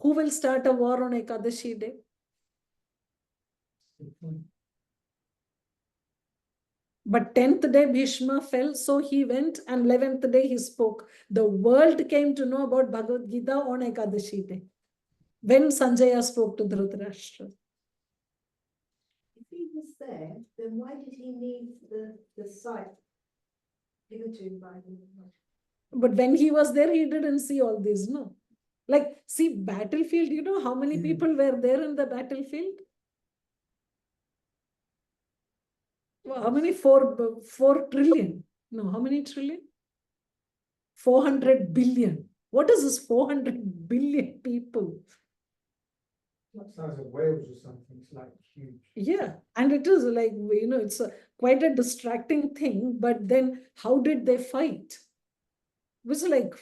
Who will start a war on Ekadashi day? But 10th day Bhishma fell, so he went, and 11th day he spoke. The world came to know about Bhagavad Gita on Ekadashi day, when Sanjaya spoke to Dhritarashtra. If he was there, then why did he need the sight given to him by the Lord? But when he was there, he didn't see all this, no? Like, see, battlefield, you know how many people were there in the battlefield? Well, how many? 4 trillion. No, how many trillion? 400 billion. What is this 400 billion people? That size of Wales or something, it's like huge. Yeah, and it is like, it's quite a distracting thing, but then how did they fight? It was like,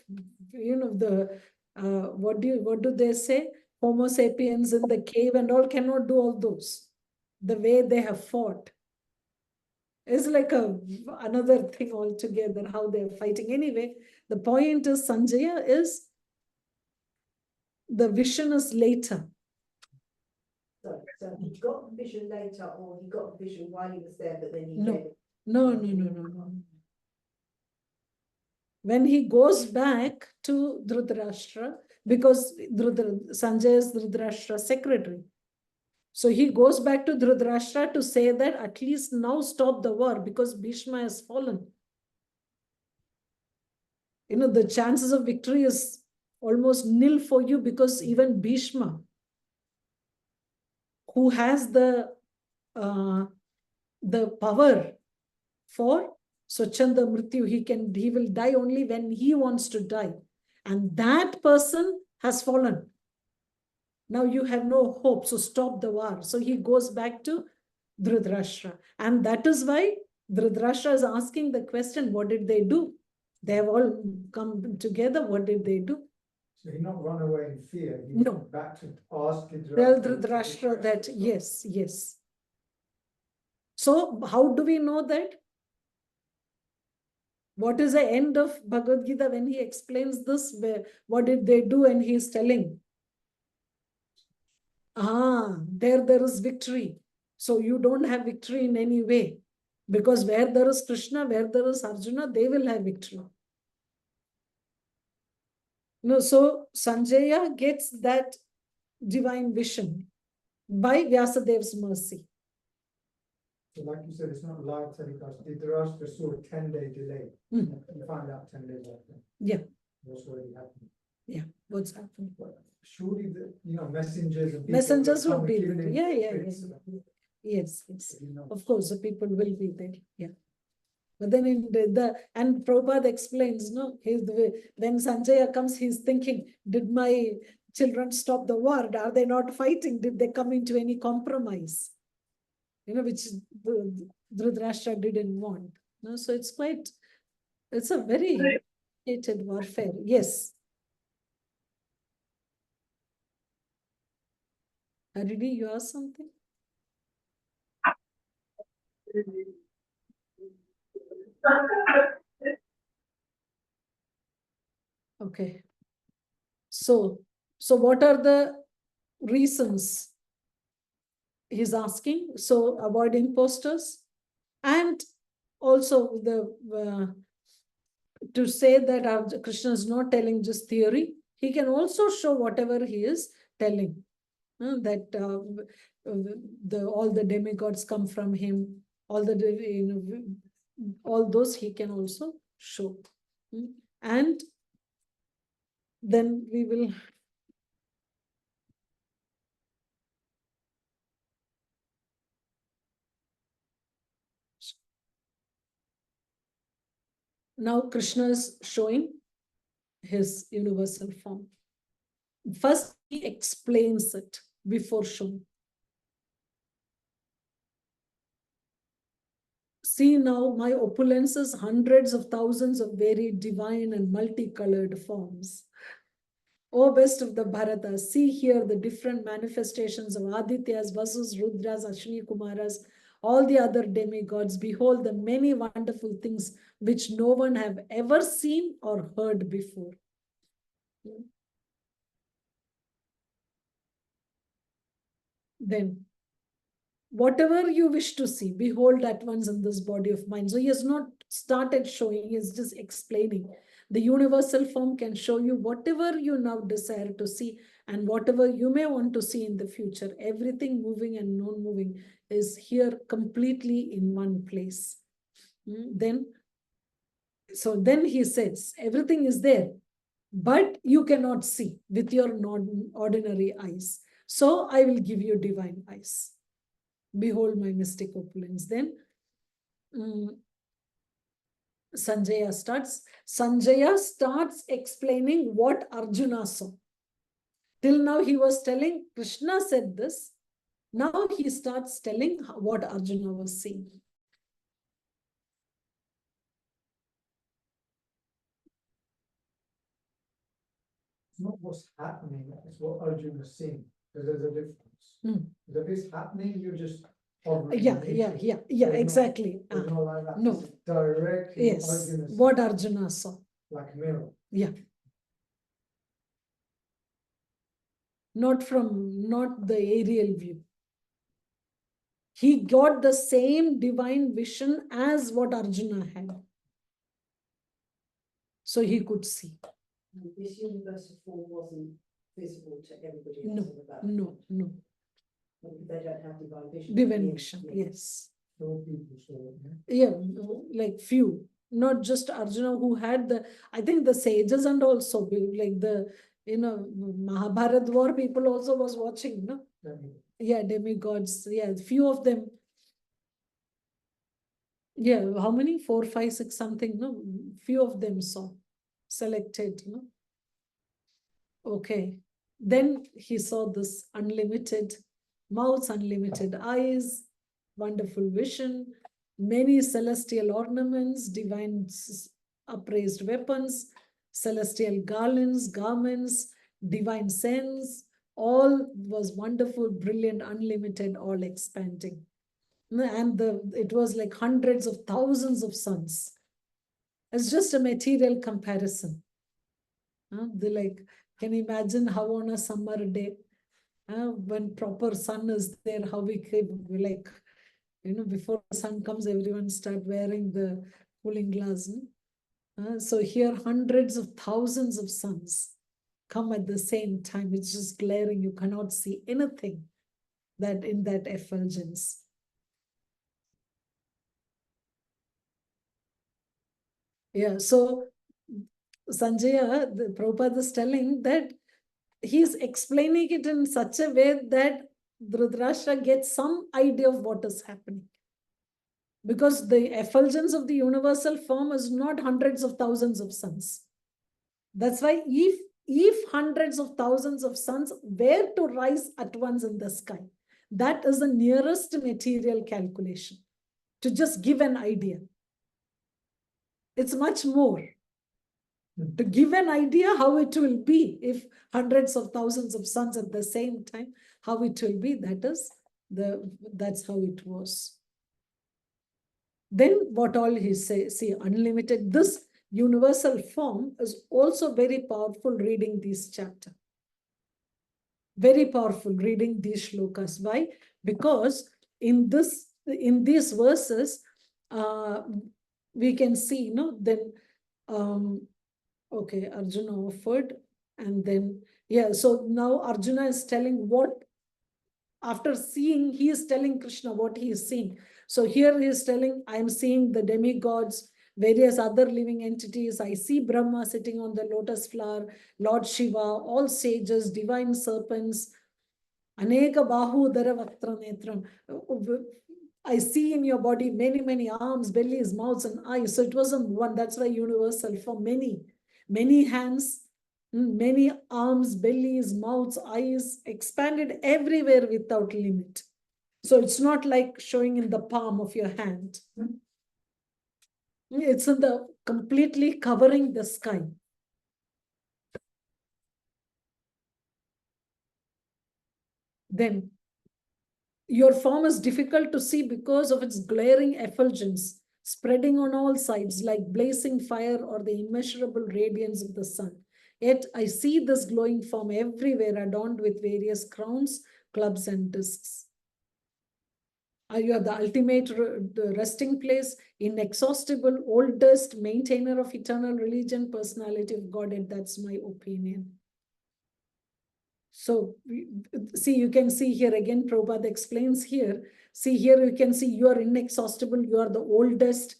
what do they say? Homo sapiens in the cave and all cannot do all those. The way they have fought is like another thing altogether, how they're fighting. Anyway, the point is Sanjaya is, the vision is later. So he got the vision later, or he got the vision while he was there, but then he No. gave it. No. When he goes back to Dhritarashtra, because Sanjay is Dhritarashtra's secretary. So he goes back to Dhritarashtra to say that at least now stop the war, because Bhishma has fallen. The chances of victory is almost nil for you, because even Bhishma, who has the power for Swachanda Mrityu, he will die only when he wants to die. And that person has fallen. Now you have no hope, so stop the war. So he goes back to Dhritarashtra. And that is why Dhritarashtra is asking the question, what did they do? They have all come together, what did they do? So he not run away in fear. He No. went back to ask Tell Dhritarashtra that, yes. So how do we know that? What is the end of Bhagavad Gita when he explains this? What did they do? And he is telling, there is victory. So you don't have victory in any way. Because where there is Krishna, where there is Arjuna, they will have victory. No, so Sanjaya gets that divine vision by Vyasadev's mercy. So like you said, it's not live telecast. Dhritarashtra saw a 10-day delay. You find out 10 days after. Yeah. What's already happened. Yeah, what's happened? But surely messengers and Messengers will be there. there. Yeah. Yes. Of course, the people will be there. Yeah. But then and Prabhupada explains, when Sanjaya comes, he's thinking, did my children stop the war? Are they not fighting? Did they come into any compromise? Which Dhritarashtra didn't want. So it's a very hated warfare. Yes. Harini, you asked something? Okay. So what are the reasons he's asking? So avoid imposters, and also to say that Krishna is not telling just theory, he can also show whatever he is telling. That all the demigods come from him, all those he can also show. And then we will now Krishna is showing his universal form. First, he explains it before showing. See now, my opulences, hundreds of thousands of very divine and multicolored forms. O best of the Bharatas, see here the different manifestations of Adityas, Vasus, Rudras, Ashwini Kumaras, all the other demigods. Behold the many wonderful things which no one have ever seen or heard before. Then, whatever you wish to see, behold at once in this body of mine. So he has not started showing, he is just explaining. The universal form can show you whatever you now desire to see and whatever you may want to see in the future. Everything moving and non-moving is here completely in one place. Then he says, everything is there, but you cannot see with your ordinary eyes. So I will give you divine eyes. Behold my mystic opulence. Then Sanjaya starts explaining what Arjuna saw. Till now he was telling Krishna said this. Now he starts telling what Arjuna was seeing. It's not what's happening, it's what Arjuna is seeing. Because there's a difference. If it's happening, you're just Yeah, exactly. No. Direct. Yes, what Arjuna saw. Like a mirror. Yeah. Not the aerial view. He got the same divine vision as what Arjuna had. So he could see. This universal form wasn't visible to everybody else. No. They don't have divine vision. Divine vision, yes. No people saw it. Yeah, like few. Not just Arjuna who had I think the sages and also like Mahabharat war people also was watching, no? Yeah, demigods, yeah, few of them. Yeah, how many? 4, 5, 6 something, no? Few of them saw, selected, no? Okay. Then he saw this unlimited mouths, unlimited eyes, wonderful vision, many celestial ornaments, divine upraised weapons, celestial garments, divine scents, all was wonderful, brilliant, unlimited, all expanding. And it was like hundreds of thousands of suns. It's just a material comparison. Can you imagine how on a summer day, when proper sun is there, how we before the sun comes, everyone start wearing the cooling glass. So here hundreds of thousands of suns come at the same time. It's just glaring. You cannot see anything that in that effulgence. Yeah, so Sanjaya, the Prabhupada is telling that he's explaining it in such a way that Dhritarashtra gets some idea of what is happening. Because the effulgence of the universal form is not hundreds of thousands of suns. That's why if hundreds of thousands of suns were to rise at once in the sky, that is the nearest material calculation. To just give an idea. It's much more. To give an idea how it will be if hundreds of thousands of suns at the same time, how it will be, that's how it was. Then what all he say, see, unlimited, this universal form is also very powerful reading this chapter. Very powerful reading these shlokas. Why? Because in these verses, we can see, then, okay, Arjuna offered, and then, yeah, so now Arjuna is telling what, after seeing, he is telling Krishna what he is seeing. So here he is telling, I am seeing the demigods, various other living entities. I see Brahma sitting on the lotus flower, Lord Shiva, all sages, divine serpents, Aneka Bahu Dara Vaktra Netram. I see in your body many, many arms, bellies, mouths, and eyes. So it wasn't one, that's why universal, for many, many hands, many arms, bellies, mouths, eyes, expanded everywhere without limit. So it's not like showing in the palm of your hand. It's in the completely covering the sky. Then your form is difficult to see because of its glaring effulgence, spreading on all sides like blazing fire or the immeasurable radiance of the sun. Yet I see this glowing form everywhere, adorned with various crowns, clubs, and discs. You are the ultimate resting place, inexhaustible, oldest maintainer of eternal religion, personality of Godhead. That's my opinion. So, see, you can see here again, Prabhupada explains here. See, here you can see you are inexhaustible, you are the oldest.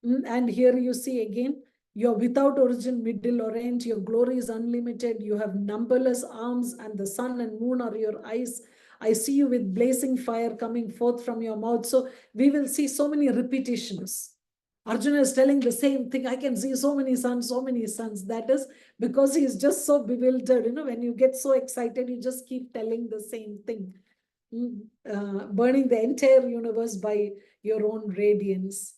And here you see again, you're without origin, middle, or end. Your glory is unlimited. You have numberless arms, and the sun and moon are your eyes. I see you with blazing fire coming forth from your mouth. So we will see so many repetitions. Arjuna is telling the same thing. I can see so many suns, so many suns. That is because he is just so bewildered. When you get so excited, you just keep telling the same thing. Burning the entire universe by your own radiance.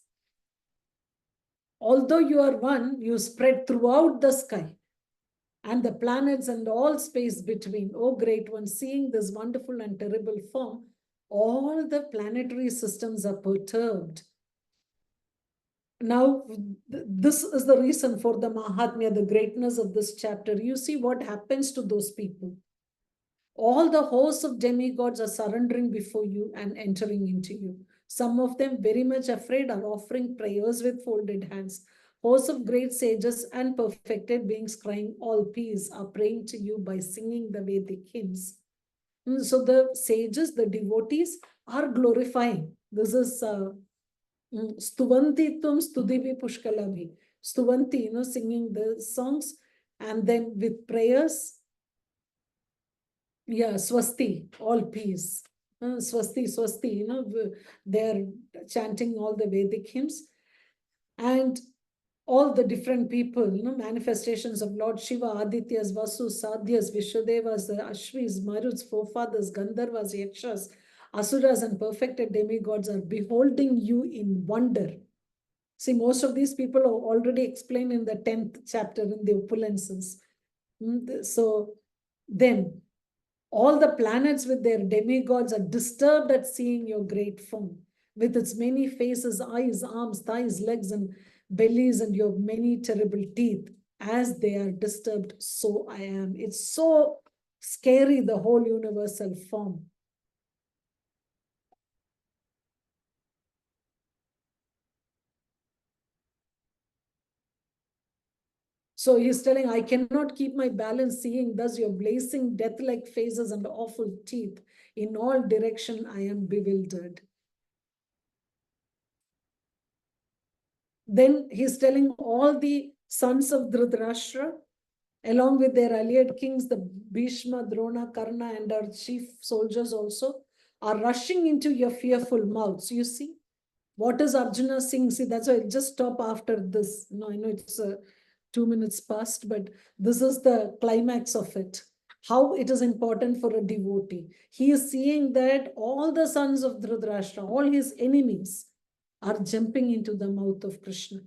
Although you are one, you spread throughout the sky and the planets and all space between. O great one, seeing this wonderful and terrible form, all the planetary systems are perturbed. Now, this is the reason for the Mahatmya, the greatness of this chapter. You see what happens to those people. All the hosts of demigods are surrendering before you and entering into you. Some of them, very much afraid, are offering prayers with folded hands. Hosts of great sages and perfected beings crying all peace are praying to you by singing the Vedic hymns. So the sages, the devotees, are glorifying. This is Stuvanti tum studivi pushkalabhi. Stuvanti, singing the songs, and then with prayers. Yeah, swasti, all peace. Swasti, swasti, they're chanting all the Vedic hymns. And all the different people, manifestations of Lord Shiva, Adityas, Vasus, Sadhyas, Vishwadevas, the Ashvis, Maruts, forefathers, Gandharvas, Yakshas, Asuras, and perfected demigods are beholding you in wonder. See, most of these people are already explained in the 10th chapter in the opulences. So then, all the planets with their demigods are disturbed at seeing your great form, with its many faces, eyes, arms, thighs, legs, and bellies, and your many terrible teeth. As they are disturbed, so I am. It's so scary, the whole universal form. So he's telling, I cannot keep my balance, seeing thus your blazing death-like faces and awful teeth. In all direction, I am bewildered. Then he's telling all the sons of Dhritarashtra, along with their allied kings, the Bhishma, Drona, Karna, and our chief soldiers also, are rushing into your fearful mouths. You see, what is Arjuna saying? See, that's why I'll just stop after this. I know it's 2 minutes past, but this is the climax of it. How it is important for a devotee. He is seeing that all the sons of Dhritarashtra, all his enemies, are jumping into the mouth of Krishna.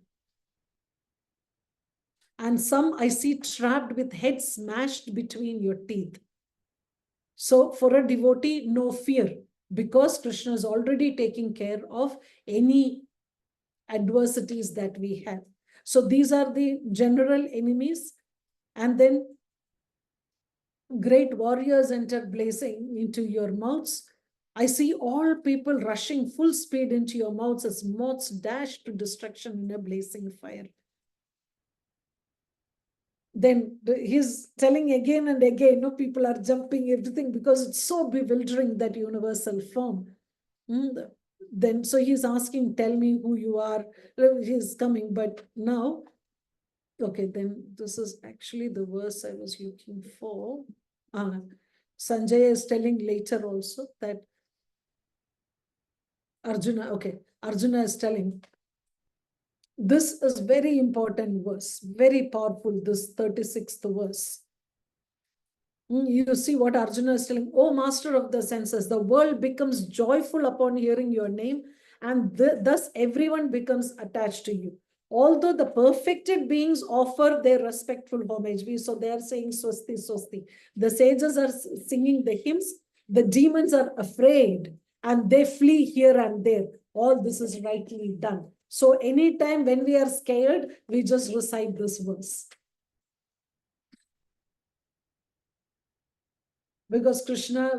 And some I see trapped with heads smashed between your teeth. So for a devotee, no fear, because Krishna is already taking care of any adversities that we have. So these are the general enemies. And then great warriors enter blazing into your mouths. I see all people rushing full speed into your mouths as moths dash to destruction in a blazing fire. Then he's telling again and again, no, people are jumping everything because it's so bewildering, that universal form. Then, so he's asking, tell me who you are. He's coming, but now, okay, then this is actually the verse I was looking for. Sanjay is telling later also that Arjuna, okay, Arjuna is telling, this is very important verse, very powerful, this 36th verse. You see what Arjuna is telling, O master of the senses, the world becomes joyful upon hearing your name, and thus everyone becomes attached to you. Although the perfected beings offer their respectful homage, so they are saying Swasti, Swasti. The sages are singing the hymns, the demons are afraid and they flee here and there. All this is rightly done. So anytime when we are scared, we just recite this verse. Because Krishna,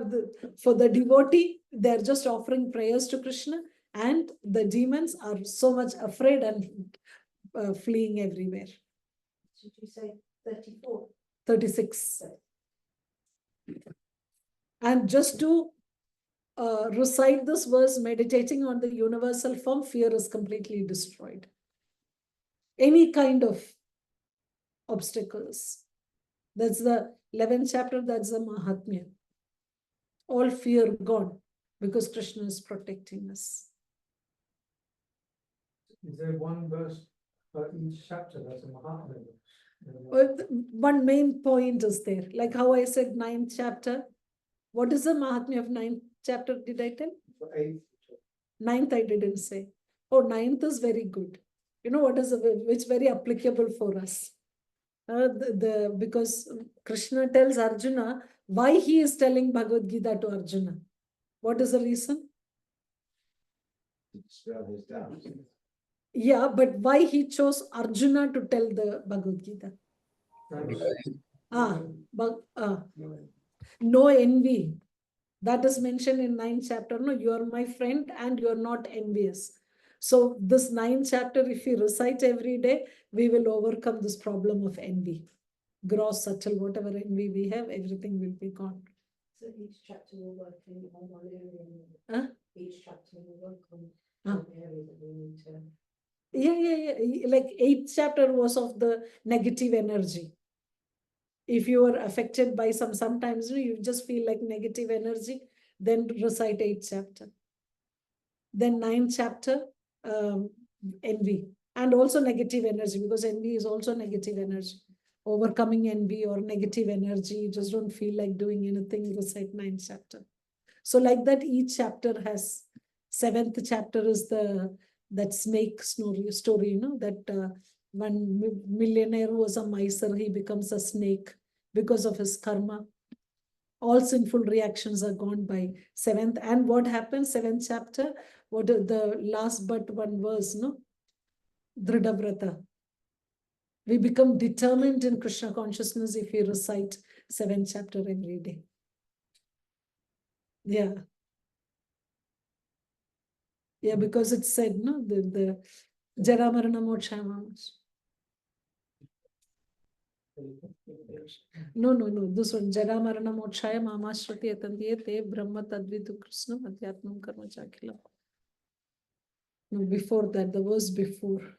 for the devotee, they're just offering prayers to Krishna, and the demons are so much afraid and fleeing everywhere. Should you say 34? 36. And just to recite this verse, meditating on the universal form, fear is completely destroyed. Any kind of obstacles. That's the 11th chapter, that's the Mahatmya. All fear gone, because Krishna is protecting us. Is there one verse for each chapter that's a Mahatmya? One main point is there, like how I said 9th chapter. What is the Mahatmya of 9th chapter, did I tell? 9th I didn't say. Oh, 9th is very good. You know what is, which very applicable for us. Because Krishna tells Arjuna why he is telling Bhagavad Gita to Arjuna. What is the reason? Yeah, but why he chose Arjuna to tell the Bhagavad Gita? No envy. That is mentioned in 9th chapter. No, you are my friend and you are not envious. So this 9th chapter, if we recite every day, we will overcome this problem of envy. Gross, subtle, whatever envy we have, everything will be gone. So each chapter will work in one area. Each chapter will work on one area that we need to. Yeah. Like 8th chapter was of the negative energy. If you are affected by sometimes you just feel like negative energy, then recite 8th chapter. Then 9th chapter, envy, and also negative energy, because envy is also negative energy. Overcoming envy or negative energy, you just don't feel like doing anything, recite 9th chapter. So like that, each chapter has, 7th chapter is that snake story, you know, that one millionaire who was a miser, he becomes a snake because of his karma. All sinful reactions are gone by 7th. And what happens, 7th chapter, what the last but one verse, no? Dridhavrata. We become determined in Krishna consciousness if we recite 7th chapter every day. Yeah. Yeah, because it said, no, the Jara Marana Moksha Mamas. No, this one, Jara Marana Mokshaya Mama Shruti Atandiye Te Brahma Tadvidu Krishna Adhyatmam Karma Chakila. No, before that, the verse before.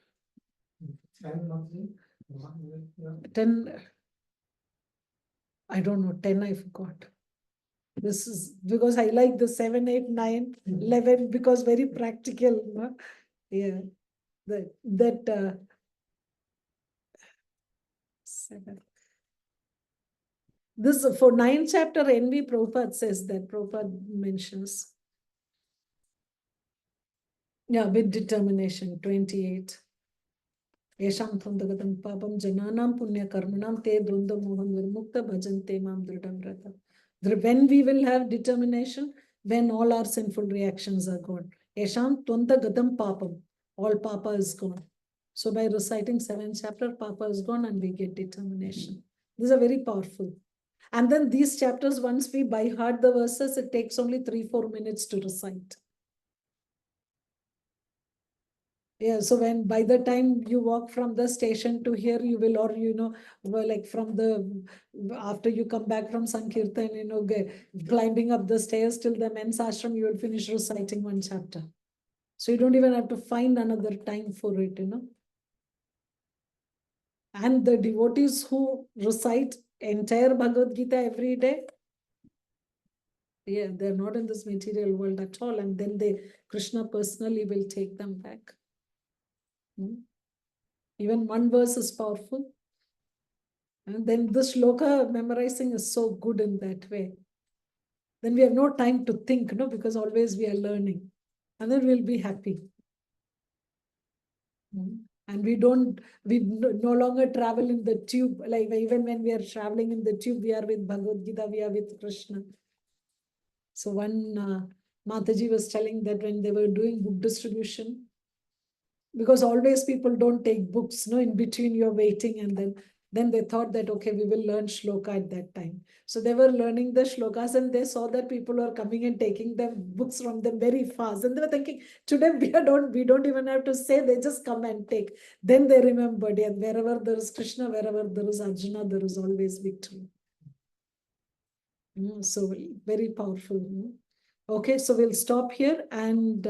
10, I don't know, 10 I forgot. This is because I like the 7, 8, 9, 11 because very practical. No? Yeah, that 7. This for 9th chapter envy, Prabhupada says that, Prabhupada mentions. Yeah, with determination, 28. Yesham Thundagatam Papam Jananam Punya Karmanam Te Dunda Mohan Virmukta Bhajante Mam Dridam Vrata. When we will have determination, when all our sinful reactions are gone. Yesham Thundagatam Papam, all papa is gone. So by reciting 7th chapter, Papa is gone and we get determination. These are very powerful. And then these chapters, once we by heart the verses, it takes only 3-4 minutes to recite. Yeah, so when by the time you walk from the station to here, you will, or well, like from the, after you come back from Sankirtan, climbing up the stairs till the men's ashram, you will finish reciting 1 chapter. So you don't even have to find another time for it, And the devotees who recite entire Bhagavad Gita every day, yeah, they're not in this material world at all. And then Krishna personally will take them back. Even 1 verse is powerful. And then the shloka memorizing is so good in that way. Then we have no time to think, because always we are learning. And then we'll be happy. And we no longer travel in the tube. Like even when we are traveling in the tube, we are with Bhagavad Gita, we are with Krishna. So one Mataji was telling that when they were doing book distribution, because always people don't take books, in between you're waiting, and then they thought that, okay, we will learn shloka at that time. So they were learning the shlokas and they saw that people were coming and taking them books from them very fast. And they were thinking, today we don't even have to say, they just come and take. Then they remembered, yeah, wherever there is Krishna, wherever there is Arjuna, there is always victory. So very powerful. Okay, so we'll stop here and